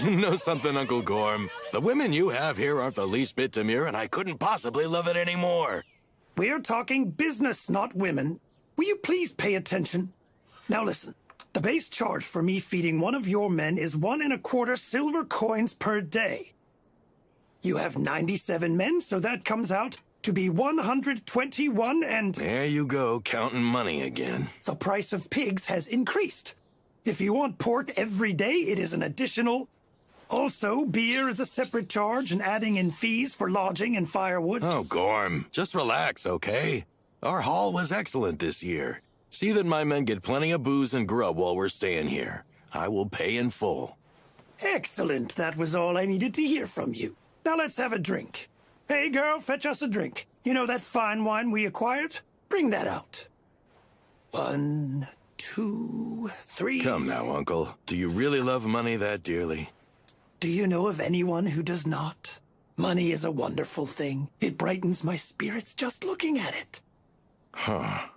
You know something, Uncle Gorm? The women you have here aren't the least bit demure, and I couldn't possibly love it anymore. We're talking business, not women. Will you please pay attention? Now listen. The base charge for me feeding one of your men is 1 1/4 silver coins per day. You have 97 men, so that comes out to be 121 and... There you go, counting money again. The price of pigs has increased. If you want pork every day, it is an additional... Also, beer is a separate charge and adding in fees for lodging and firewood. Oh, Gorm, just relax, okay? Our haul was excellent this year. See that my men get plenty of booze and grub while we're staying here. I will pay in full. Excellent. That was all I needed to hear from you. Now let's have a drink. Hey, girl, fetch us a drink. You know that fine wine we acquired? Bring that out. 1, 2, 3... Come now, Uncle. Do you really love money that dearly? Do you know of anyone who does not? Money is a wonderful thing. It brightens my spirits just looking at it. Huh.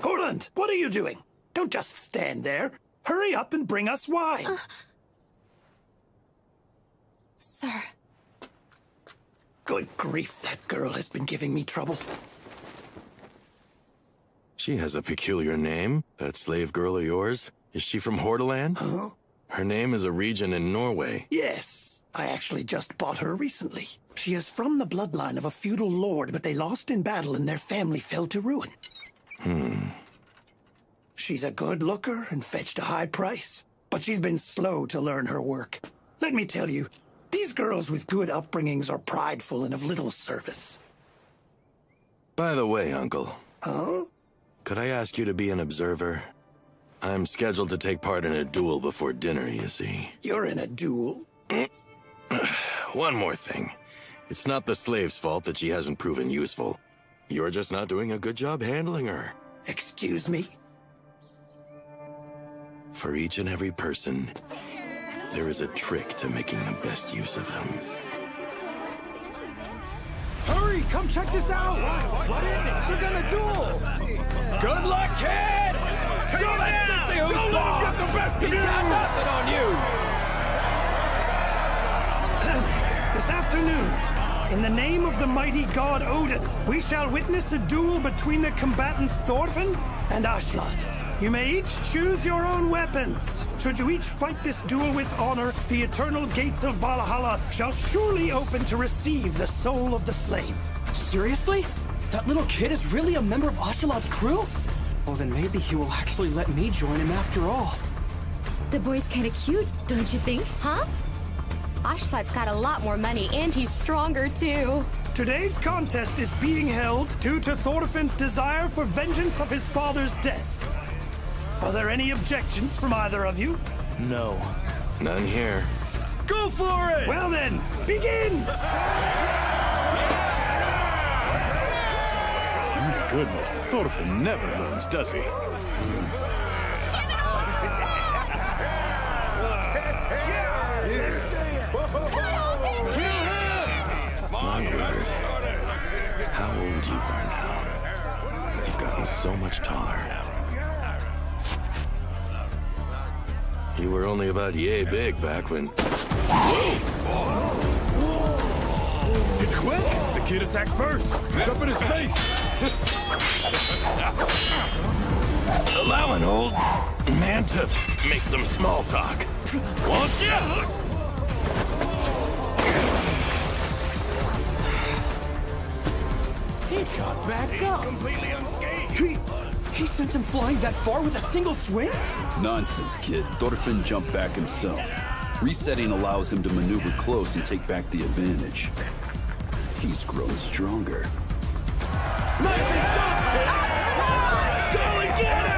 Horland, what are you doing? Don't just stand there. Hurry up and bring us wine. Sir. Good grief, that girl has been giving me trouble. She has a peculiar name, that slave girl of yours. Is she from Hordaland? Huh? Her name is a region in Norway. Yes, I actually just bought her recently. She is from the bloodline of a feudal lord, but they lost in battle and their family fell to ruin. She's a good looker and fetched a high price, but she's been slow to learn her work. Let me tell you, these girls with good upbringings are prideful and of little service. By the way, Uncle. Huh? Could I ask you to be an observer? I'm scheduled to take part in a duel before dinner, you see. You're in a duel? One more thing. It's not the slave's fault that she hasn't proven useful. You're just not doing a good job handling her. Excuse me? For each and every person, there is a trick to making the best use of them. Hurry, come check this out! What is it? They're gonna duel! Good luck, kid! Go now! Don't let him get the best of you! He's got nothing on you! This afternoon, In the name of the mighty god Odin, we shall witness a duel between the combatants Thorfinn and Aslak. You may each choose your own weapons. Should you each fight this duel with honor, the eternal gates of Valhalla shall surely open to receive the soul of the slain. Seriously? That little kid is really a member of Aslak's crew? Well, then maybe he will actually let me join him after all. The boy's kinda cute, don't you think? Huh? Aslak's got a lot more money, and he's stronger, too. Today's contest is being held due to Thorfinn's desire for vengeance of his father's death. Are there any objections from either of you? No. None here. Go for it! Well then, begin! My goodness, Thorfinn never learns, does he? My word. How old you are now. You've gotten so much taller. You were only about yay big back when... Whoa! He's quick! The kid attacked first! Jump in his face! Allow an old man to make some small talk. Won't you? He got back up! Completely unscathed! He sent him flying that far with a single swing? Nonsense, kid. Thorfinn jumped back himself. Resetting allows him to maneuver close and take back the advantage. He's grown stronger. Nicely done, kid! Go and get him!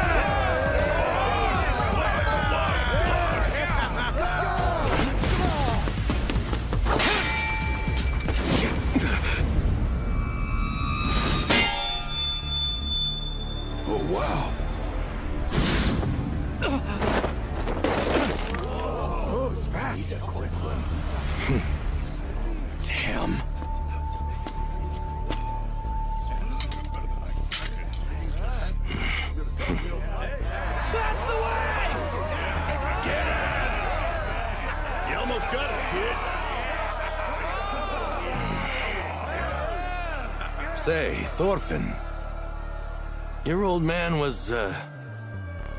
Oh, wow. Oh, it's fast. He's a quick one. Damn. That's the way! Get it! You almost got it, kid. Say, Thorfinn. Your old man was,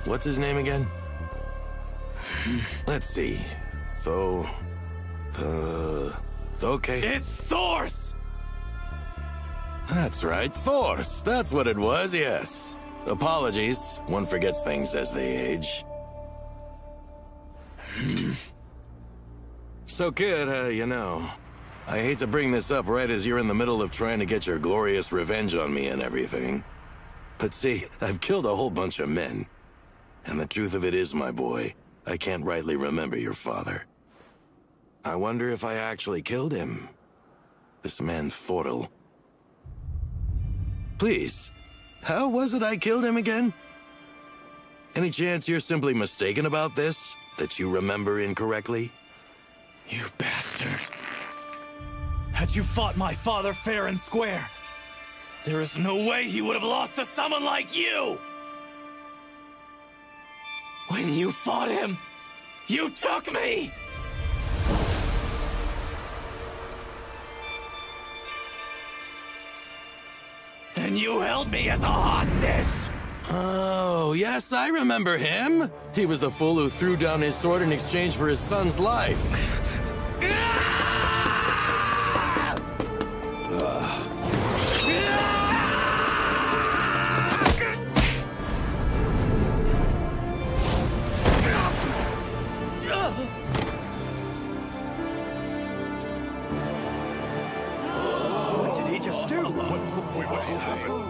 what's his name again? Let's see. Thoke. It's Thors! That's right, Thors. That's what it was, yes. Apologies. One forgets things as they age. So, kid, you know, I hate to bring this up right as you're in the middle of trying to get your glorious revenge on me and everything. But see, I've killed a whole bunch of men. And the truth of it is, my boy, I can't rightly remember your father. I wonder if I actually killed him. This man Thoril. Please, how was it I killed him again? Any chance you're simply mistaken about this? That you remember incorrectly? You bastard. Had you fought my father fair and square, there is no way he would have lost to someone like you! When you fought him, you took me! And you held me as a hostage! Oh, yes, I remember him. He was the fool who threw down his sword in exchange for his son's life. What did he just do? What happened?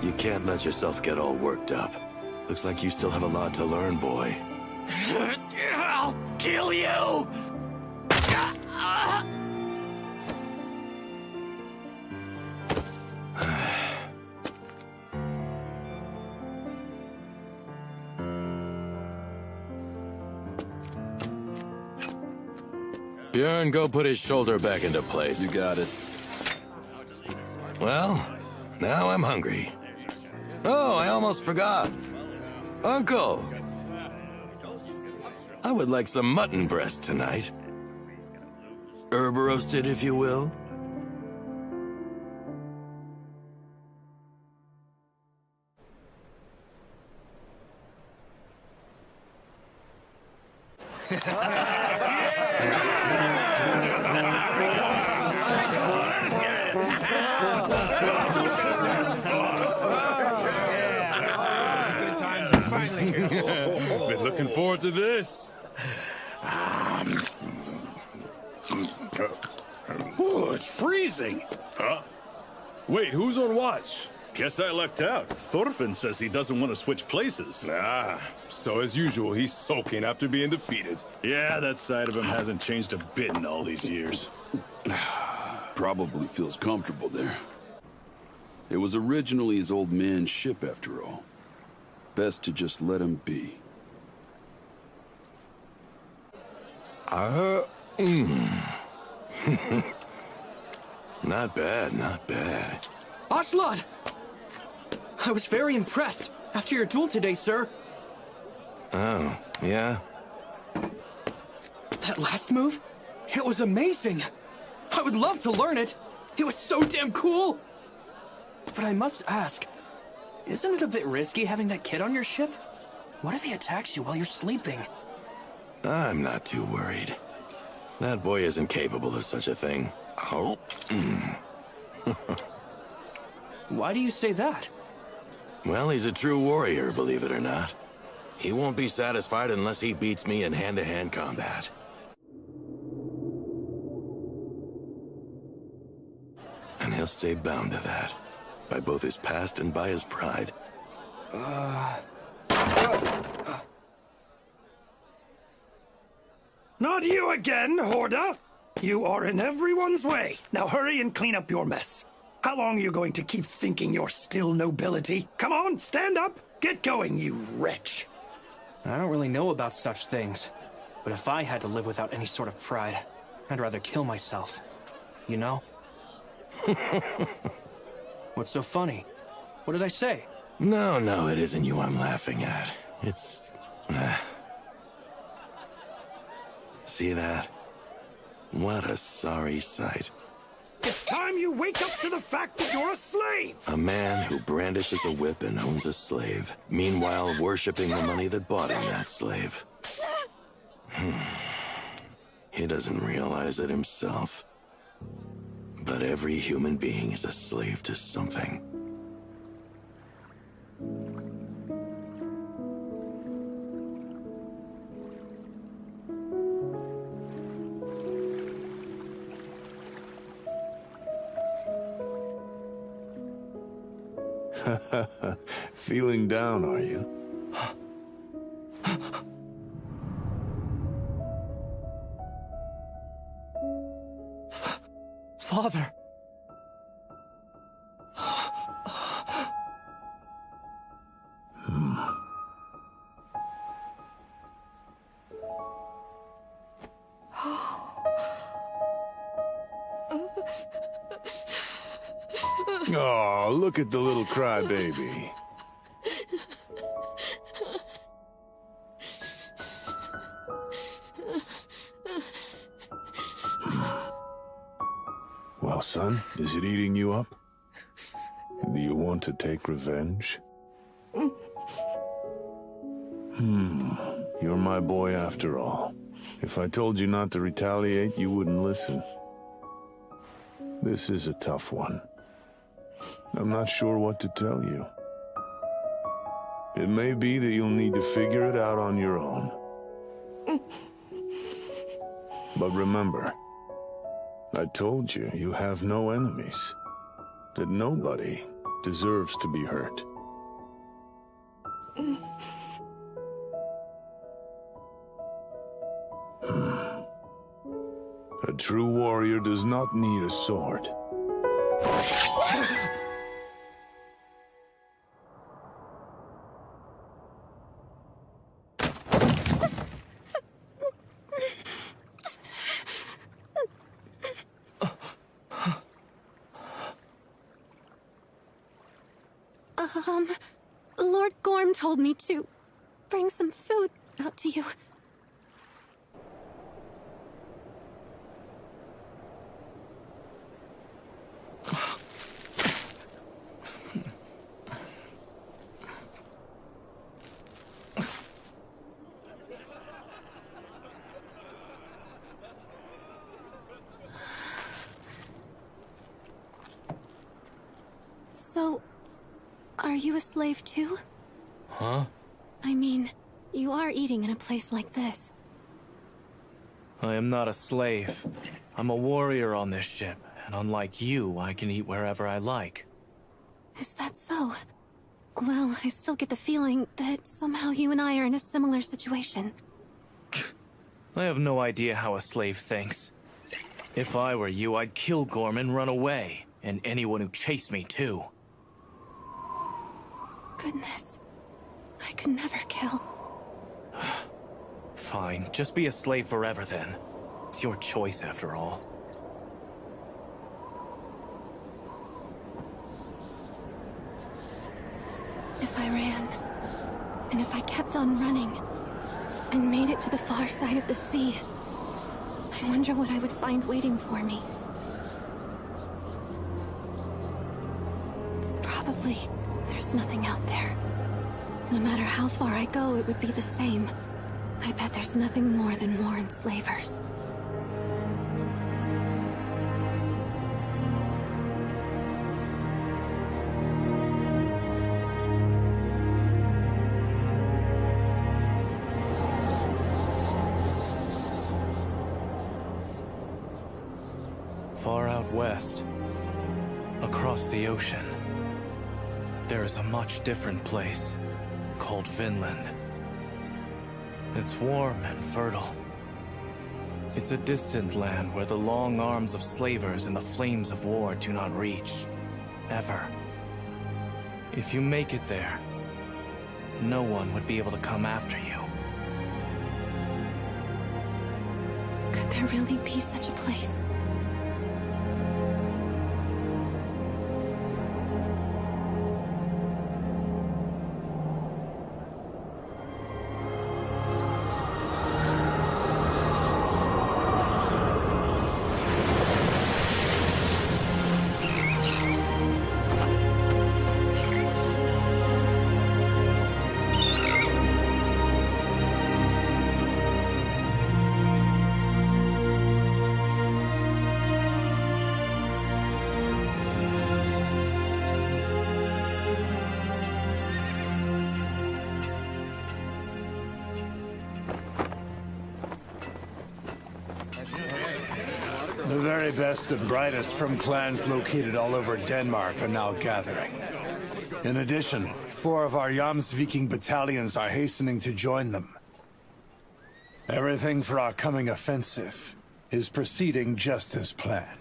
You can't let yourself get all worked up. Looks like you still have a lot to learn, boy. I'll kill you! Björn, go put his shoulder back into place. You got it. Well, now I'm hungry. Oh, I almost forgot. Uncle! I would like some mutton breast tonight. Herb roasted, if you will. Been looking forward to this. Oh, it's freezing. Huh? Wait, who's on watch? Guess I lucked out. Thorfinn says he doesn't want to switch places. Ah, so as usual, he's sulking after being defeated. Yeah, that side of him hasn't changed a bit in all these years. Probably feels comfortable there. It was originally his old man's ship, after all. Best to just let him be. Not bad, not bad. Ashlad! I was very impressed after your duel today, sir. Oh, yeah? That last move? It was amazing. I would love to learn it. It was so damn cool. But I must ask, isn't it a bit risky having that kid on your ship? What if he attacks you while you're sleeping? I'm not too worried. That boy isn't capable of such a thing. Oh. Why do you say that? Well, he's a true warrior, believe it or not. He won't be satisfied unless he beats me in hand-to-hand combat. And he'll stay bound to that, by both his past and by his pride. Not you again, Horda! You are in everyone's way. Now hurry and clean up your mess. How long are you going to keep thinking you're still nobility? Come on, stand up! Get going, you wretch! I don't really know about such things. But if I had to live without any sort of pride, I'd rather kill myself. You know? What's so funny? What did I say? No, it isn't you I'm laughing at. It's... See that? What a sorry sight. It's time you wake up to the fact that you're a slave! A man who brandishes a whip and owns a slave, meanwhile worshipping the money that bought him that slave. He doesn't realize it himself. But every human being is a slave to something. Feeling down, are you? Father! Oh, look at the little crybaby. Well, son, is it eating you up? Do you want to take revenge? You're my boy after all. If I told you not to retaliate, you wouldn't listen. This is a tough one. I'm not sure what to tell you. It may be that you'll need to figure it out on your own. But remember, I told you you have no enemies. That nobody deserves to be hurt. A true warrior does not need a sword. Lord Gorm told me to bring some food out to you. So, are you a slave too? Huh? I mean, you are eating in a place like this. I am not a slave. I'm a warrior on this ship, and unlike you, I can eat wherever I like. Is that so? Well, I still get the feeling that somehow you and I are in a similar situation. I have no idea how a slave thinks. If I were you, I'd kill Gorm and run away, and anyone who chased me too. Goodness. I could never kill. Fine, just be a slave forever then. It's your choice after all. If I ran, and if I kept on running, and made it to the far side of the sea, I wonder what I would find waiting for me. Probably there's nothing out there. No matter how far I go, it would be the same. I bet there's nothing more than war enslavers. Far out west, across the ocean, there is a much different place called Vinland. It's warm and fertile. It's a distant land where the long arms of slavers and the flames of war do not reach, ever. If you make it there, no one would be able to come after you. Could there really be such a place? The very best and brightest from clans located all over Denmark are now gathering. In addition, 4 of our Jams Viking battalions are hastening to join them. Everything for our coming offensive is proceeding just as planned.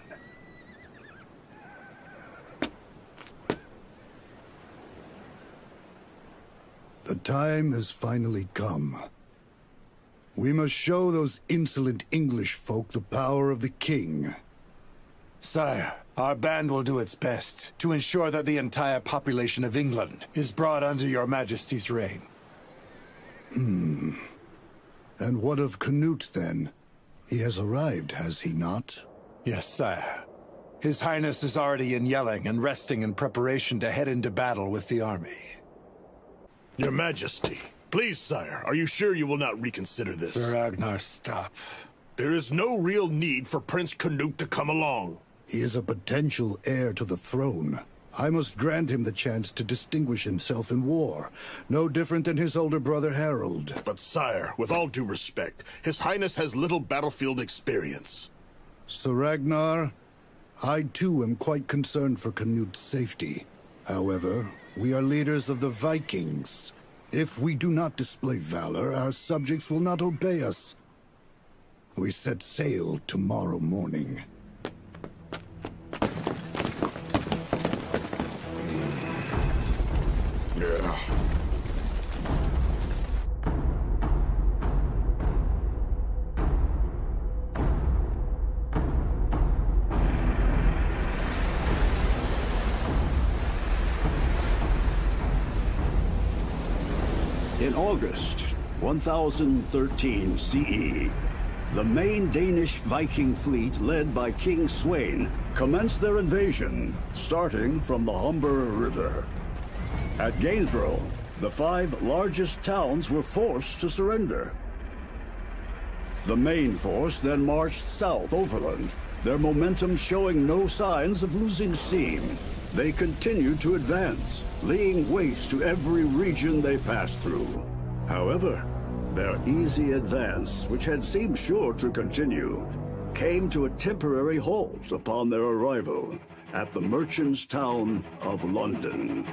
The time has finally come. We must show those insolent English folk the power of the king. Sire, our band will do its best to ensure that the entire population of England is brought under your majesty's reign. And what of Canute, then? He has arrived, has he not? Yes, sire. His Highness is already in Yelling and resting in preparation to head into battle with the army. Your Majesty, please, sire, are you sure you will not reconsider this? Sir Ragnar, stop. There is no real need for Prince Canute to come along. He is a potential heir to the throne. I must grant him the chance to distinguish himself in war, no different than his older brother Harold. But sire, with all due respect, His Highness has little battlefield experience. Sir Ragnar, I too am quite concerned for Canute's safety. However, we are leaders of the Vikings. If we do not display valor, our subjects will not obey us. We set sail tomorrow morning. In August 1013 CE, the main Danish Viking fleet led by King Sweyn commenced their invasion, starting from the Humber River. At Gainesborough, the 5 largest towns were forced to surrender. The main force then marched south overland, their momentum showing no signs of losing steam. They continued to advance, laying waste to every region they passed through. However, their easy advance, which had seemed sure to continue, came to a temporary halt upon their arrival at the merchants' town of London.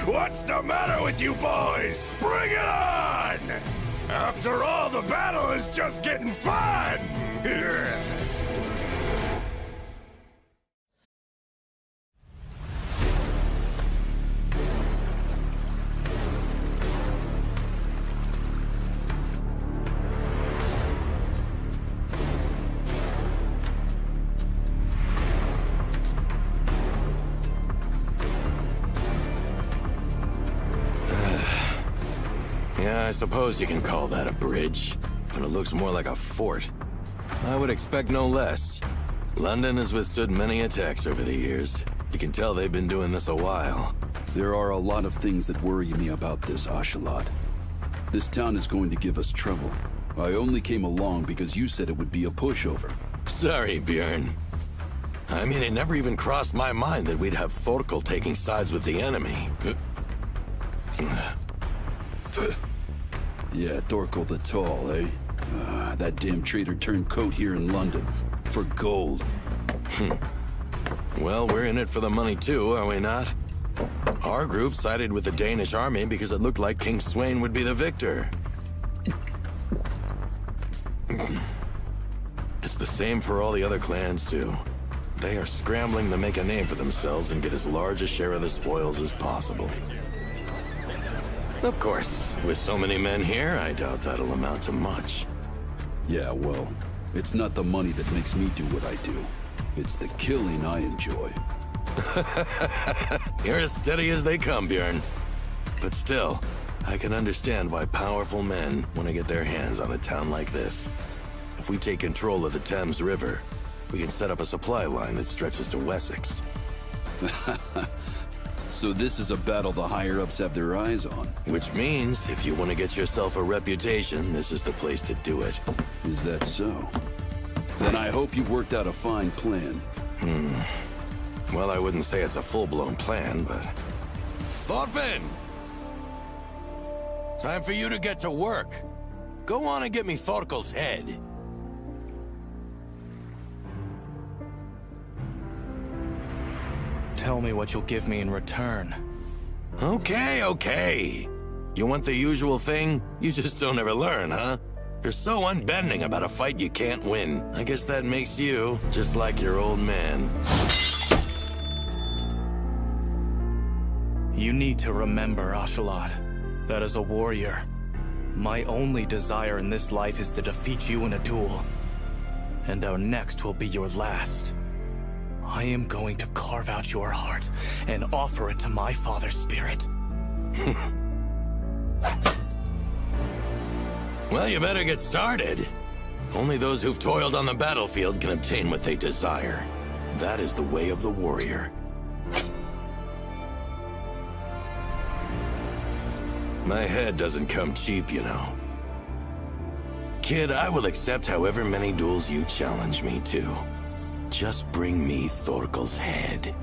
What's the matter with you boys? Bring it on! After all, the battle is just getting fun! Yeah, I suppose you can call that a bridge, but it looks more like a fort. I would expect no less. London has withstood many attacks over the years. You can tell they've been doing this a while. There are a lot of things that worry me about this, Ashalad. This town is going to give us trouble. I only came along because you said it would be a pushover. Sorry, Bjorn. I mean, it never even crossed my mind that we'd have Thorkel taking sides with the enemy. Yeah, Thorkel the Tall, eh? That damn traitor turned coat here in London. For gold. Well, we're in it for the money too, are we not? Our group sided with the Danish army because it looked like King Sweyn would be the victor. It's the same for all the other clans too. They are scrambling to make a name for themselves and get as large a share of the spoils as possible. Of course, with so many men here, I doubt that'll amount to much. Yeah, well, it's not the money that makes me do what I do. It's the killing I enjoy. You're as steady as they come, Bjorn. But still, I can understand why powerful men want to get their hands on a town like this. If we take control of the Thames River, we can set up a supply line that stretches to Wessex. So this is a battle the higher-ups have their eyes on. Which means, if you want to get yourself a reputation, this is the place to do it. Is that so? Then I hope you've worked out a fine plan. Well, I wouldn't say it's a full-blown plan, but... Thorfinn! Time for you to get to work. Go on and get me Thorkel's head. Tell me what you'll give me in return. Okay. You want the usual thing? You just don't ever learn, huh? You're so unbending about a fight you can't win. I guess that makes you just like your old man. You need to remember, Ashalad, that as a warrior, my only desire in this life is to defeat you in a duel. And our next will be your last. I am going to carve out your heart and offer it to my father's spirit. Well, you better get started. Only those who've toiled on the battlefield can obtain what they desire. That is the way of the warrior. My head doesn't come cheap, you know. Kid, I will accept however many duels you challenge me to. Just bring me Thorkel's head.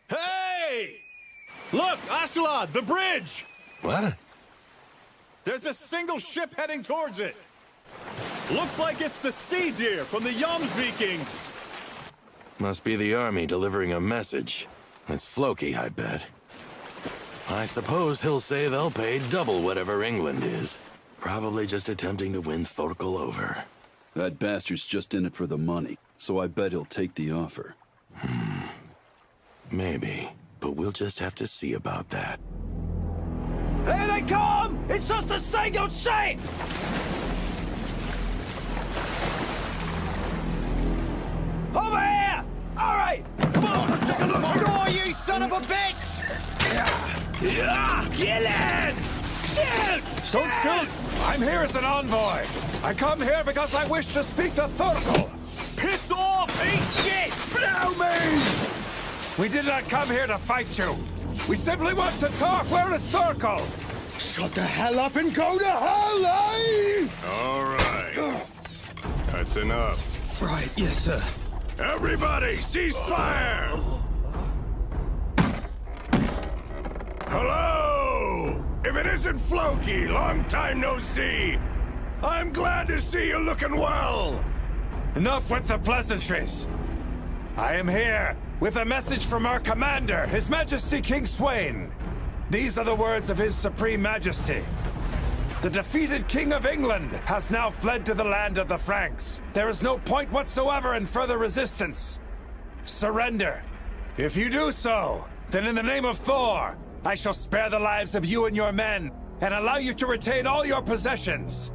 Hey! Look, Ashalad, the bridge! What? There's a single ship heading towards it. Looks like it's the Sea Deer from the Vikings. Must be the army delivering a message. It's Floki, I bet. I suppose he'll say they'll pay double whatever England is. Probably just attempting to win Thorkel over. That bastard's just in it for the money, so I bet he'll take the offer. Maybe, but we'll just have to see about that. Hey, they calm! It's just a single ship! Over here! Alright! Come on! Take a look! Draw, you son of a bitch! Kill it! Shoot! Don't shoot! I'm here as an envoy. I come here because I wish to speak to Thorkel. Piss off! Eat shit! Blow me! We did not come here to fight you. We simply want to talk. Where is Thorkel? Shut the hell up and go to hell, eh? All right. That's enough. Right, yes, sir. Everybody, cease fire! Hello! If it isn't Floki, long time no see. I'm glad to see you looking well. Enough with the pleasantries. I am here with a message from our commander, His Majesty King Sweyn. These are the words of His Supreme Majesty. The defeated King of England has now fled to the land of the Franks. There is no point whatsoever in further resistance. Surrender. If you do so, then in the name of Thor, I shall spare the lives of you and your men, and allow you to retain all your possessions.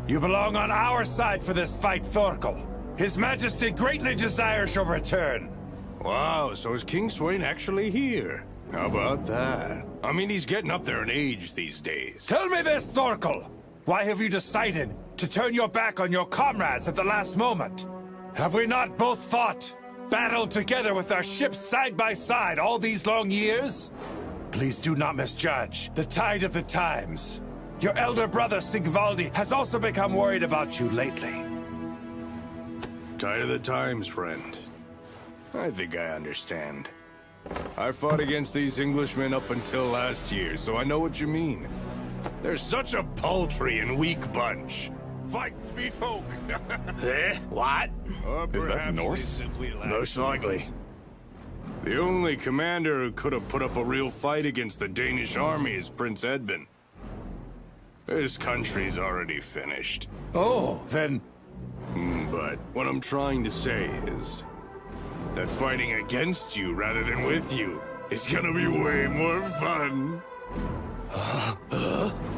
You belong on our side for this fight, Thorkel. His Majesty greatly desires your return. Wow, so is King Sweyn actually here? How about that? I mean, he's getting up there in age these days. Tell me this, Thorkel! Why have you decided to turn your back on your comrades at the last moment? Have we not both fought, battled together with our ships side by side all these long years? Please do not misjudge the tide of the times. Your elder brother Sigvaldi has also become worried about you lately. Tide of the times, friend. I think I understand. I fought against these Englishmen up until last year, so I know what you mean. They're such a paltry and weak bunch. Fight me, folk! Eh? What? Is that Norse? Most likely. The only commander who could have put up a real fight against the Danish army is Prince Edmund. His country's already finished. Oh, then... But what I'm trying to say is that fighting against you rather than with you is gonna be way more fun.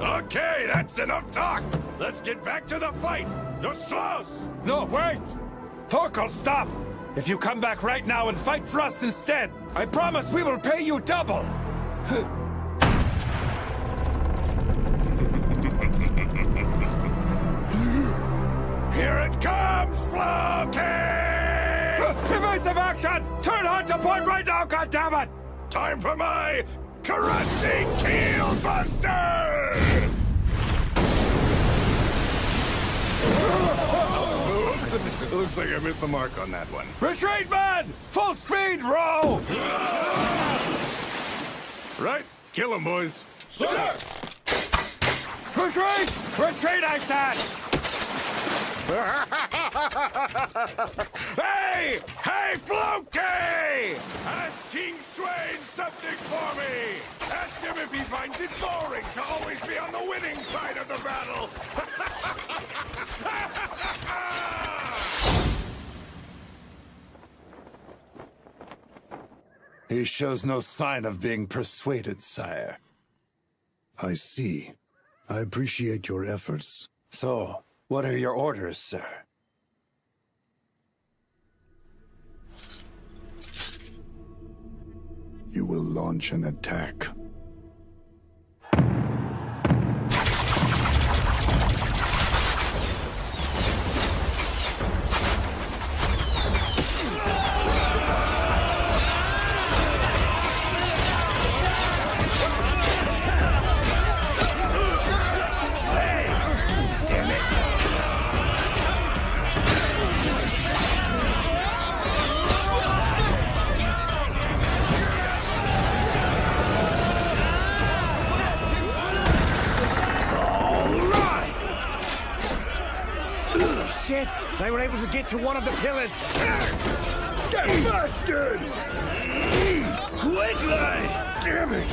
Okay, that's enough talk. Let's get back to the fight. No slows. No, wait! Thorkel, stop! If you come back right now and fight for us instead, I promise we will pay you double! Here it comes, Floki! Evasive action! Turn hard to point right now, goddammit! Time for my caressing keel buster! Looks like I missed the mark on that one. Retreat, man! Full speed, row! Right? Kill him, boys. Sir! Retreat! Retreat, I said! Hey! Hey, Floki! Ask King Sweyn something for me! Ask him if he finds it boring to always be on the winning side of the battle! He shows no sign of being persuaded, sire. I see. I appreciate your efforts. So, what are your orders, sir? You will launch an attack. They were able to get to one of the pillars. Get busted! Quickly! Damn it!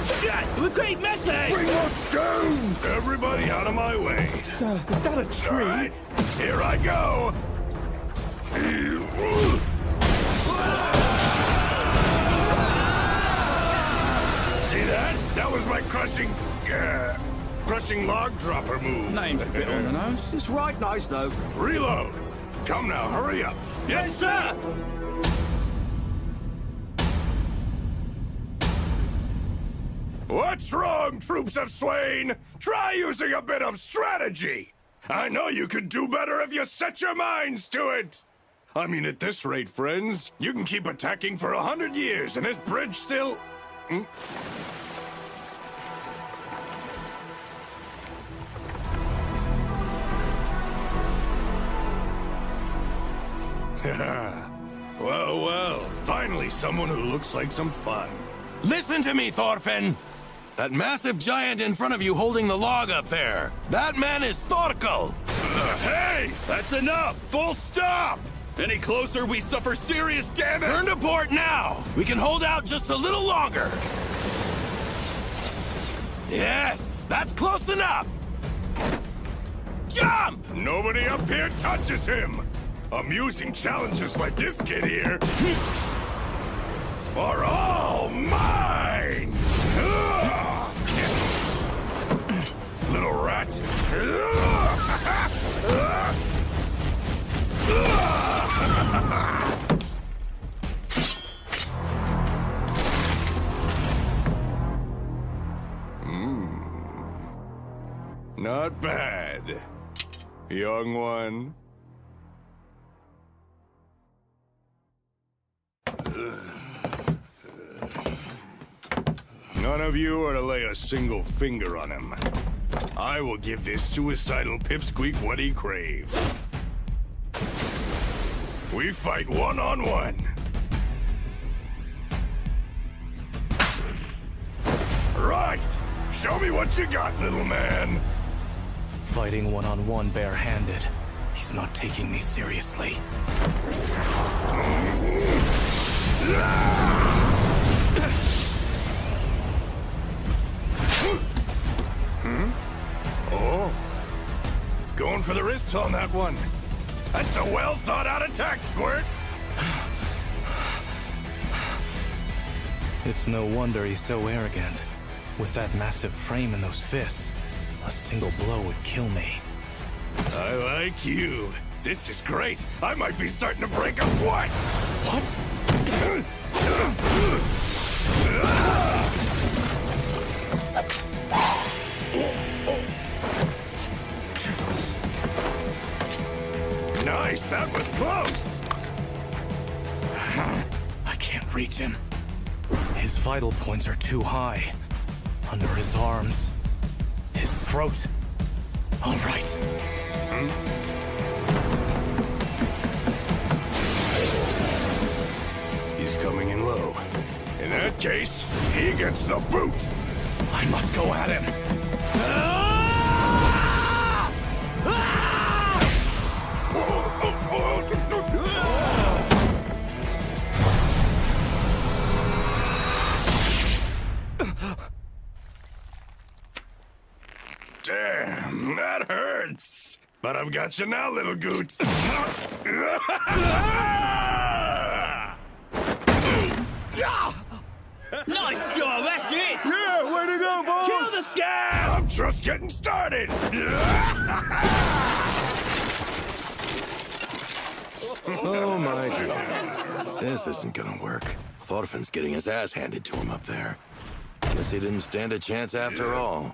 Shit! We're great message! Bring more stones! Everybody out of my way! Is that a tree? All right, here I go! See that? That was my crushing log dropper move. Name's a bit on the nose. It's right nice, though. Reload. Come now, hurry up. Yes, sir! What's wrong, troops of Swain? Try using a bit of strategy. I know you could do better if you set your minds to it. I mean, at this rate, friends, you can keep attacking for 100 years and this bridge still... Well, finally someone who looks like some fun. Listen to me, Thorfinn! That massive giant in front of you holding the log up there. That man is Thorkel! Hey! That's enough! Full stop! Any closer, we suffer serious damage! Turn to port now! We can hold out just a little longer! Yes! That's close enough! Jump! Nobody up here touches him! Amusing challenges like this kid here are all mine! Little rat! Not bad, young one. None of you are to lay a single finger on him. I will give this suicidal pipsqueak what he craves. We fight one-on-one. Right! Show me what you got, little man. Fighting one-on-one barehanded. He's not taking me seriously. Oh. Going for the wrists on that one. That's a well-thought-out attack, Squirt. It's no wonder he's so arrogant. With that massive frame and those fists, a single blow would kill me. I like you. This is great. I might be starting to break a sweat. What? Nice, that was close. I can't reach him. His vital points are too high. Under his arms. His throat. All right. He's coming in low. In that case, he gets the boot. I must go at him. Damn, that hurts. But I've got you now, little goot. Nice job, that's it! Yeah, way to go, boys! Kill the scab! I'm just getting started! Oh my god. This isn't gonna work. Thorfinn's getting his ass handed to him up there. Guess he didn't stand a chance after all.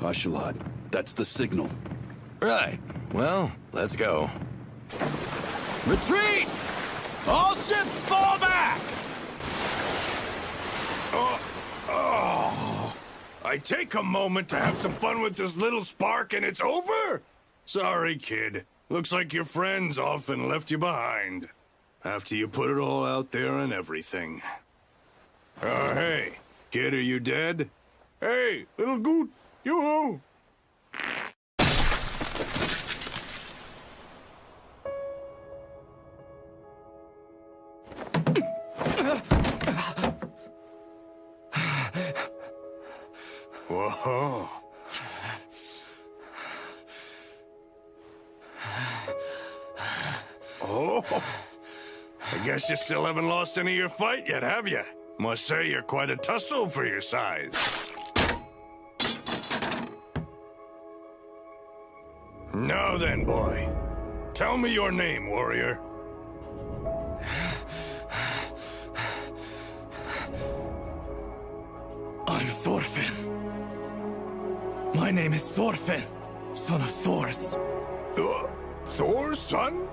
Ashalad, that's the signal. Right. Well, let's go. Retreat! All ships fall back! I take a moment to have some fun with this little spark and it's over? Sorry, kid. Looks like your friends often left you behind. After you put it all out there and everything. Oh, hey. Kid, are you dead? Hey, little goot. Yoo-hoo! Whoa. Oh. I guess you still haven't lost any of your fight yet, have you? Must say you're quite a tussle for your size. Now then, boy. Tell me your name, warrior. I'm Thorfinn. My name is Thorfinn, son of Thor's. Thor's son?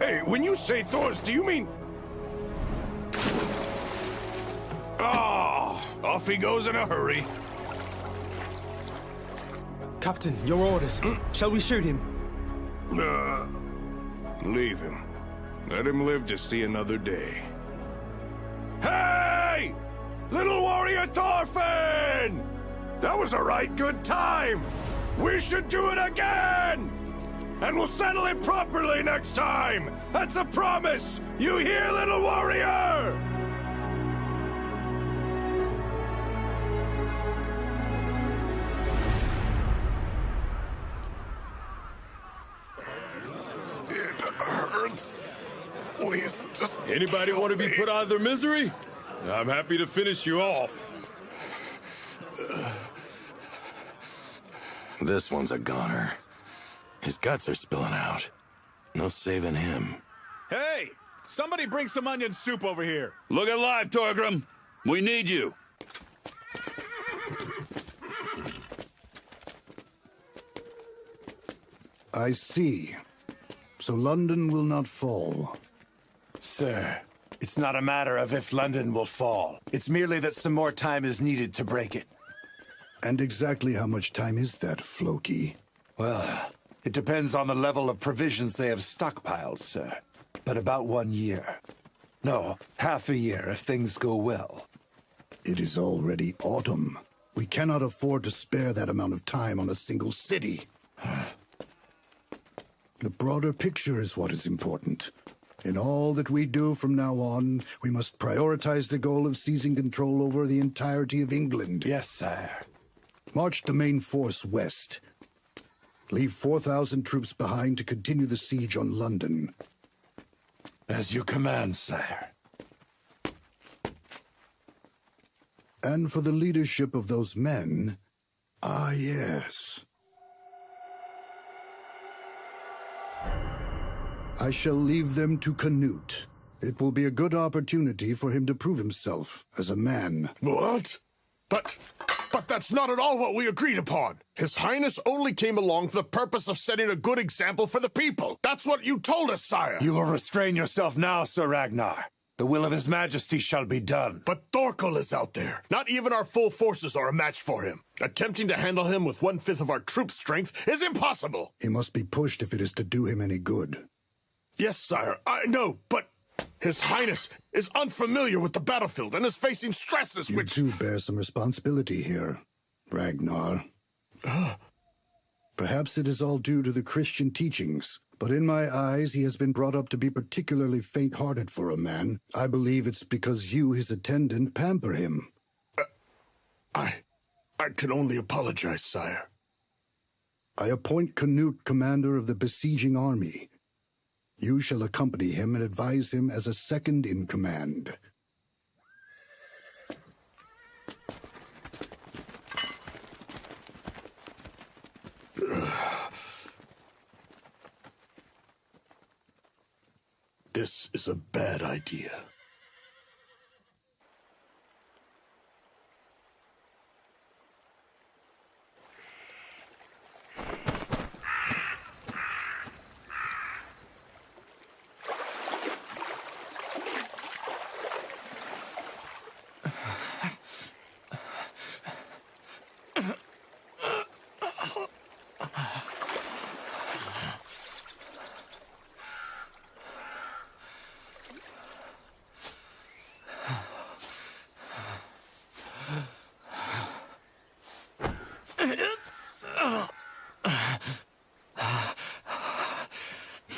Hey, when you say Thor's, do you mean... Off he goes in a hurry. Captain, your orders. Shall we shoot him? Leave him. Let him live to see another day. Hey! Little warrior Thorfinn! That was a right good time! We should do it again! And we'll settle it properly next time! That's a promise! You hear, little warrior? Hurts. Please, just... Anybody want to be put out of their misery? I'm happy to finish you off. This one's a goner. His guts are spilling out. No saving him. Hey! Somebody bring some onion soup over here. Look alive, Torgrim. We need you. I see. So London will not fall. Sir, it's not a matter of if London will fall. It's merely that some more time is needed to break it. And exactly how much time is that, Floki? Well, it depends on the level of provisions they have stockpiled, sir. But about 1 year. No, half a year if things go well. It is already autumn. We cannot afford to spare that amount of time on a single city. The broader picture is what is important. In all that we do from now on, we must prioritize the goal of seizing control over the entirety of England. Yes, sire. March the main force west. Leave 4,000 troops behind to continue the siege on London. As you command, sire. And for the leadership of those men, yes. I shall leave them to Canute. It will be a good opportunity for him to prove himself as a man. What? But that's not at all what we agreed upon. His Highness only came along for the purpose of setting a good example for the people. That's what you told us, sire. You will restrain yourself now, Sir Ragnar. The will of His Majesty shall be done. But Thorkel is out there. Not even our full forces are a match for him. Attempting to handle him with 1/5 of our troop strength is impossible. He must be pushed if it is to do him any good. Yes, sire, I know, but His Highness is unfamiliar with the battlefield and is facing stresses which... You too bear some responsibility here, Ragnar. Perhaps it is all due to the Christian teachings, but in my eyes he has been brought up to be particularly faint-hearted for a man. I believe it's because you, his attendant, pamper him. I can only apologize, sire. I appoint Canute commander of the besieging army. You shall accompany him and advise him as a second in command. This is a bad idea.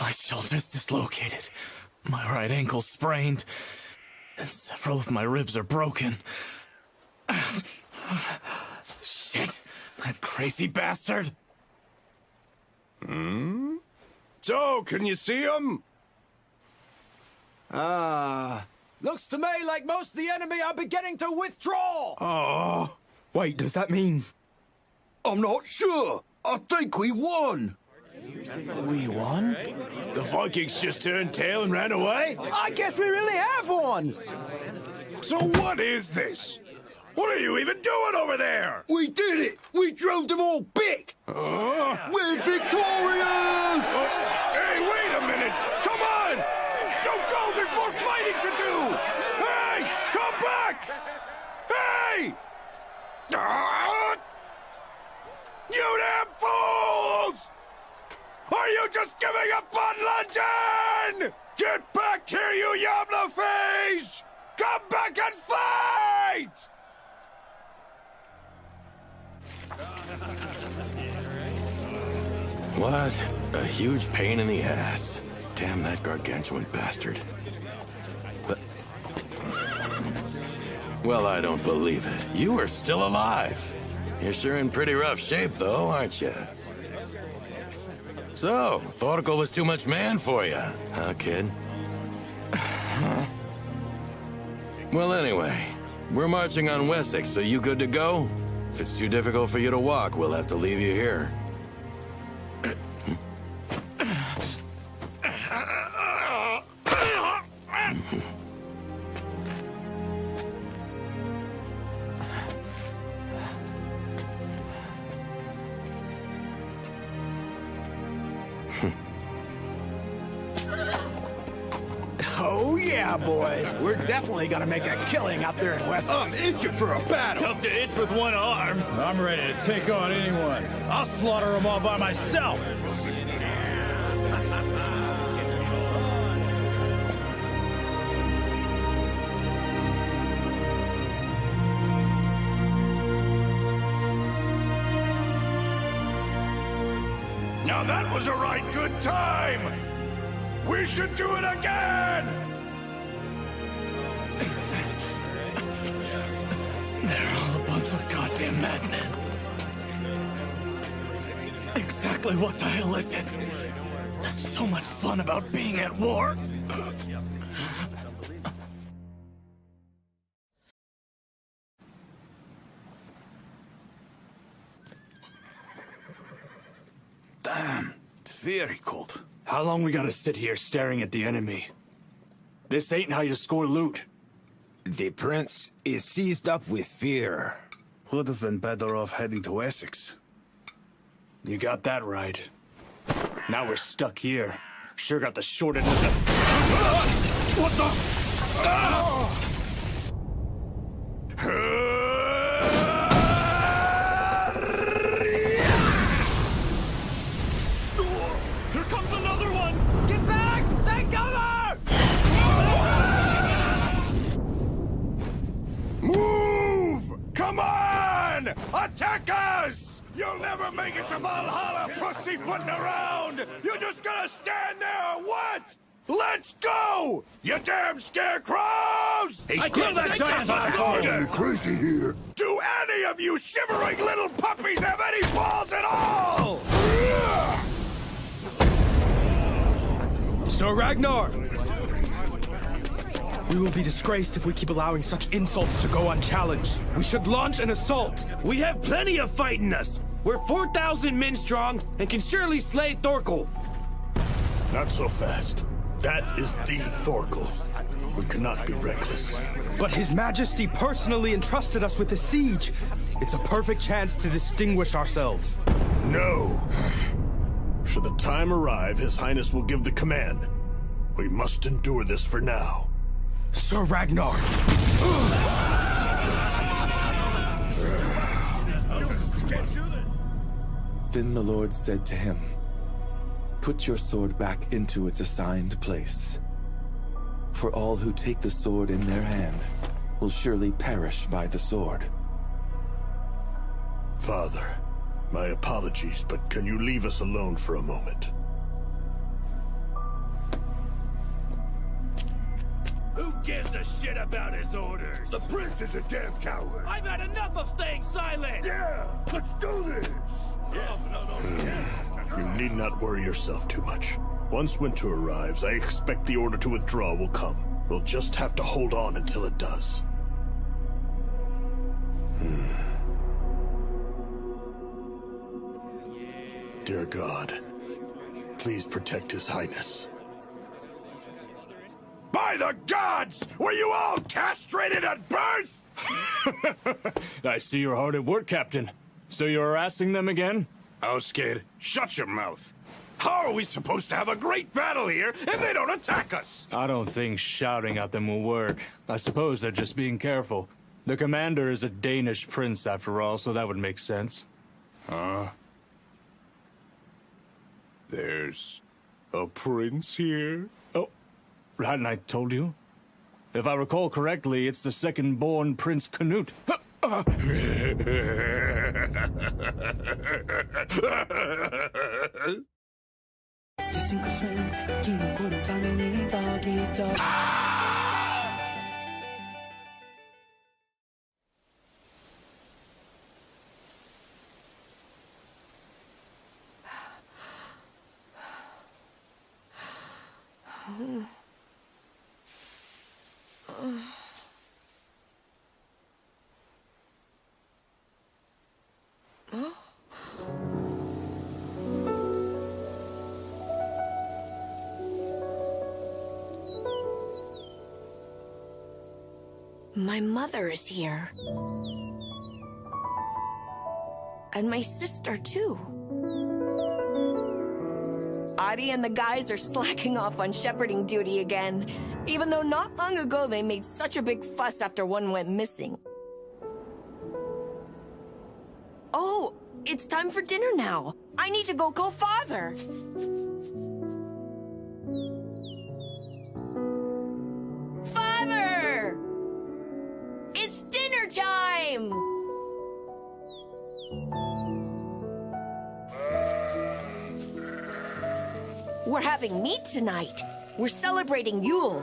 My shoulder's dislocated, my right ankle sprained, and several of my ribs are broken. Shit! That crazy bastard! So, can you see him? Looks to me like most of the enemy are beginning to withdraw! Oh. Wait, does that mean... I'm not sure. I think we won. We won? The Vikings just turned tail and ran away? I guess we really have won! So what is this? What are you even doing over there? We did it! We drove them all back! We're victorious! Hey, wait a minute! Come on! Don't go! There's more fighting to do! Hey! Come back! Hey! You damn fools! Are you just giving up on London? Get back here, you Yavla face! Come back and fight! What a huge pain in the ass. Damn that gargantuan bastard. But... Well, I don't believe it. You are still alive. You're sure in pretty rough shape, though, aren't you? So, Thorkel was too much man for you, huh, kid? Well, anyway, we're marching on Wessex, so you good to go? If it's too difficult for you to walk, we'll have to leave you here. Oh yeah, boys. We're definitely gonna make a killing out there in West. I'm itching for a battle. Tough to itch with one arm. I'm ready to take on anyone. I'll slaughter them all by myself. Now that was a right good time! We should do it again! They're all a bunch of goddamn madmen. Exactly what the hell is it? That's so much fun about being at war. Damn, it's very cold. How long we gotta sit here staring at the enemy? This ain't how you score loot. The prince is seized up with fear. Would have been better off heading to Essex. You got that right. Now we're stuck here. Sure got the short end of the... What the... Here comes another one! Get back! Take cover! Move! Come on! Attack us! You'll never make it to Valhalla, pussyfooting around! You're just gonna stand there or what? Let's go! You damn scarecrows! Hey, kill that giant bastard! Crazy here. Do any of you shivering little puppies have any balls at all? Sir Ragnar! We will be disgraced if we keep allowing such insults to go unchallenged. We should launch an assault. We have plenty of fight in us. We're 4,000 men strong and can surely slay Thorkel. Not so fast. That is the Thorkel. We cannot be reckless. But His Majesty personally entrusted us with the siege. It's a perfect chance to distinguish ourselves. No. Should the time arrive, His Highness will give the command. We must endure this for now. Sir Ragnar! Then the Lord said to him, "Put your sword back into its assigned place. For all who take the sword in their hand will surely perish by the sword." Father, my apologies, but can you leave us alone for a moment? Who gives a shit about his orders? The prince is a damn coward. I've had enough of staying silent. Yeah, let's do this. You need not worry yourself too much. Once winter arrives, I expect the order to withdraw will come. We'll just have to hold on until it does. Dear God, please protect His Highness. By the gods! Were you all castrated at birth? I see you're hard at work, Captain. So you're harassing them again? Housekid, shut your mouth. How are we supposed to have a great battle here if they don't attack us? I don't think shouting at them will work. I suppose they're just being careful. The commander is a Danish prince, after all, so that would make sense. Huh? There's a prince here? Oh, hadn't I told you? If I recall correctly, it's the second-born Prince Canute. My mother is here. And my sister, too. Adi and the guys are slacking off on shepherding duty again, even though not long ago they made such a big fuss after one went missing. Oh, it's time for dinner now. I need to go call Father. Father! It's dinner time! We're having meat tonight. We're celebrating Yule.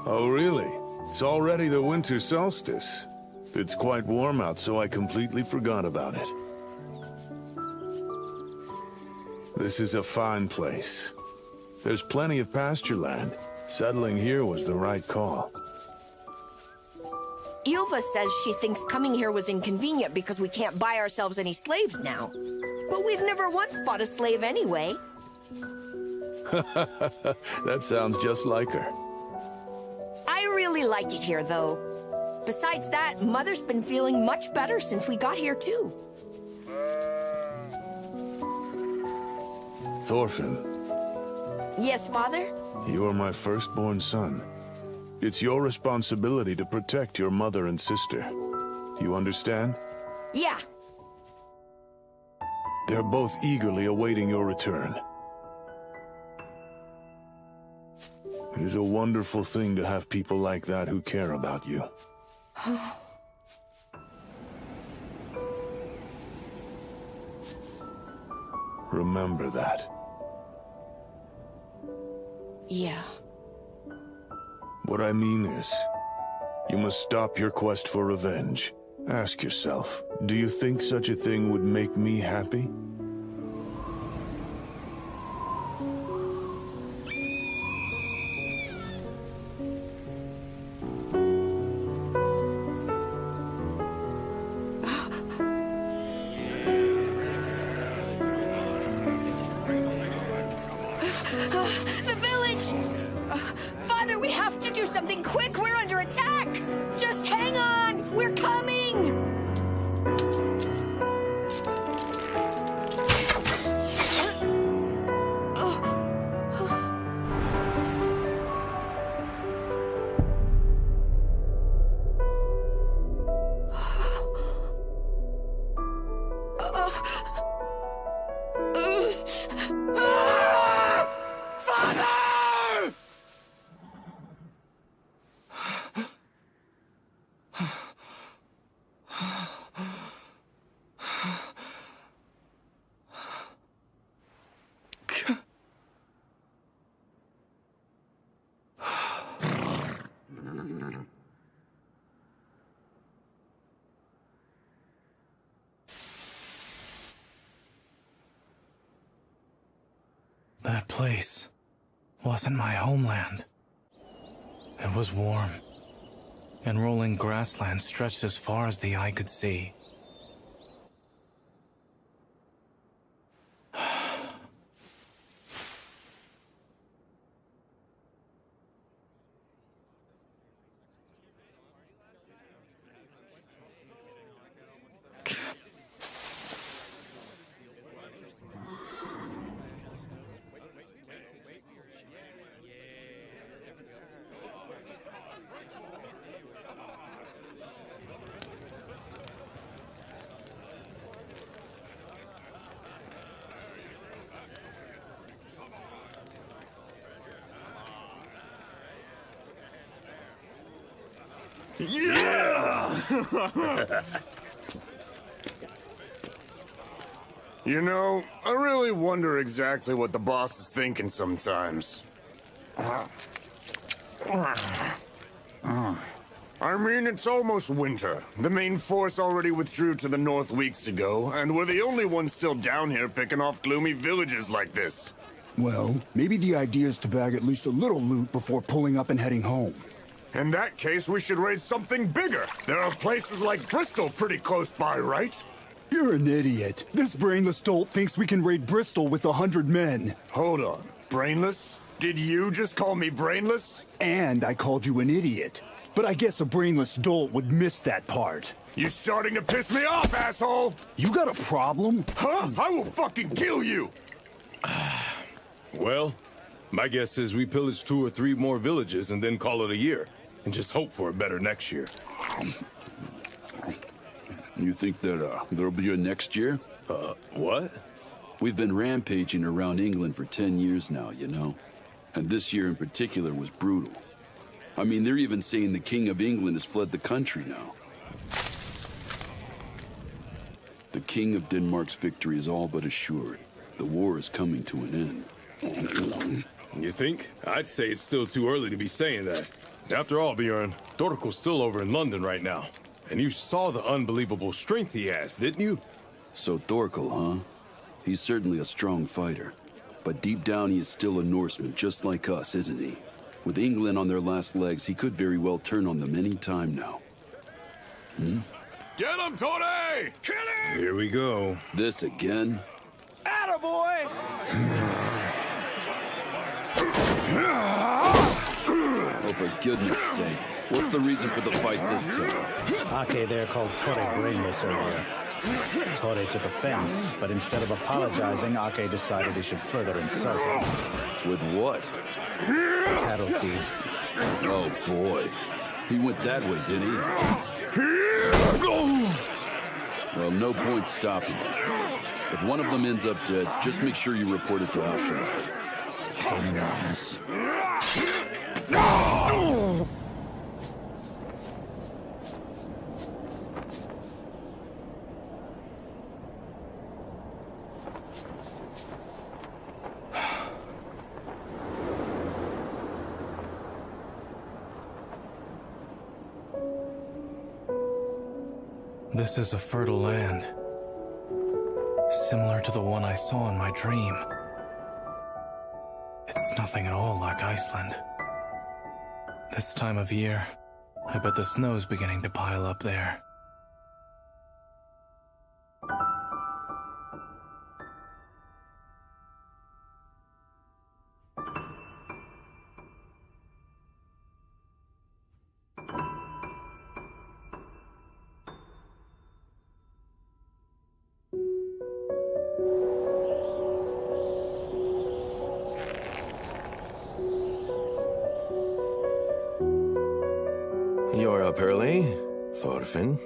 Oh, really? It's already the winter solstice. It's quite warm out, so I completely forgot about it. This is a fine place. There's plenty of pasture land. Settling here was the right call. Ylva says she thinks coming here was inconvenient because we can't buy ourselves any slaves now. But we've never once bought a slave anyway. That sounds just like her. I really like it here, though. Besides that, Mother's been feeling much better since we got here, too. Thorfinn, Yes, Father? you are my firstborn son. It's your responsibility to protect your mother and sister. You understand? Yeah. They're both eagerly awaiting your return. It is a wonderful thing to have people like that who care about you. Remember that. Yeah. What I mean is, you must stop your quest for revenge. Ask yourself, do you think such a thing would make me happy? The village! Father, we have to do something quick! We're under attack! Just hang on! We're coming! That place wasn't my homeland. It was warm, and rolling grassland stretched as far as the eye could see. Yeah! You know, I really wonder exactly what the boss is thinking sometimes. I mean, it's almost winter. The main force already withdrew to the north weeks ago, and we're the only ones still down here picking off gloomy villages like this. Well, maybe the idea is to bag at least a little loot before pulling up and heading home. In that case, we should raid something bigger. There are places like Bristol pretty close by, right? You're an idiot. This brainless dolt thinks we can raid Bristol with 100 men. Hold on. Brainless? Did you just call me brainless? And I called you an idiot. But I guess a brainless dolt would miss that part. You starting to piss me off, asshole! You got a problem? Huh? I will fucking kill you! Well, my guess is we pillage 2 or 3 more villages and then call it a year. And just hope for a better next year. You think that, there'll be a next year? What? We've been rampaging around England for 10 years now, you know? And this year in particular was brutal. I mean, they're even saying the King of England has fled the country now. The King of Denmark's victory is all but assured. The war is coming to an end. You think? I'd say it's still too early to be saying that. After all, Bjorn, Thorkel's still over in London right now. And you saw the unbelievable strength he has, didn't you? So Thorkel, huh? He's certainly a strong fighter. But deep down he is still a Norseman, just like us, isn't he? With England on their last legs, he could very well turn on them any time now. Get him, Tony! Kill him! Here we go. This again? Attaboy! Oh, for goodness sake. What's the reason for the fight this time? Ake there called Torre brainless earlier. Torre took offense, but instead of apologizing, Ake decided he should further insult him. With what? Cattle thief. Oh, boy. He went that way, didn't he? Well, no point stopping him. If one of them ends up dead, just make sure you report it to Asha. No! This is a fertile land, similar to the one I saw in my dream. It's nothing at all like Iceland. This time of year, I bet the snow's beginning to pile up there. You're up early, Thorfinn.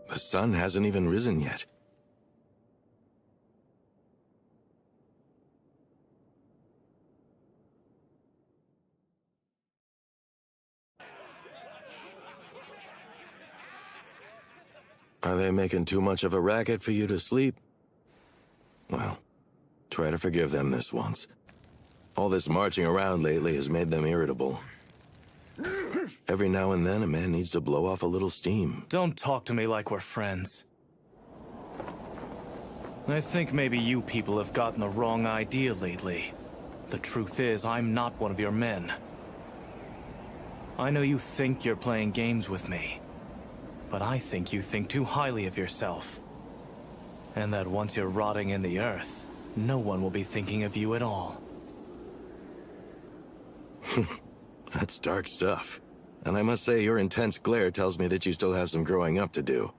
The sun hasn't even risen yet. Are they making too much of a racket for you to sleep? Well, try to forgive them this once. All this marching around lately has made them irritable. Every now and then, a man needs to blow off a little steam. Don't talk to me like we're friends. I think maybe you people have gotten the wrong idea lately. The truth is, I'm not one of your men. I know you think you're playing games with me, but I think you think too highly of yourself. And that once you're rotting in the earth, no one will be thinking of you at all. That's dark stuff. And I must say, your intense glare tells me that you still have some growing up to do.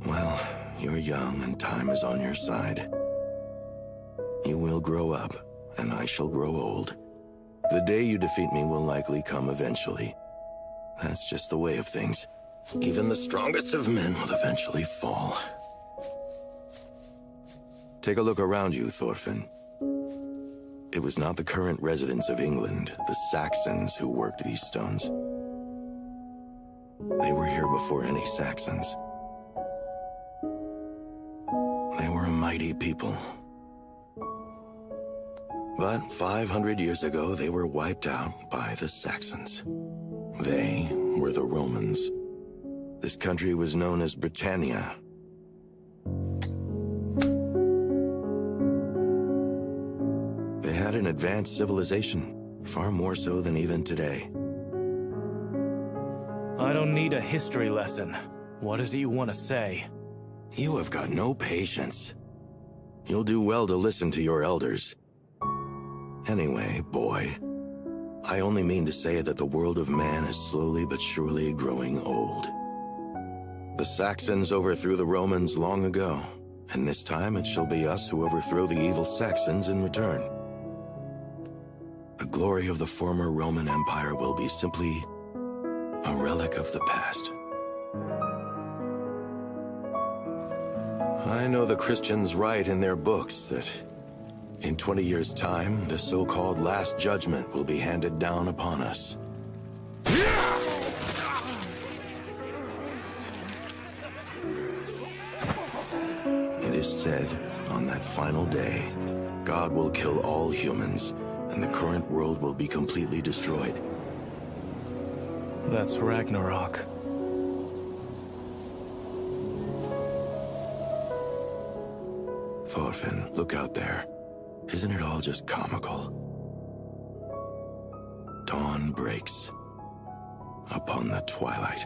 Well, you're young and time is on your side. You will grow up, and I shall grow old. The day you defeat me will likely come eventually. That's just the way of things. Even the strongest of men will eventually fall. Take a look around you, Thorfinn. It was not the current residents of England, the Saxons, who worked these stones. They were here before any Saxons. They were a mighty people. But 500 years ago, they were wiped out by the Saxons. They were the Romans. This country was known as Britannia. They had an advanced civilization, far more so than even today. I don't need a history lesson. What is it you want to say? You have got no patience. You'll do well to listen to your elders. Anyway, boy, I only mean to say that the world of man is slowly but surely growing old. The Saxons overthrew the Romans long ago, and this time it shall be us who overthrow the evil Saxons in return. The glory of the former Roman Empire will be simply a relic of the past. I know the Christians write in their books that in 20 years' time, the so-called Last Judgment will be handed down upon us. It is said, on that final day, God will kill all humans, and the current world will be completely destroyed. That's Ragnarok. Thorfinn, look out there. Isn't it all just comical? Dawn breaks upon the twilight.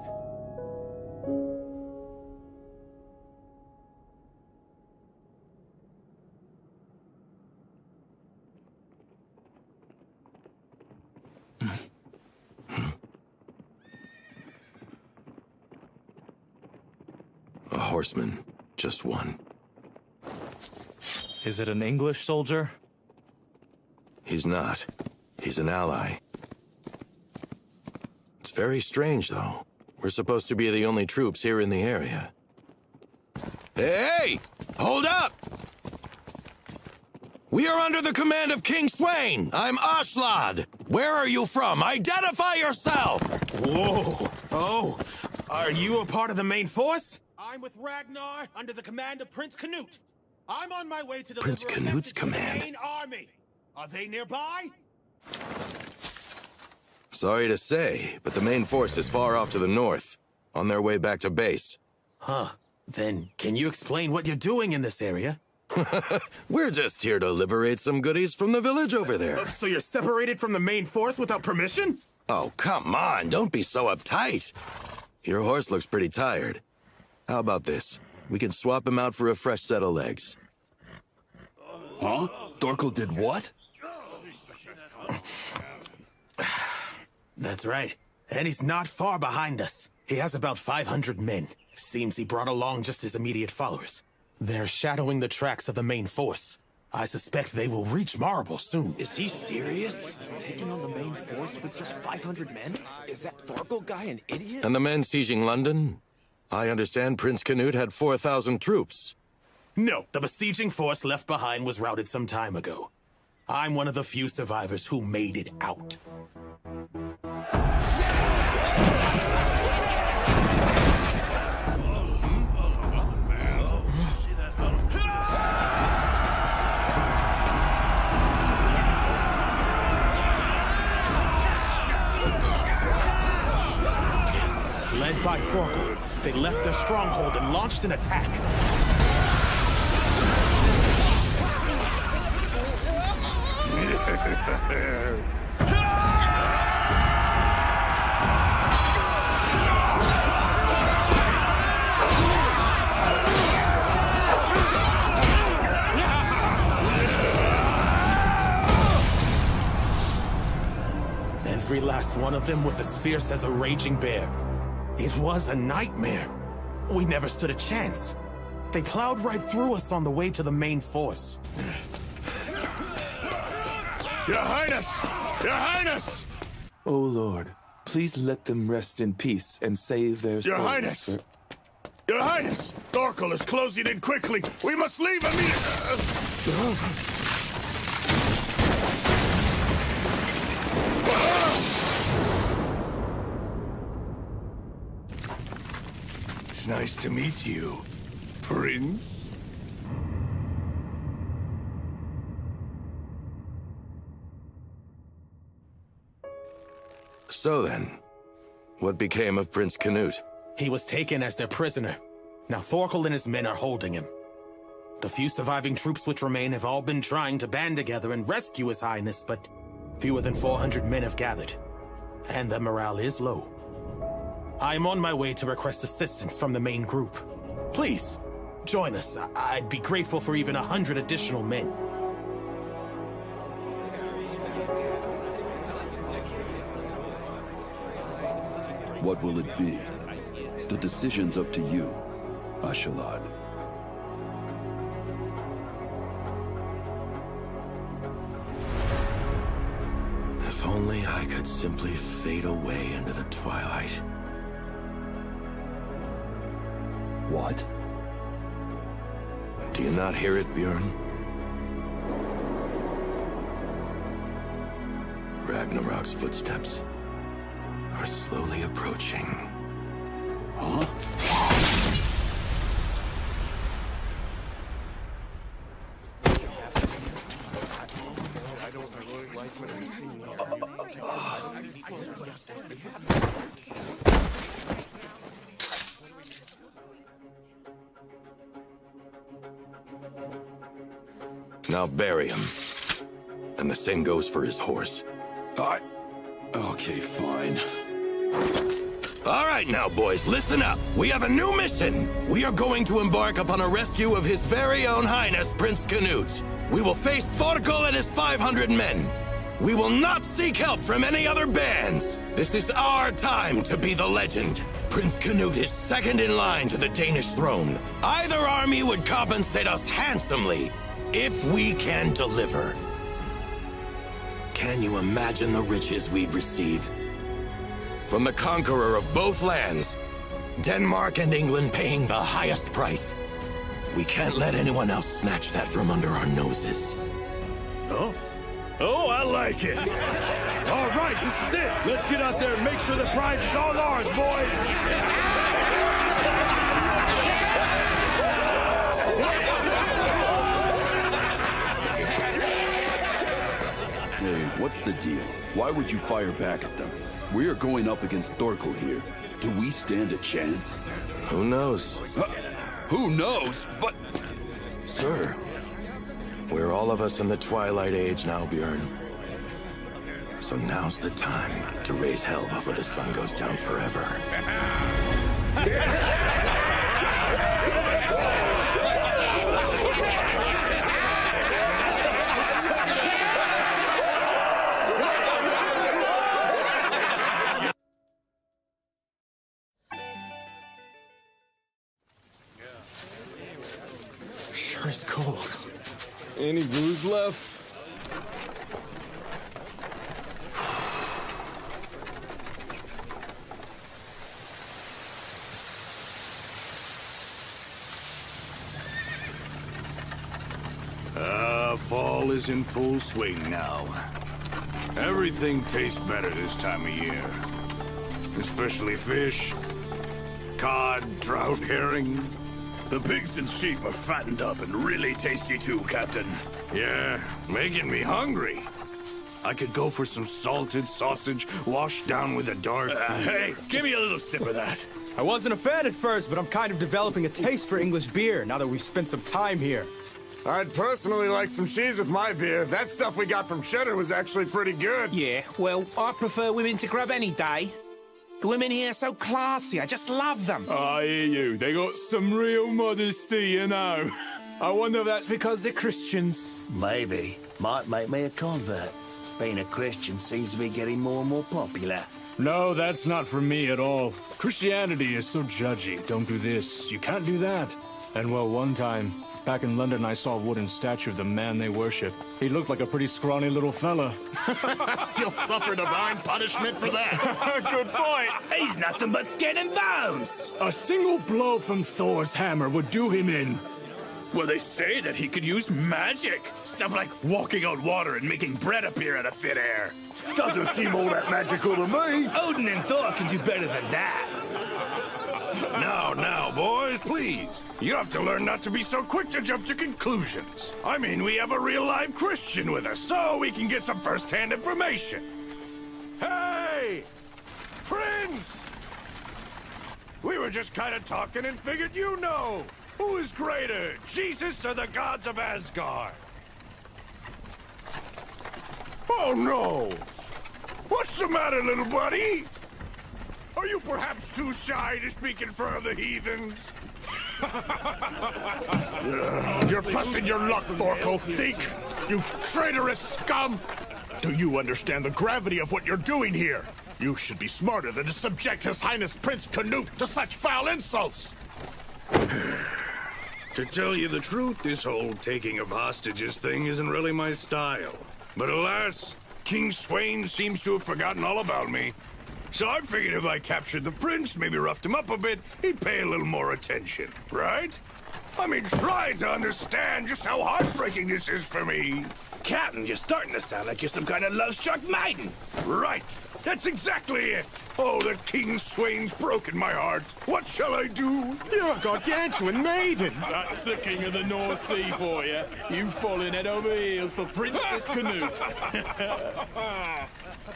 A horseman, just one. Is it an English soldier? He's not. He's an ally. It's very strange, though. We're supposed to be the only troops here in the area. Hey! Hold up! We are under the command of King Sweyn. I'm Ashlad. Where are you from? Identify yourself! Whoa! Oh, are you a part of the main force? I'm with Ragnar under the command of Prince Canute. I'm on my way to deliver Prince Canute's a message to the command? main army. Are they nearby? Sorry to say, but the main force is far off to the north, on their way back to base. Huh. Then, can you explain what you're doing in this area? We're just here to liberate some goodies from the village over there. So you're separated from the main force without permission? Oh, come on, don't be so uptight. Your horse looks pretty tired. How about this? We can swap him out for a fresh set of legs. Huh? Thorkel did what? That's right. And he's not far behind us. He has about 500 men. Seems he brought along just his immediate followers. They're shadowing the tracks of the main force. I suspect they will reach Marble soon. Is he serious? Taking on the main force with just 500 men? Is that Thorkel guy an idiot? And the men sieging London? I understand Prince Canute had 4,000 troops. No, the besieging force left behind was routed some time ago. I'm one of the few survivors who made it out. Led by Thorkel, they left their stronghold and launched an attack. Every last one of them was as fierce as a raging bear. It was a nightmare. We never stood a chance. They plowed right through us on the way to the main force. Your Highness! Your Highness! O Lord, please let them rest in peace and save their souls. Your Highness! Your Highness! Thorkel is closing in quickly! We must leave immediately! It's nice to meet you, Prince. So then, what became of Prince Canute? He was taken as their prisoner. Now Thorkel and his men are holding him. The few surviving troops which remain have all been trying to band together and rescue His Highness, but fewer than 400 men have gathered, and their morale is low. I am on my way to request assistance from the main group. Please, join us. I'd be grateful for even 100 additional men. What will it be? The decision's up to you, Ashalad. If only I could simply fade away into the twilight. What? Do you not hear it, Bjorn? Ragnarok's footsteps are slowly approaching. Huh? Now bury him. And the same goes for his horse. Okay, fine. All right now, boys, listen up. We have a new mission. We are going to embark upon a rescue of His very own Highness, Prince Canute. We will face Thorkel and his 500 men. We will not seek help from any other bands. This is our time to be the legend. Prince Canute is second in line to the Danish throne. Either army would compensate us handsomely if we can deliver. Can you imagine the riches we'd receive? From the conqueror of both lands, Denmark and England paying the highest price. We can't let anyone else snatch that from under our noses. Oh? Oh, I like it. All right, this is it. Let's get out there and make sure the prize is all ours, boys. Hey, what's the deal? Why would you fire back at them? We are going up against Thorkel here. Do we stand a chance? Who knows? Who knows? But... Sir, we're all of us in the Twilight Age now, Bjorn. So now's the time to raise hell before the sun goes down forever. Sure is cold. Any booze left? Fall is in full swing now. Everything tastes better this time of year. Especially fish, cod, trout, herring. The pigs and sheep are fattened up and really tasty too, Captain. Yeah, making me hungry. I could go for some salted sausage washed down with a dark... hey, give me a little sip of that. I wasn't a fan at first, but I'm kind of developing a taste for English beer now that we've spent some time here. I'd personally like some cheese with my beer. That stuff we got from Cheddar was actually pretty good. Yeah, well, I prefer women to grub any day. The women here are so classy. I just love them. I hear you. They got some real modesty, you know. I wonder if that's because they're Christians. Maybe. Might make me a convert. Being a Christian seems to be getting more and more popular. No, that's not for me at all. Christianity is so judgy. Don't do this. You can't do that. And well, one time, back in London, I saw a wooden statue of the man they worship. He looked like a pretty scrawny little fella. You'll suffer divine punishment for that. Good point. He's nothing but skin and bones. A single blow from Thor's hammer would do him in. Well, they say that he could use magic. Stuff like walking on water and making bread appear out of thin air. Doesn't seem all that magical to me. Odin and Thor can do better than that. Now, boys, please. You have to learn not to be so quick to jump to conclusions. I mean, we have a real-life Christian with us, so we can get some first-hand information. Hey! Prince! We were just kind of talking and figured you know. Who is greater, Jesus or the gods of Asgard? Oh, no! What's the matter, little buddy? Are you perhaps too shy to speak in front of the heathens? You're pressing your luck, Thorkel. Think, you traitorous scum! Do you understand the gravity of what you're doing here? You should be smarter than to subject His Highness Prince Canute to such foul insults! To tell you the truth, this whole taking of hostages thing isn't really my style. But alas, King Swain seems to have forgotten all about me. So I figured if I captured the prince, maybe roughed him up a bit, he'd pay a little more attention, right? I mean, try to understand just how heartbreaking this is for me. Captain, you're starting to sound like you're some kind of love-struck maiden. Right. That's exactly it. Oh, the King Swain's broken my heart. What shall I do? You're a gargantuan maiden. That's the king of the North Sea for you. You falling head over heels for Princess Canute.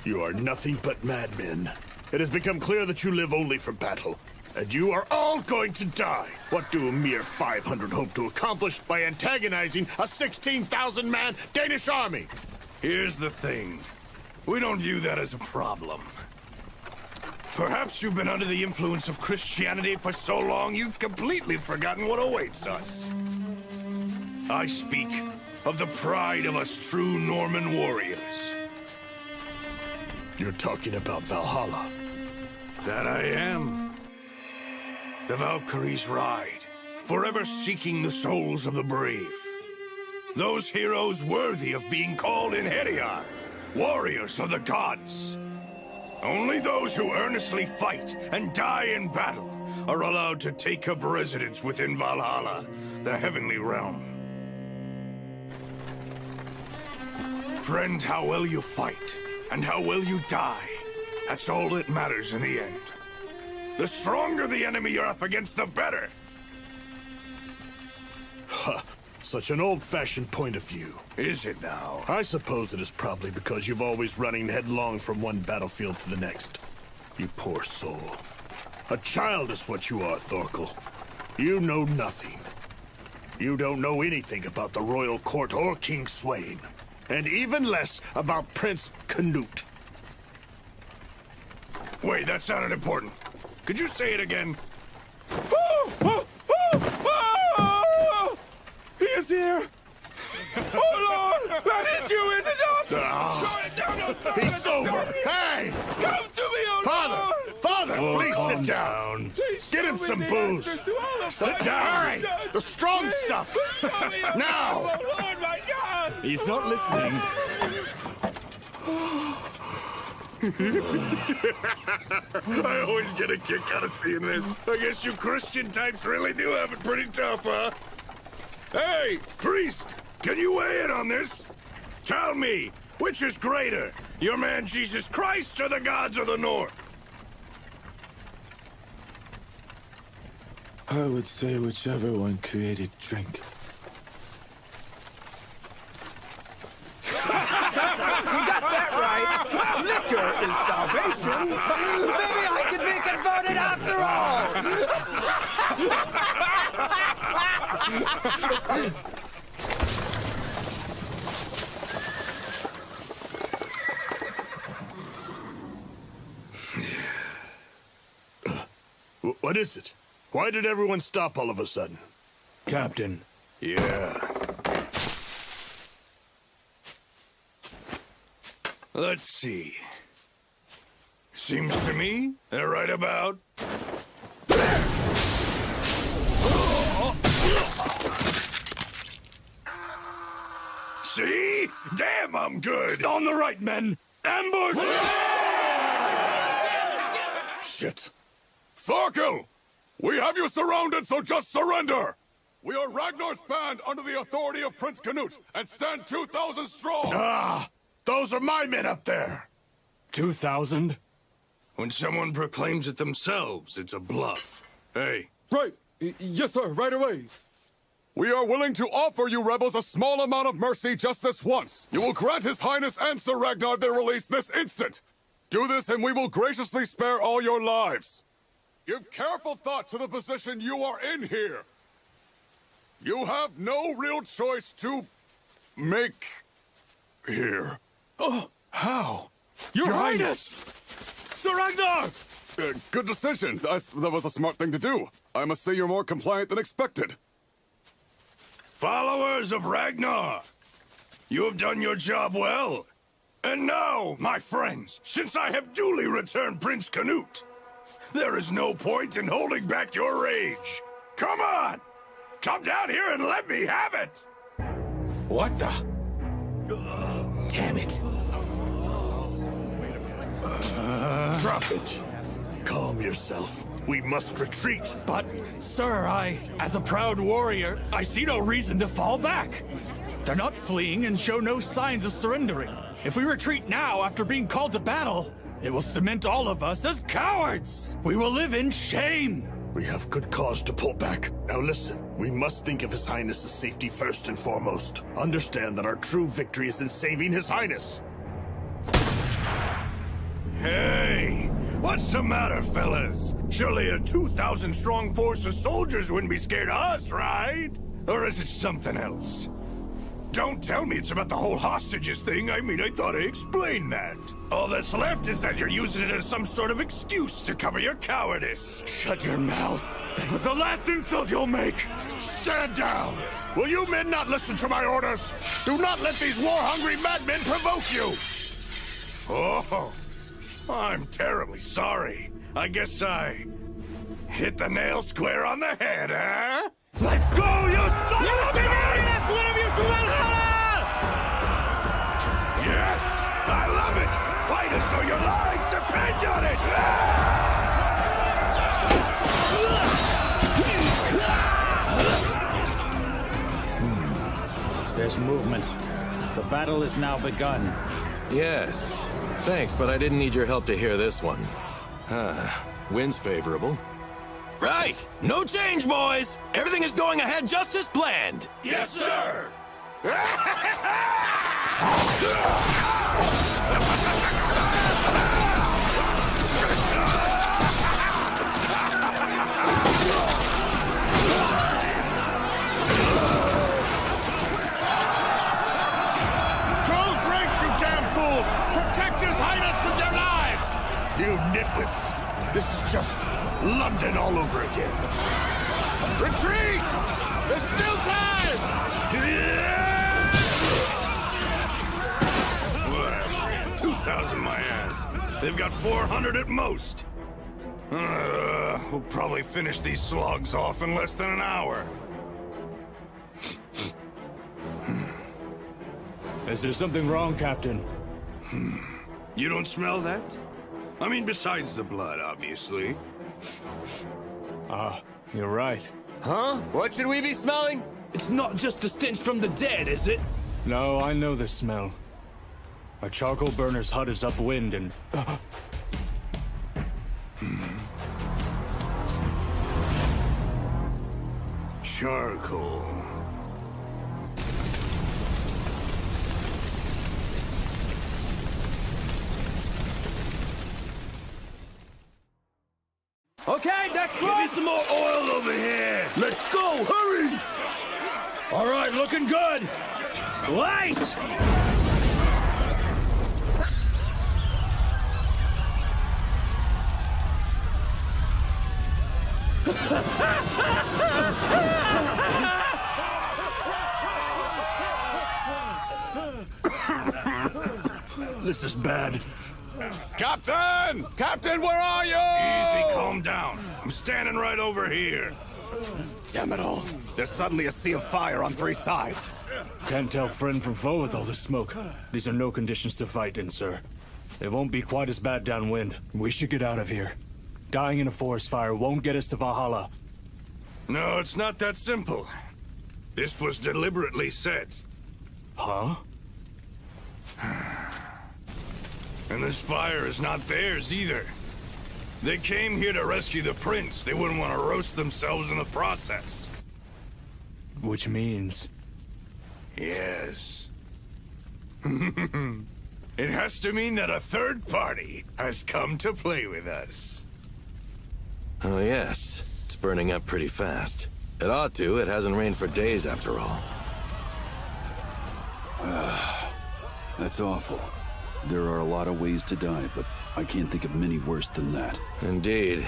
You are nothing but madmen. It has become clear that you live only for battle. And you are all going to die. What do a mere 500 hope to accomplish by antagonizing a 16,000-man Danish army? Here's the thing. We don't view that as a problem. Perhaps you've been under the influence of Christianity for so long you've completely forgotten what awaits us. I speak of the pride of us true Norman warriors. You're talking about Valhalla. That I am. The Valkyries ride, forever seeking the souls of the brave. Those heroes worthy of being called in Heriar, warriors of the gods. Only those who earnestly fight and die in battle are allowed to take up residence within Valhalla, the heavenly realm. Friend, how well you fight, and how well you die, that's all that matters in the end. The stronger the enemy you're up against, the better. Huh. Such an old-fashioned point of view. Is it now? I suppose it is probably because you've always running headlong from one battlefield to the next. You poor soul. A child is what you are, Thorkel. You know nothing. You don't know anything about the royal court or King Swain. And even less about Prince Canute. Wait, that sounded important. Could you say it again? He is here! Oh, Lord! That is you, is it not? He's sober! Hey! Come to me, oh Father! Lord! Father, Oh, please calm sit down. Please Get show him me some the booze. answers to all of Sit my down! questions. The strong Please, stuff! show me, oh Now! Lord, oh Lord, my God! He's not listening. I always get a kick out of seeing this. I guess you Christian types really do have it pretty tough, huh? Hey, priest, can you weigh in on this? Tell me, which is greater, your man Jesus Christ or the gods of the North? I would say whichever one created drink. You got that right. Liquor is salvation. Maybe I could be converted after all. What is it? Why did everyone stop all of a sudden? Captain. Yeah. Let's see. Seems to me they're right about... See? Damn, I'm good! On the right, men! Ambush! Shit. Thorkel! We have you surrounded, so just surrender! We are Ragnar's band under the authority of Prince Canute, and stand 2,000 strong! Ah! Those are my men up there! 2,000? When someone proclaims it themselves, it's a bluff. Hey. Right. Yes, sir. Right away. We are willing to offer you rebels a small amount of mercy just this once. You will grant His Highness and Sir Ragnar their release this instant. Do this and we will graciously spare all your lives. Give careful thought to the position you are in here. You have no real choice to make here. Oh, how? Your Highness! Sir Ragnar! Good decision. That was a smart thing to do. I must say you're more compliant than expected. Followers of Ragnar, you have done your job well. And now, my friends, since I have duly returned Prince Canute, there is no point in holding back your rage. Come on! Come down here and let me have it! What the? Damn it. Drop it. Calm yourself. We must retreat. But, sir, as a proud warrior, I see no reason to fall back. They're not fleeing and show no signs of surrendering. If we retreat now after being called to battle, it will cement all of us as cowards. We will live in shame. We have good cause to pull back. Now listen, we must think of His Highness's safety first and foremost. Understand that our true victory is in saving His Highness. Hey! What's the matter, fellas? Surely a 2,000-strong force of soldiers wouldn't be scared of us, right? Or is it something else? Don't tell me it's about the whole hostages thing. I mean, I thought I explained that. All that's left is that you're using it as some sort of excuse to cover your cowardice. Shut your mouth. That was the last insult you'll make. Stand down! Will you men not listen to my orders? Do not let these war-hungry madmen provoke you! Oh, I'm terribly sorry. I guess I hit the nail square on the head, huh? Let's go, you son of a bitch! One of you to Valhalla! Yes, I love it. Fight as though your lives depend on it. There's movement. The battle is now begun. Yes. Thanks, but I didn't need your help to hear this one. Wind's favorable. Right! No change, boys! Everything is going ahead just as planned! Yes, sir! Close ranks, you damn fools! Protect His Highness with your lives! You nitwits! This is just London all over again. Retreat! There's still time! 2,000 my ass. They've got 400 at most. We'll probably finish these slugs off in less than an hour. Is there something wrong, Captain? You don't smell that? I mean, besides the blood, obviously. You're right. Huh? What should we be smelling? It's not just the stench from the dead, is it? No, I know the smell. A charcoal burner's hut is upwind and... Charcoal. Okay, next Give me some more oil over here. Let's go! Hurry! All right, looking good. Light! This is bad. Captain! Captain, where are you? Easy, calm down. I'm standing right over here. Damn it all. There's suddenly a sea of fire on 3 sides. Can't tell friend from foe with all this smoke. These are no conditions to fight in, sir. It won't be quite as bad downwind. We should get out of here. Dying in a forest fire won't get us to Valhalla. No, it's not that simple. This was deliberately set. Huh? And this fire is not theirs either. They came here to rescue the prince. They wouldn't want to roast themselves in the process. Which means... Yes. It has to mean that a third party has come to play with us. Oh, yes. It's burning up pretty fast. It ought to. It hasn't rained for days, after all. That's awful. There are a lot of ways to die, but I can't think of many worse than that. Indeed.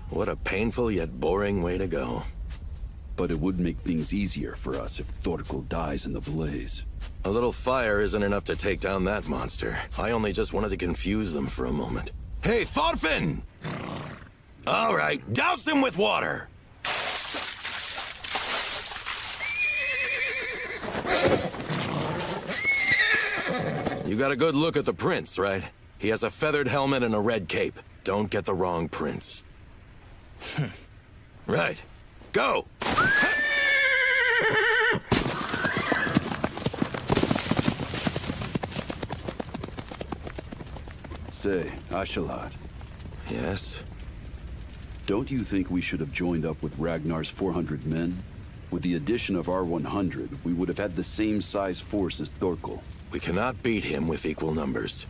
What a painful yet boring way to go. But it would make things easier for us if Thorkel dies in the blaze. A little fire isn't enough to take down that monster. I only just wanted to confuse them for a moment. Hey, Thorfinn! All right, douse him with water! You got a good look at the prince, right? He has a feathered helmet and a red cape. Don't get the wrong prince. Right. Go! Say, Ashalat. Yes? Don't you think we should have joined up with Ragnar's 400 men? With the addition of our 100, we would have had the same size force as Thorkel. We cannot beat him with equal numbers.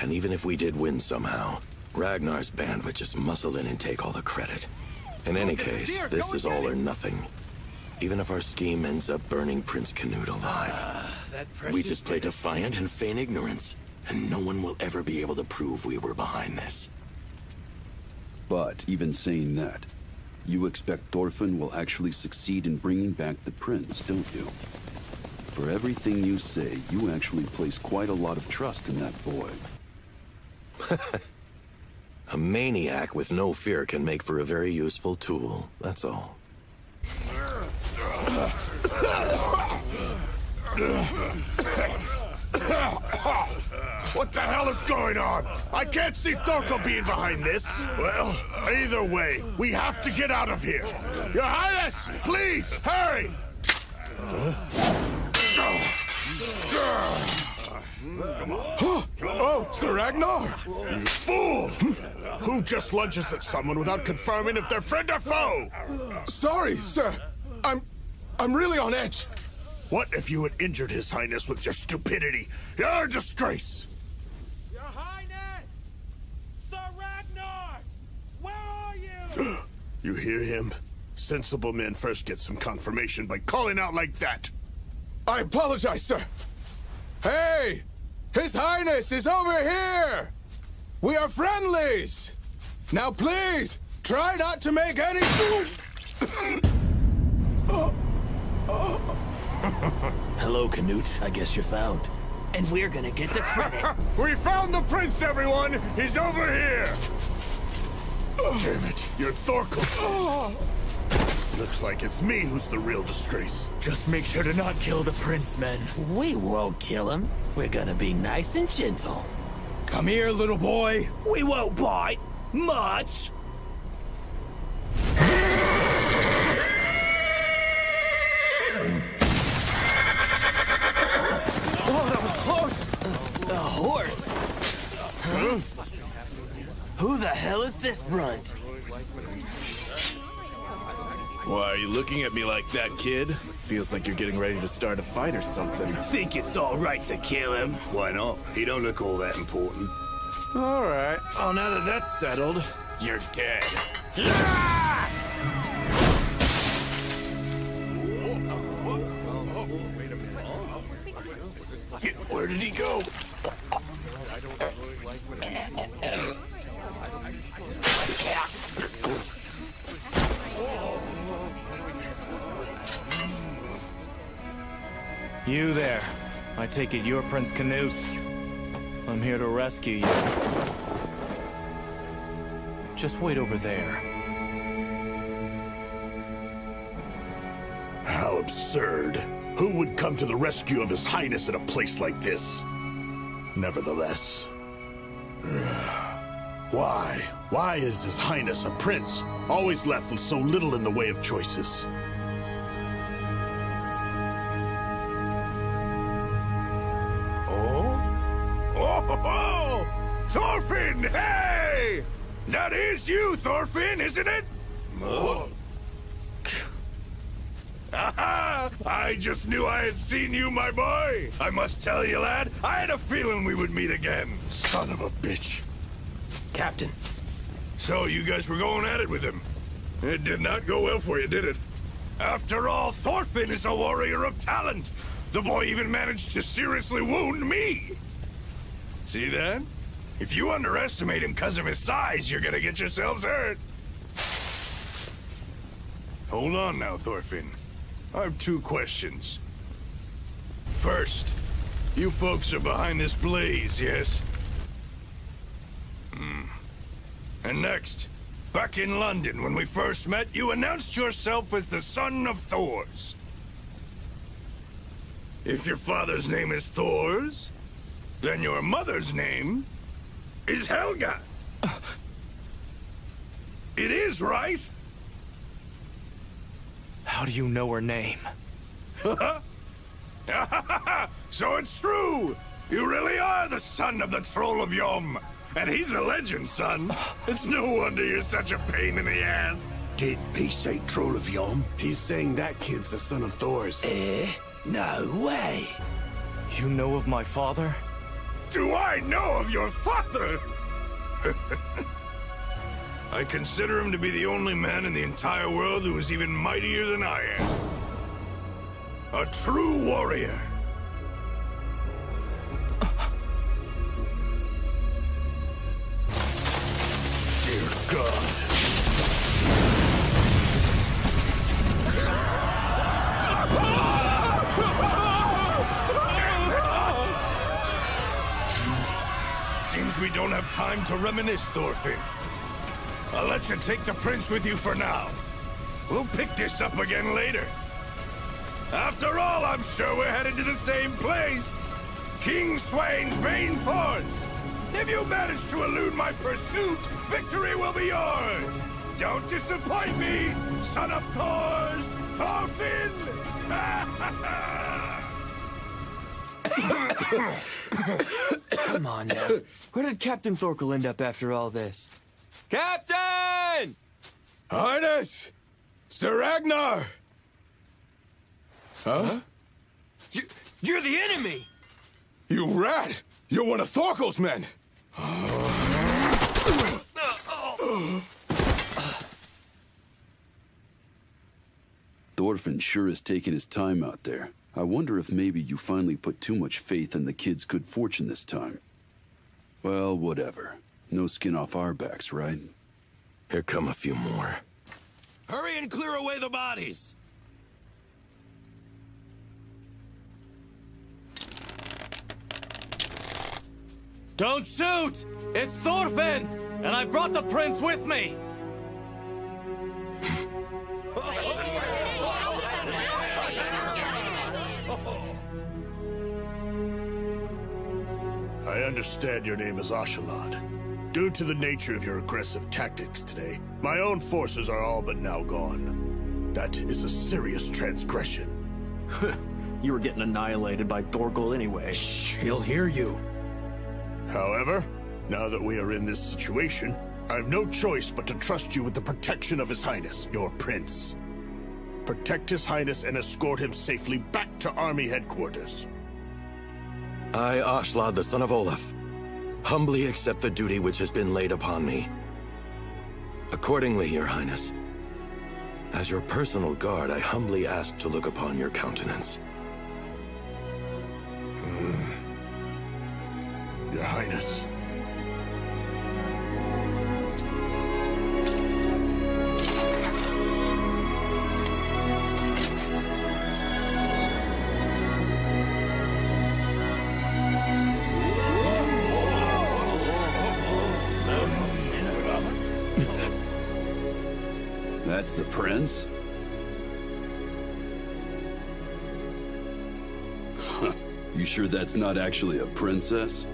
And even if we did win somehow, Ragnar's band would just muscle in and take all the credit. In any case, this is all or nothing. Even if our scheme ends up burning Prince Canute alive. We just play defiant and feign ignorance, and no one will ever be able to prove we were behind this. But even saying that, you expect Thorfinn will actually succeed in bringing back the prince, don't you? For everything you say, you actually place quite a lot of trust in that boy. A maniac with no fear can make for a very useful tool, that's all. What the hell is going on? I can't see Thorkel being behind this. Well, either way, we have to get out of here. Your Highness, please, hurry! Oh, Sir Ragnar! You fool! Who just lunges at someone without confirming if they're friend or foe? Sorry, sir. I'm really on edge. What if you had injured His Highness with your stupidity? You're a disgrace! Your Highness! Sir Ragnar! Where are you? You hear him? Sensible men first get some confirmation by calling out like that. I apologize, sir. Hey! His Highness is over here! We are friendlies! Now please, try not to make any... Hello, Canute. I guess you're found. And we're gonna get the credit. We found the prince, everyone! He's over here! Damn it, you're Thorkel. Looks like it's me who's the real disgrace. Just make sure to not kill the prince, men. We won't kill him. We're gonna be nice and gentle. Come here, little boy. We won't bite much. Oh, that was close. A horse. Huh? Who the hell is this runt? Why are you looking at me like that, kid? Feels like you're getting ready to start a fight or something. Think it's all right to kill him? Why not? He don't look all that important. All right. Well, now that that's settled, you're dead. Where did he go? You there. I take it you're Prince Canute. I'm here to rescue you. Just wait over there. How absurd. Who would come to the rescue of His Highness in a place like this? Nevertheless. Why? Why is His Highness a prince, always left with so little in the way of choices? Oh! Thorfinn, hey! That is you, Thorfinn, isn't it? Oh. Aha! I just knew I had seen you, my boy. I must tell you, lad, I had a feeling we would meet again. Son of a bitch. Captain. So, you guys were going at it with him. It did not go well for you, did it? After all, Thorfinn is a warrior of talent. The boy even managed to seriously wound me. See that? If you underestimate him because of his size, you're gonna get yourselves hurt. Hold on now, Thorfinn. I have 2 questions. First, you folks are behind this blaze, yes? And next, back in London, when we first met, you announced yourself as the son of Thors. If your father's name is Thors, then your mother's name is Helga. It is, right? How do you know her name? So it's true! You really are the son of the Troll of Yom! And he's a legend, son. It's no wonder you're such a pain in the ass. Did he say Troll of Yom? He's saying that kid's the son of Thors. No way. You know of my father? Do I know of your father? I consider him to be the only man in the entire world who is even mightier than I am. A true warrior. Dear God. Seems we don't have time to reminisce, Thorfinn. I'll let you take the prince with you for now. We'll pick this up again later. After all, I'm sure we're headed to the same place. King Sweyn's main force. If you manage to elude my pursuit, victory will be yours. Don't disappoint me, son of Thors, Thorfinn! Come on now. Where did Captain Thorkel end up after all this? Captain! Highness! Sir Ragnar! Huh? You're the enemy! You rat! You're one of Thorkel's men! Thorfinn sure has taken his time out there. I wonder if maybe you finally put too much faith in the kid's good fortune this time. Well, whatever. No skin off our backs, right? Here come a few more. Hurry and clear away the bodies! Don't shoot! It's Thorfinn! And I brought the prince with me! I understand your name is Ashalad. Due to the nature of your aggressive tactics today, my own forces are all but now gone. That is a serious transgression. You were getting annihilated by Thorkel anyway. Shh, he'll hear you. However, now that we are in this situation, I have no choice but to trust you with the protection of His Highness, your prince. Protect His Highness and escort him safely back to army headquarters. I, Ashlad, the son of Olaf, humbly accept the duty which has been laid upon me. Accordingly, your highness, as your personal guard, I humbly ask to look upon your countenance. Your Highness. That's the prince? You sure that's not actually a princess?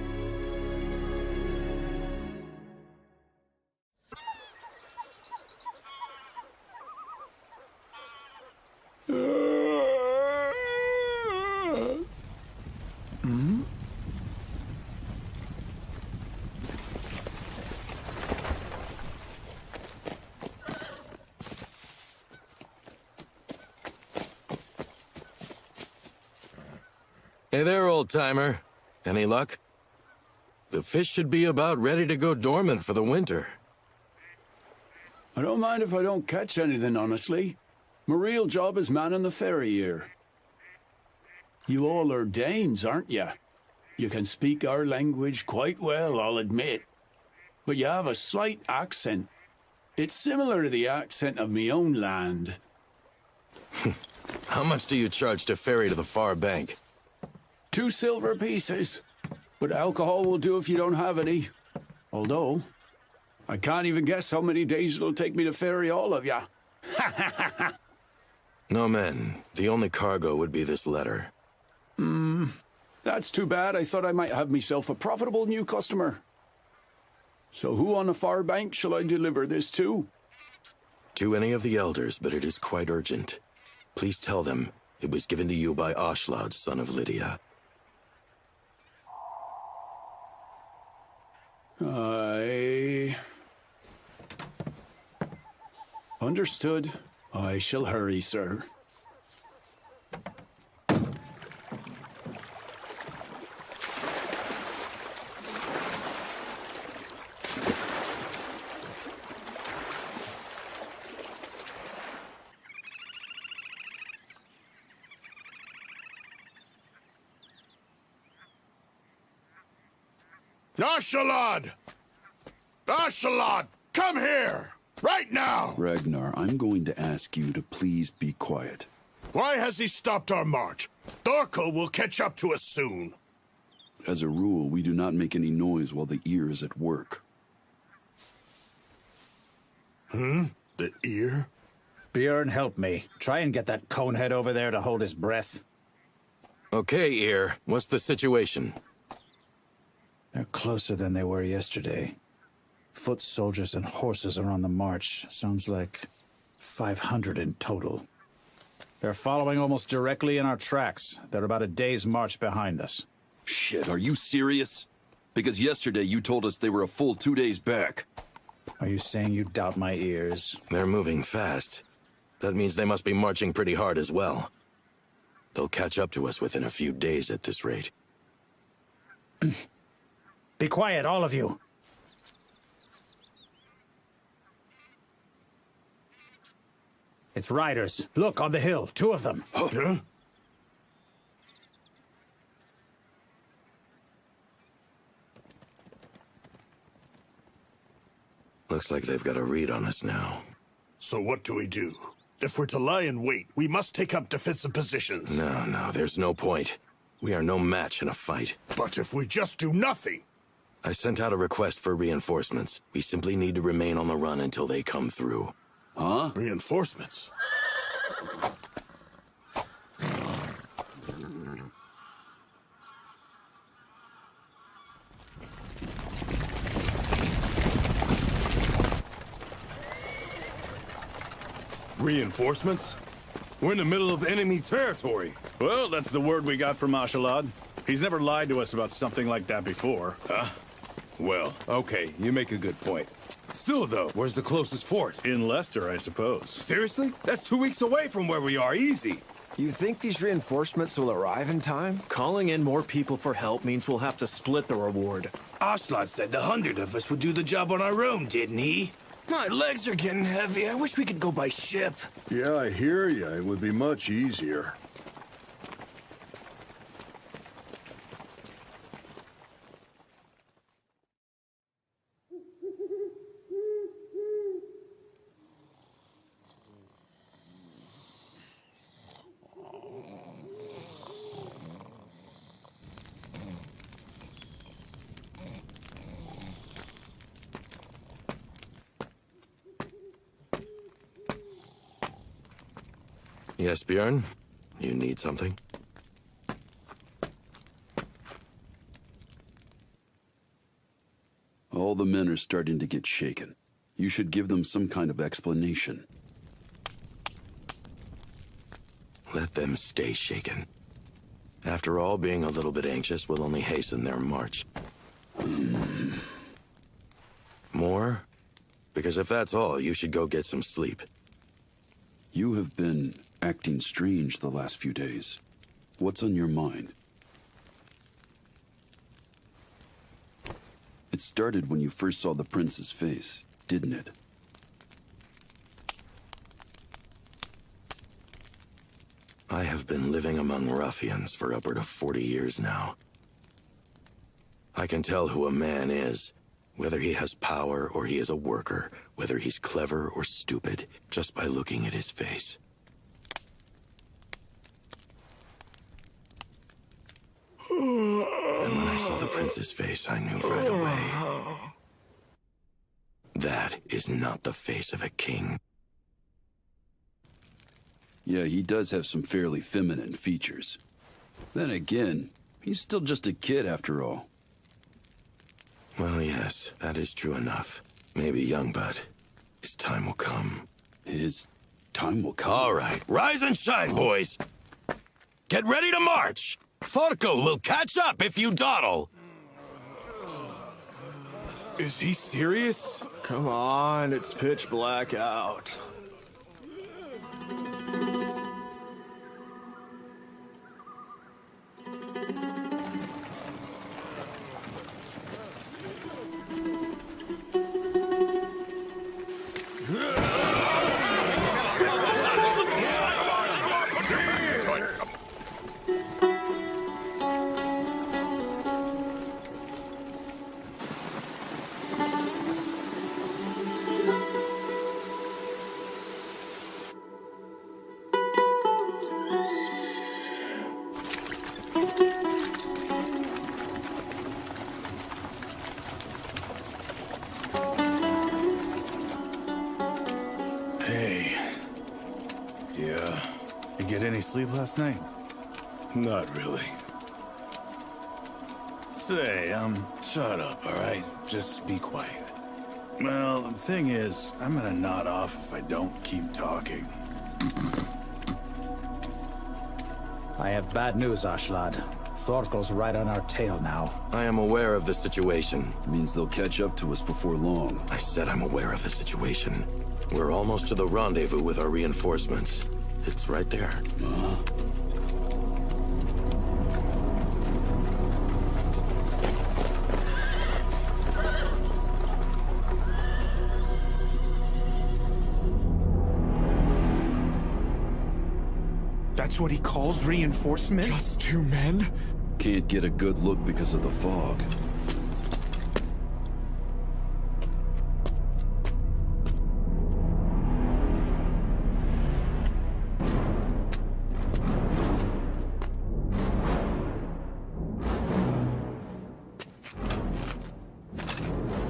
Hey there, old-timer. Any luck? The fish should be about ready to go dormant for the winter. I don't mind if I don't catch anything, honestly. My real job is manning the ferry here. You all are Danes, aren't you? You can speak our language quite well, I'll admit. But you have a slight accent. It's similar to the accent of my own land. How much do you charge to ferry to the far bank? 2 silver pieces. But alcohol will do if you don't have any. Although, I can't even guess how many days it'll take me to ferry all of ya. No, men. The only cargo would be this letter. That's too bad. I thought I might have myself a profitable new customer. So who on the far bank shall I deliver this to? To any of the elders, but it is quite urgent. Please tell them it was given to you by Ashlad, son of Lydia. Understood. I shall hurry, sir. Ashalad! Ashalad! Come here! Right now! Ragnar, I'm going to ask you to please be quiet. Why has he stopped our march? Thorkel will catch up to us soon. As a rule, we do not make any noise while the ear is at work. The ear? Bjorn, help me. Try and get that conehead over there to hold his breath. Okay, Ear. What's the situation? They're closer than they were yesterday. Foot soldiers and horses are on the march. Sounds like 500 in total. They're following almost directly in our tracks. They're about a day's march behind us. Shit, are you serious? Because yesterday you told us they were a full 2 days back. Are you saying you doubt my ears? They're moving fast. That means they must be marching pretty hard as well. They'll catch up to us within a few days at this rate. Be quiet, all of you. It's riders. Look, on the hill. 2 of them. Huh? Looks like they've got a read on us now. So what do we do? If we're to lie in wait, we must take up defensive positions. No, there's no point. We are no match in a fight. But if we just do nothing... I sent out a request for reinforcements. We simply need to remain on the run until they come through. Huh? Reinforcements? Reinforcements? We're in the middle of enemy territory. Well, that's the word we got from Ashalad. He's never lied to us about something like that before. Huh? Well, okay, you make a good point. Still, though, where's the closest fort? In Leicester, I suppose. Seriously? That's 2 weeks away from where we are, easy. You think these reinforcements will arrive in time? Calling in more people for help means we'll have to split the reward. Oslot said the 100 of us would do the job on our own, didn't he? My legs are getting heavy. I wish we could go by ship. Yeah, I hear you. It would be much easier. Yes, Bjorn? You need something? All the men are starting to get shaken. You should give them some kind of explanation. Let them stay shaken. After all, being a little bit anxious will only hasten their march. More? Because if that's all, you should go get some sleep. You have been acting strange the last few days. What's on your mind? It started when you first saw the prince's face, didn't it? I have been living among ruffians for upward of 40 years now. I can tell who a man is, whether he has power or he is a worker, whether he's clever or stupid, just by looking at his face. And when I saw the prince's face, I knew right away. That is not the face of a king. Yeah, he does have some fairly feminine features. Then again, he's still just a kid after all. Well, yes, that is true enough. Maybe young, but his time will come. His time will come? All right, rise and shine, boys. Get ready to march. Thorkel will catch up if you dawdle. Is he serious? Come on, it's pitch black out. Hey. Yeah. You get any sleep last night? Not really. Say, Shut up, all right? Just be quiet. well, the thing is, I'm gonna nod off if I don't keep talking. I have bad news, Ashlad. Thorkel's right on our tail now. I am aware of the situation. Means they'll catch up to us before long. I said I'm aware of the situation. We're almost to the rendezvous with our reinforcements. It's right there. That's what he calls reinforcement? Just 2 men? Can't get a good look because of the fog.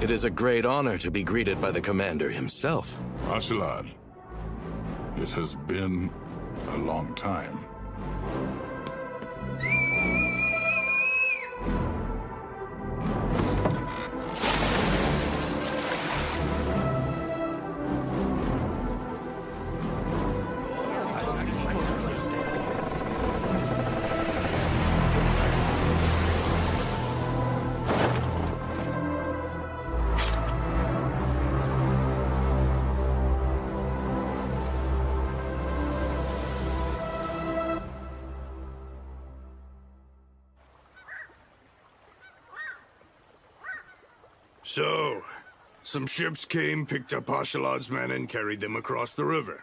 It is a great honor to be greeted by the commander himself. Ashlad, it has been a long time. So, some ships came, picked up Ashalad's men, and carried them across the river.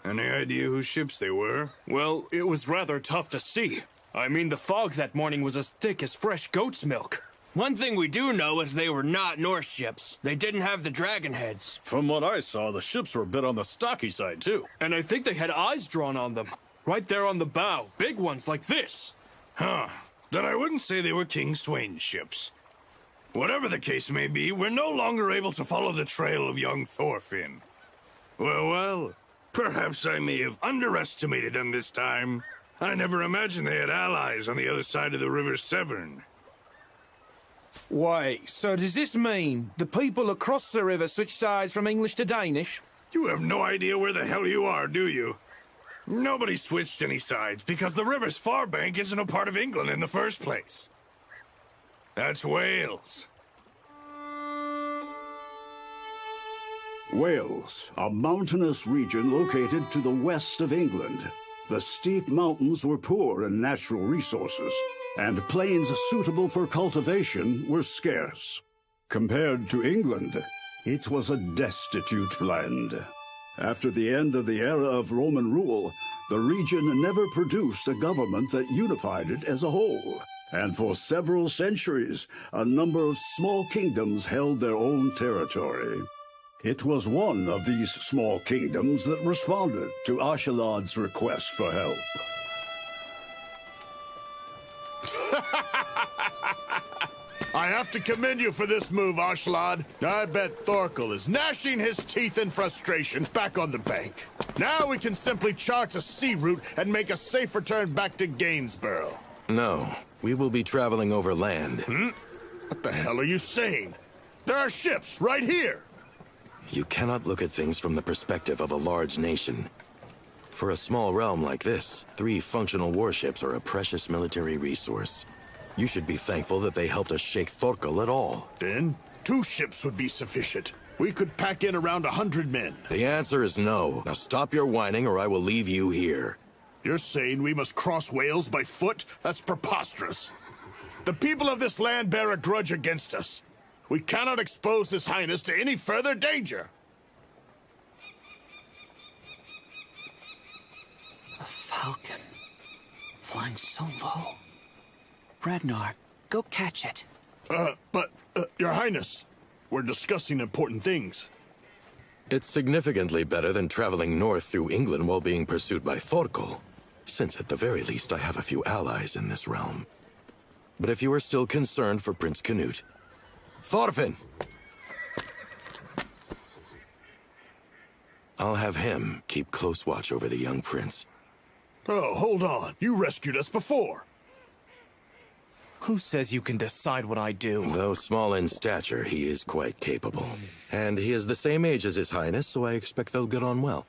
Any idea whose ships they were? Well, it was rather tough to see. I mean, the fog that morning was as thick as fresh goat's milk. One thing we do know is they were not Norse ships. They didn't have the dragon heads. From what I saw, the ships were a bit on the stocky side, too. And I think they had eyes drawn on them. Right there on the bow. Big ones like this. Huh. Then I wouldn't say they were King Sweyn's ships. Whatever the case may be, we're no longer able to follow the trail of young Thorfinn. Well, Perhaps I may have underestimated them this time. I never imagined they had allies on the other side of the River Severn. Wait, so does this mean the people across the river switched sides from English to Danish? You have no idea where the hell you are, do you? Nobody switched any sides because the river's far bank isn't a part of England in the first place. That's Wales. Wales, a mountainous region located to the west of England. The steep mountains were poor in natural resources, and plains suitable for cultivation were scarce. Compared to England, it was a destitute land. After the end of the era of Roman rule, the region never produced a government that unified it as a whole. And for several centuries, a number of small kingdoms held their own territory. It was one of these small kingdoms that responded to Ashalad's request for help. I have to commend you for this move, Ashlad. I bet Thorkel is gnashing his teeth in frustration back on the bank. Now we can simply chart a sea route and make a safe return back to Gainsborough. No, we will be traveling over land. What the hell are you saying? There are ships right here. You cannot look at things from the perspective of a large nation. For a small realm like this, 3 functional warships are a precious military resource. You should be thankful that they helped us shake Thorkel at all. Then, 2 ships would be sufficient. We could pack in around 100 men. The answer is no. Now stop your whining or I will leave you here. You're saying we must cross Wales by foot? That's preposterous. The people of this land bear a grudge against us. We cannot expose His Highness to any further danger. A falcon. Flying so low. Ragnar, go catch it. But, Your Highness, we're discussing important things. It's significantly better than traveling north through England while being pursued by Thorkel, since at the very least I have a few allies in this realm. But if you are still concerned for Prince Canute, Thorfinn! I'll have him keep close watch over the young prince. Oh, hold on. You rescued us before. Who says you can decide what I do? Though small in stature, he is quite capable. And he is the same age as His Highness, so I expect they'll get on well.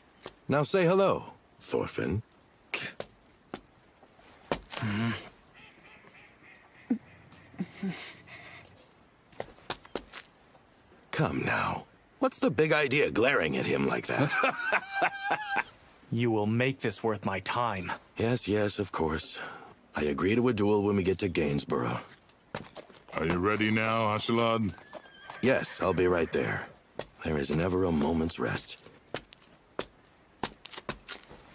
Now say hello, Thorfinn. Come now. What's the big idea glaring at him like that? You will make this worth my time. Yes, yes, of course. I agree to a duel when we get to Gainsborough. Are you ready now, Ashalad? Yes, I'll be right there. There is never a moment's rest.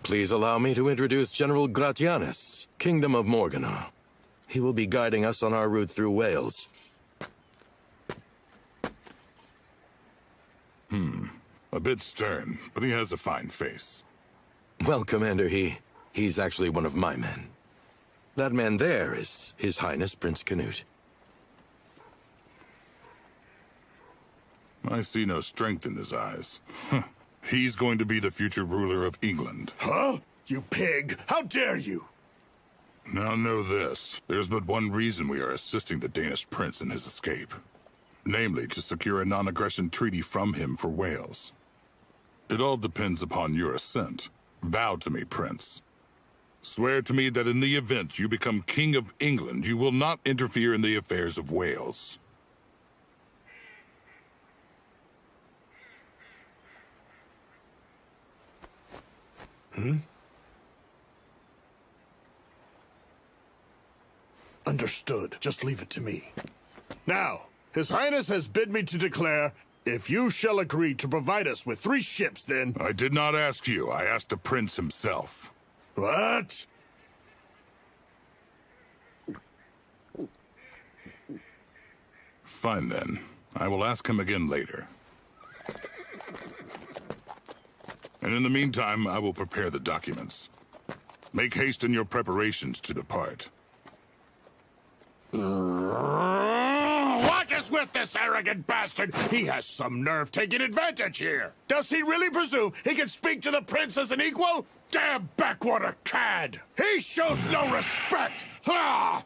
Please allow me to introduce General Gratianus, Kingdom of Morganau. He will be guiding us on our route through Wales. A bit stern, but he has a fine face. Well, Commander, he's actually one of my men. That man there is His Highness Prince Canute. I see no strength in his eyes. He's going to be the future ruler of England. Huh? You pig! How dare you! Now know this. There's but one reason we are assisting the Danish prince in his escape. Namely, to secure a non-aggression treaty from him for Wales. It all depends upon your assent. Vow to me, Prince. Swear to me that in the event you become King of England, you will not interfere in the affairs of Wales. Understood. Just leave it to me. Now, His Highness has bid me to declare, if you shall agree to provide us with 3 ships, then... I did not ask you. I asked the prince himself. What? Fine, then. I will ask him again later. And in the meantime, I will prepare the documents. Make haste in your preparations to depart. What is us with this arrogant bastard! He has some nerve taking advantage here! Does he really presume he can speak to the prince as an equal? Damn backwater cad! He shows no respect! Ah!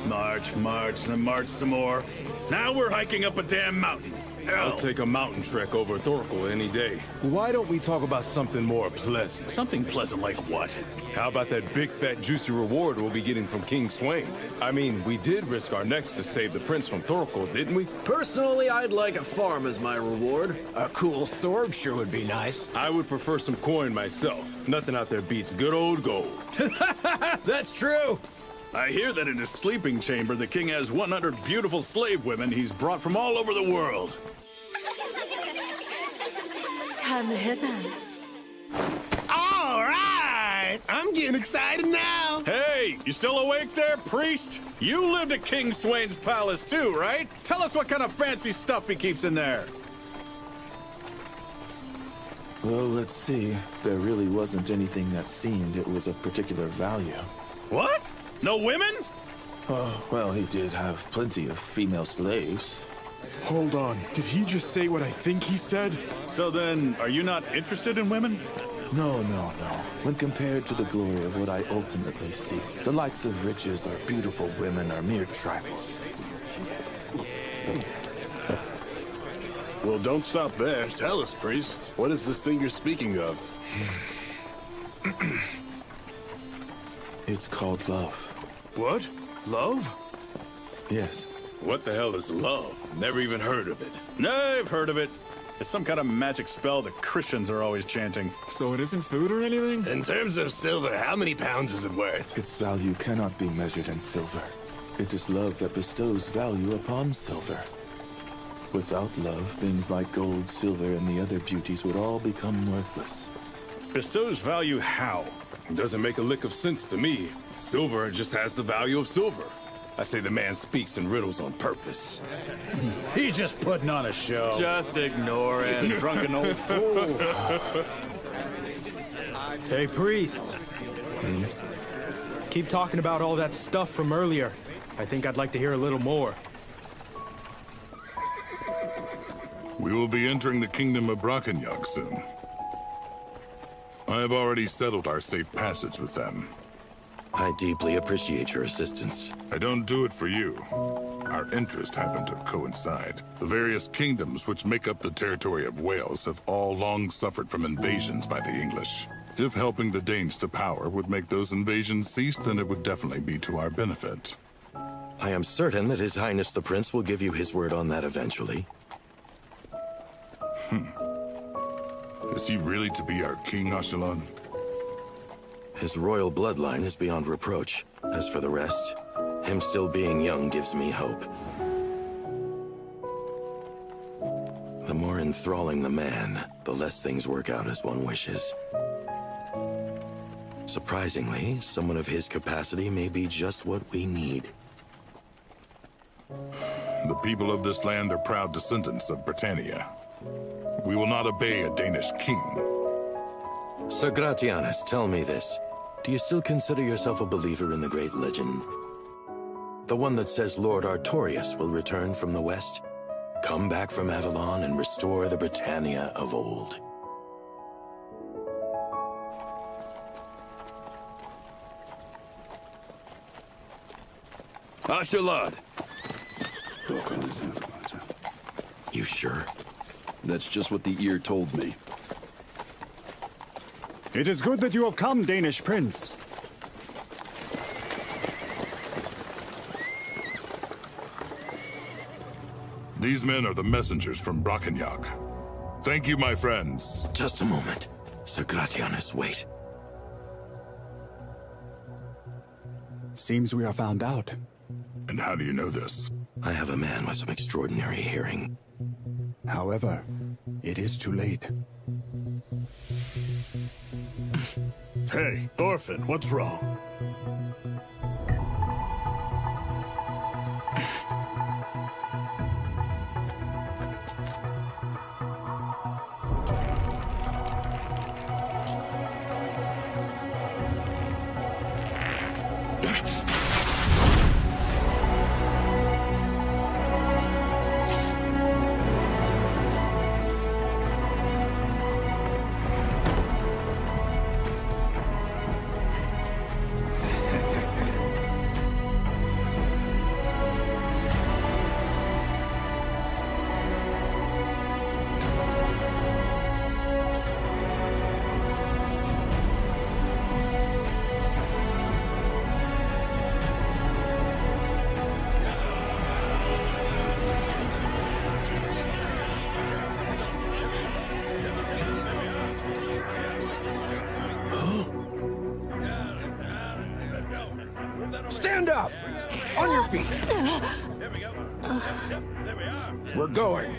March, march, and then march some more. Now we're hiking up a damn mountain. I'll take a mountain trek over Thorkel any day. Why don't we talk about something more pleasant? Something pleasant like what? How about that big, fat, juicy reward we'll be getting from King Swain? I mean, we did risk our necks to save the prince from Thorkel, didn't we? Personally, I'd like a farm as my reward. A cool sword sure would be nice. I would prefer some coin myself. Nothing out there beats good old gold. That's true. I hear that in his sleeping chamber, the king has 100 beautiful slave women he's brought from all over the world. Come hither. All right! I'm getting excited now. Hey, you still awake there, priest? You lived at King Swain's palace too, right? Tell us what kind of fancy stuff he keeps in there. Well, let's see. There really wasn't anything that seemed it was of particular value. What? No women? Oh, well, he did have plenty of female slaves. Hold on. Did he just say what I think he said? So then, are you not interested in women? No. When compared to the glory of what I ultimately seek, the likes of riches or beautiful women are mere trifles. Well, don't stop there. Tell us, priest. What is this thing you're speaking of? It's called love. What? Love? Yes. What the hell is love? Never even heard of it. No, I've heard of it. It's some kind of magic spell that Christians are always chanting. So it isn't food or anything? In terms of silver, how many pounds is it worth? Its value cannot be measured in silver. It is love that bestows value upon silver. Without love, things like gold, silver, and the other beauties would all become worthless. Bestows value how? Doesn't make a lick of sense to me. Silver just has the value of silver. I say the man speaks in riddles on purpose. He's just putting on a show. Just ignore He's him. a drunken old fool. Hey, priest. Keep talking about all that stuff from earlier. I think I'd like to hear a little more. We will be entering the kingdom of Brackenjag soon. I have already settled our safe passage with them. I deeply appreciate your assistance. I don't do it for you. Our interests happen to coincide. The various kingdoms which make up the territory of Wales have all long suffered from invasions by the English. If helping the Danes to power would make those invasions cease, then it would definitely be to our benefit. I am certain that His Highness the Prince will give you his word on that eventually. Is he really to be our king, Ashalan? His royal bloodline is beyond reproach. As for the rest, him still being young gives me hope. The more enthralling the man, the less things work out as one wishes. Surprisingly, someone of his capacity may be just what we need. The people of this land are proud descendants of Britannia. We will not obey a Danish king. Sir Gratianus, tell me this. Do you still consider yourself a believer in the great legend? The one that says Lord Artorius will return from the west, come back from Avalon, and restore the Britannia of old. Ashalad. You sure? That's just what the ear told me. It is good that you have come, Danish prince. These men are the messengers from Brackenjag. Thank you, my friends. Just a moment. Sir Gratianus, wait. Seems we are found out. And how do you know this? I have a man with some extraordinary hearing. However, it is too late. Hey, Thorfinn, what's wrong? Stand up! On your feet! We're going.